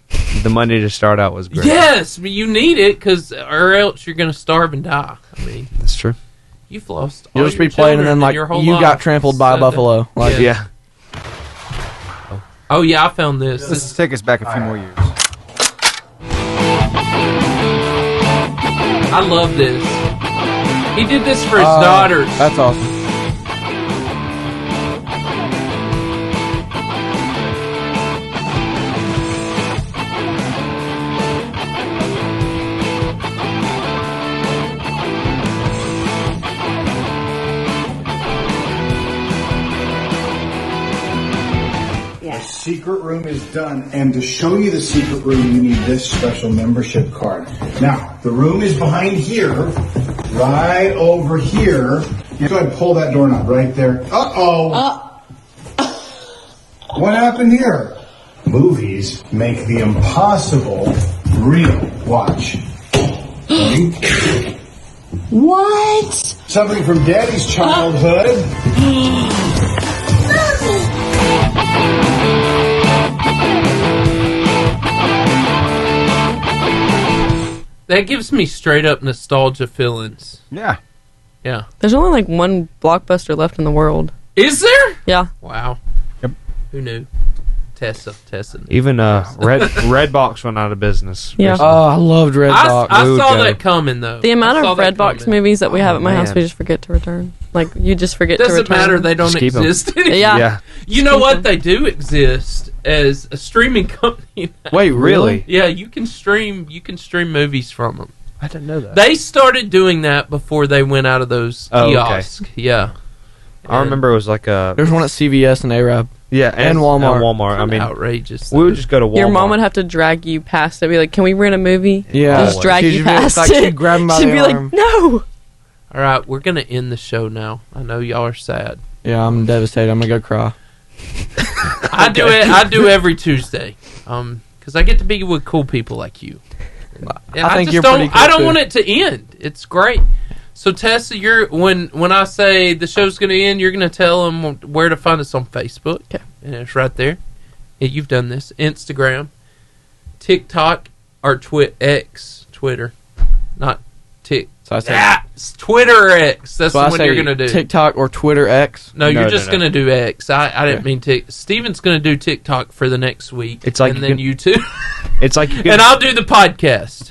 The money to start out was great. Yes, but you need it or else you're going to starve and die. I mean, That's true. you've lost. You'll all just your be playing and children then like your whole you life. got trampled by a So buffalo. Like Yeah. Oh yeah, I found this. Let's take us back a few more years. I love this. He did this for his daughters. That's awesome. The secret room is done, and to show you the secret room, you need this special membership card. Now, the room is behind here, right over here. You go ahead and pull that doorknob right there. Uh-oh. What happened here? Movies make the impossible real. Watch. Ready? What? Something from Daddy's childhood. That gives me straight up nostalgia feelings. Yeah. Yeah. There's only like one Blockbuster left in the world. Is there? Yeah. Wow. Yep. Who knew? Tessa. Even Redbox went out of business. Yeah. recently. Oh, I loved Redbox. I saw that coming, though. The amount of Redbox movies that we have at my house, we just forget to return. Like, you just forget to return. Doesn't matter. They don't exist anymore. Yeah. You know what? They do exist as a streaming company now. Wait, really? Yeah, you can stream movies from them. I didn't know that. They started doing that before they went out of those kiosks. Okay. Yeah. I remember it was like a... There's one at CVS and Arab. Yeah, and Walmart. I mean, outrageous. We would just go to Walmart. Your mom would have to drag you past it. Be like, "Can we rent a movie?" Yeah, just drag you past like, it. she'd grab him by She'd the be arm. like, "No." All right, we're gonna end the show now. I know y'all are sad. Yeah, I'm devastated. I'm gonna go cry. I do it. I do every Tuesday, because I get to be with cool people like you. And I think just you're don't, pretty cool I don't too. want it to end. It's great. So Tessa, you're when I say the show's going to end, you're going to tell them where to find us on Facebook. Okay. And it's right there. Yeah, you've done this. Instagram, TikTok, or Twitter, not Tik. So I say, it's Twitter X. That's so the I one say you're going to do. TikTok or Twitter X. No, you're just going to do X. I didn't mean Tik. Steven's going to do TikTok for the next week. It's like and then YouTube. It's like and I'll do the podcast.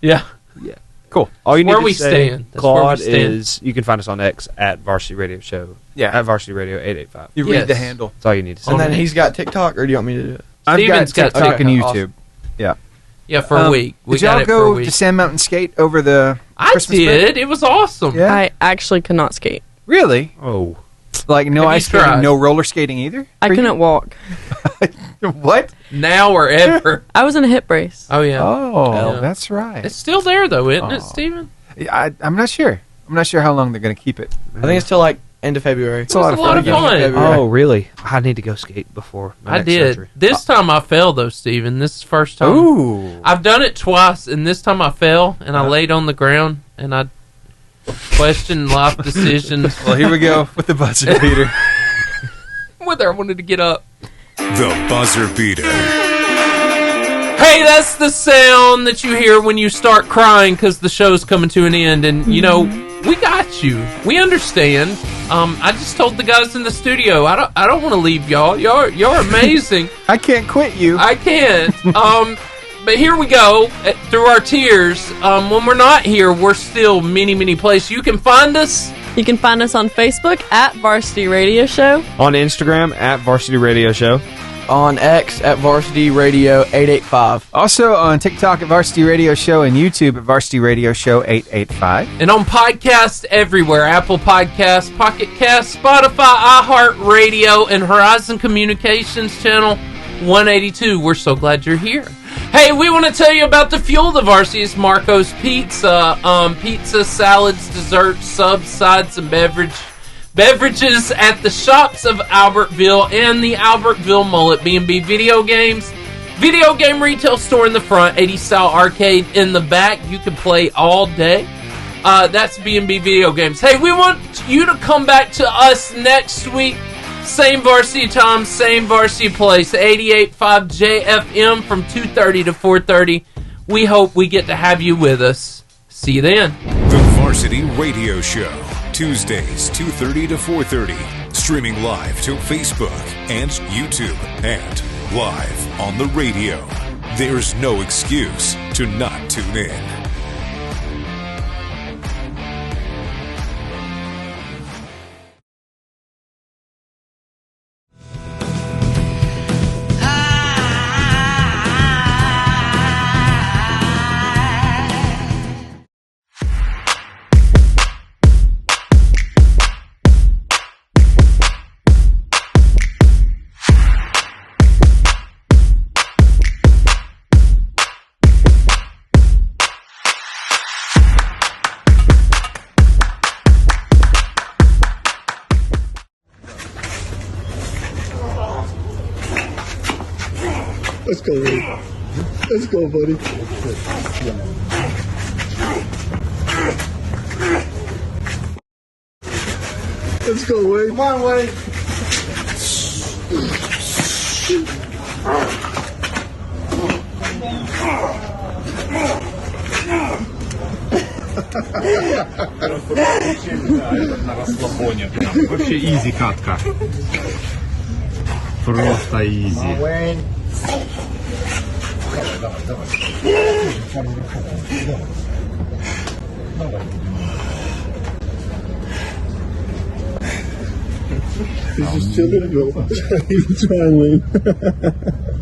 Yeah. Cool. All you need where to we say, stand. That's where we Claude, stand. is you can find us on X at Varsity Radio Show. Yeah. At Varsity Radio 885. You read the handle. That's all you need to say. And then he's got TikTok, or do you want me to do it? I've got Steven's got TikTok and TikTok. YouTube. Yeah. Yeah, for a week. We Did y'all got it for a go week. to Sand Mountain Skate over the I Christmas did. break? It was awesome. Yeah. I actually could not skate. Really? Oh. Like no Have you ice skating, tried? no roller skating either? I couldn't walk. What? Now or ever. I was in a hip brace. Oh, yeah. Oh, Yeah. that's right. It's still there, though, isn't it, Steven? I'm not sure. I'm not sure how long they're going to keep it. I think it's till like end of February. It's a lot of fun. Oh, really? I need to go skate before my I next did. surgery. This time I fell, though, Steven. This is the first time. Ooh. I've done it twice, and this time I fell, and I laid on the ground, and I questioned life decisions. Well, here we go with the buzzer beater. Whether I wanted to get up. The buzzer beater. Hey, that's the sound that you hear when you start crying because the show's coming to an end. And, you know, we got you. We understand. I just told the guys in the studio, I don't want to leave y'all. Y'all are amazing. I can't quit you. I can't. But here we go. Through our tears, when we're not here, we're still many places. You can find us. You can find us on Facebook at Varsity Radio Show. On Instagram at Varsity Radio Show. On X at Varsity Radio 885. Also on TikTok at Varsity Radio Show and YouTube at Varsity Radio Show 885. And on podcasts everywhere. Apple Podcasts, Pocket Cast, Spotify, iHeartRadio, and Horizon Communications Channel 182. We're so glad you're here. Hey, we want to tell you about the fuel of the Varsity. It's Marco's Pizza. Pizza, salads, desserts, subs, sides, and beverages at the shops of Albertville and the Albertville Mullet. B&B Video Games. Video game retail store in the front. 80s style arcade in the back. You can play all day. That's B&B Video Games. Hey, we want you to come back to us next week. Same varsity time, same varsity place. 88.5 JFM from 2:30 to 4:30. We hope we get to have you with us. See you then. The Varsity Radio Show. Tuesdays, 2:30 to 4:30. Streaming live to Facebook and YouTube and live on the radio. There's no excuse to not tune in. Let's go, buddy. Let's go, buddy. Let's go, Wade. Come on, Wade. На расслабоне. Вообще изи катка. Просто изи. He's just chilling. Try and win.